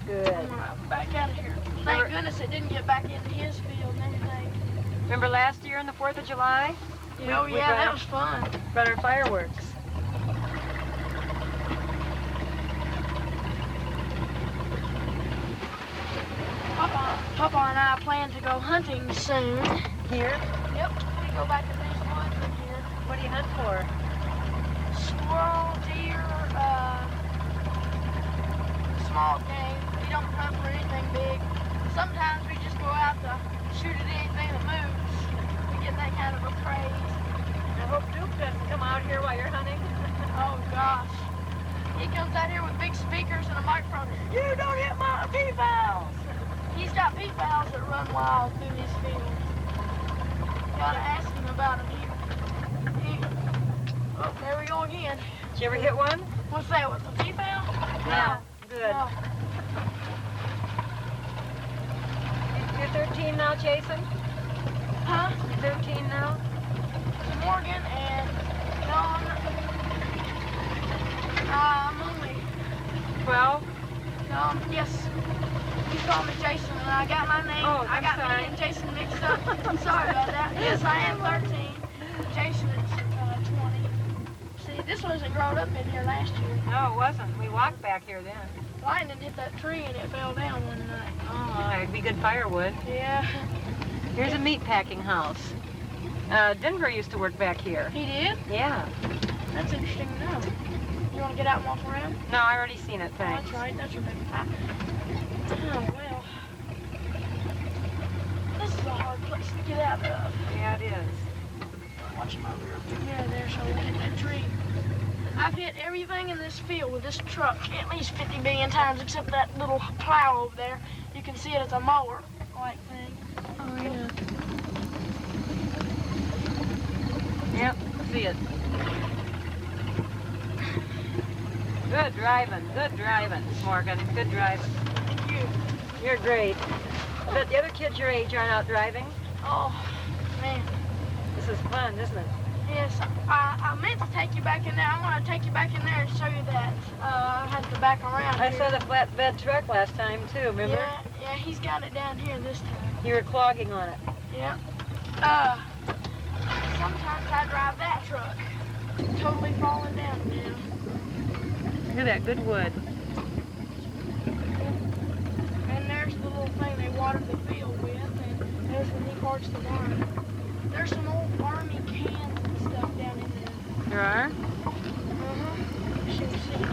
[SPEAKER 5] Good.
[SPEAKER 15] And we're back out of here. Thank goodness it didn't get back into his field and everything.
[SPEAKER 5] Remember last year on the 4th of July?
[SPEAKER 15] Yeah, oh yeah, that was fun.
[SPEAKER 5] Brought our fireworks.
[SPEAKER 15] Papa and I plan to go hunting soon.
[SPEAKER 5] Here?
[SPEAKER 15] Yep, we go back to these woods in here.
[SPEAKER 5] What do you hunt for?
[SPEAKER 15] Squirrel, deer, small game. We don't hunt for anything big. Sometimes we just go out to shoot at anything that moves. We get that kind of a craze.
[SPEAKER 5] I hope Duke doesn't come out here while you're hunting.
[SPEAKER 15] Oh gosh. He comes out here with big speakers and a microphone. You don't hit my peepals! He's got peepals that run wild through his field. You gotta ask him about him. Oh, there we go again.
[SPEAKER 5] Did you ever hit one?
[SPEAKER 15] What's that, with the peepal?
[SPEAKER 5] No. Good.
[SPEAKER 15] No.
[SPEAKER 5] You're 13 now, Jason?
[SPEAKER 15] Huh?
[SPEAKER 5] You're 13 now?
[SPEAKER 15] Morgan and John. I'm only
[SPEAKER 5] 12?
[SPEAKER 15] Yes. You called me Jason, and I got my name.
[SPEAKER 5] Oh,
[SPEAKER 15] I got
[SPEAKER 5] sorry.
[SPEAKER 15] me and Jason mixed up. I'm sorry about that. Yes, I am 13. Jason is 20. See, this wasn't grown up in here last year.
[SPEAKER 5] No, it wasn't. We walked back here then.
[SPEAKER 15] Lightning hit that tree and it fell down one night.
[SPEAKER 5] Oh, it'd be good firewood.
[SPEAKER 15] Yeah.
[SPEAKER 5] Here's a meat packing house. Denver used to work back here.
[SPEAKER 15] He did?
[SPEAKER 5] Yeah.
[SPEAKER 15] That's interesting to know. You want to get out and walk around?
[SPEAKER 5] No, I already seen it,
[SPEAKER 15] Oh,
[SPEAKER 5] thanks.
[SPEAKER 15] that's right. That's right. Oh, well. This is a hard place to get out of.
[SPEAKER 5] Yeah, it is.
[SPEAKER 15] Watch my rear view mirror there so I won't hit that tree. I've hit everything in this field with this truck at least 50 billion times except that little plow over there. You can see it as a mower-like thing. Oh, yeah.
[SPEAKER 5] Yep, see it. Good driving, Morgan. Good driving.
[SPEAKER 15] Thank you.
[SPEAKER 5] You're great. But the other kids your age aren't out driving?
[SPEAKER 15] Oh, man.
[SPEAKER 5] This is fun, isn't it?
[SPEAKER 15] Yes, I meant to take you back in there. I want to take you back in there and show you that. I had to back around
[SPEAKER 5] I
[SPEAKER 15] here.
[SPEAKER 5] saw the flatbed truck last time too, remember?
[SPEAKER 15] Yeah, he's got it down here this time.
[SPEAKER 5] You were clogging on it.
[SPEAKER 15] Yeah. Sometimes I drive that truck. Totally falling down now.
[SPEAKER 5] Look at that, good wood.
[SPEAKER 15] And there's the little thing they water the field with, and there's when he parks the barn. There's some old army cans and stuff down in there.
[SPEAKER 5] There are?
[SPEAKER 15] You should see.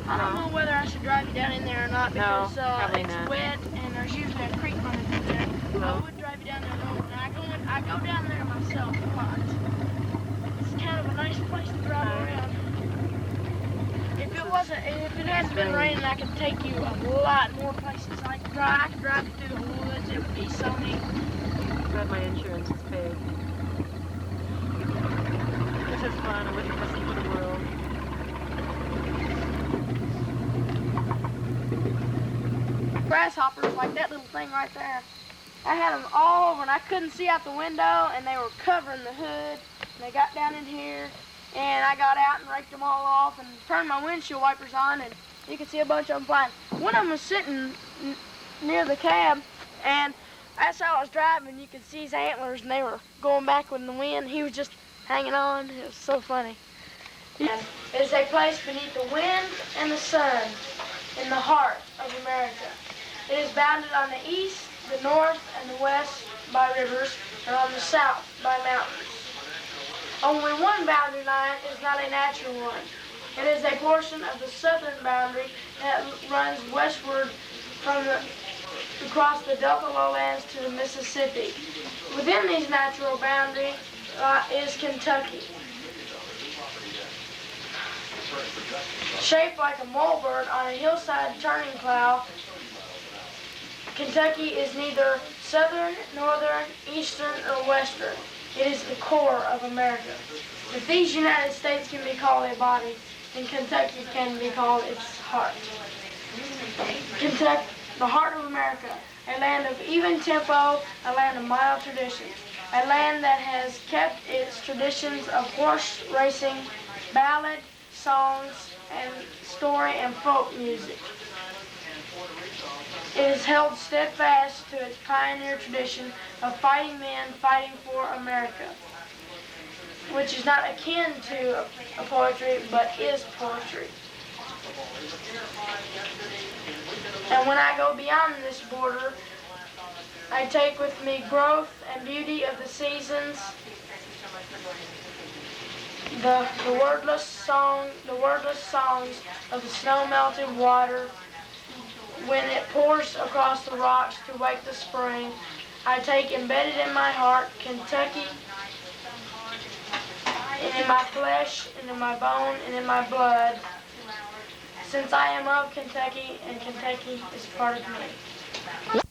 [SPEAKER 15] I don't know whether I should drive you down in there or not because
[SPEAKER 5] probably
[SPEAKER 15] it's
[SPEAKER 5] not.
[SPEAKER 15] wet and there's usually a creek running through there. I would drive you down there though, and I go down there myself a lot. It's kind of a nice place to drive around. If it hadn't been raining, I could take you a lot more places. I could drive you through the woods. It would be so neat.
[SPEAKER 5] Glad my insurance is paid. This is fun. I wouldn't miss it for the world.
[SPEAKER 15] Grasshoppers like that little thing right there. I had them all over and I couldn't see out the window and they were covering the hood. And they got down in here and I got out and raked them all off and turned my windshield wipers on and you could see a bunch of them flying. One of them was sitting near the cab and as I was driving you could see his antlers and they were going back with the wind. He was just hanging on. It was so funny. It is a place beneath the wind and the sun in the heart of America. It is bounded on the east, the north, and the west by rivers, and on the south by mountains. Only one boundary line is not a natural one. It is a portion of the southern boundary that runs westward across the Delta lowlands to the Mississippi. Within these natural boundaries is Kentucky. Shaped like a molebird on a hillside turning plow, Kentucky is neither southern, northern, eastern, or western. It is the core of America. If these United States can be called a body, then Kentucky can be called its heart. Kentucky, the heart of America, a land of even tempo, a land of mild traditions, a land that has kept its traditions of horse racing, ballad, songs, and story and folk music. It is held steadfast to its pioneer tradition of fighting men fighting for America, which is not akin to a poetry, but is poetry. And when I go beyond this border, I take with me growth and beauty of the seasons, the wordless songs of the snow-melted water. When it pours across the rocks to wake the spring, I take embedded in my heart Kentucky, and in my flesh, and in my bone, and in my blood, since I am of Kentucky, and Kentucky is part of me.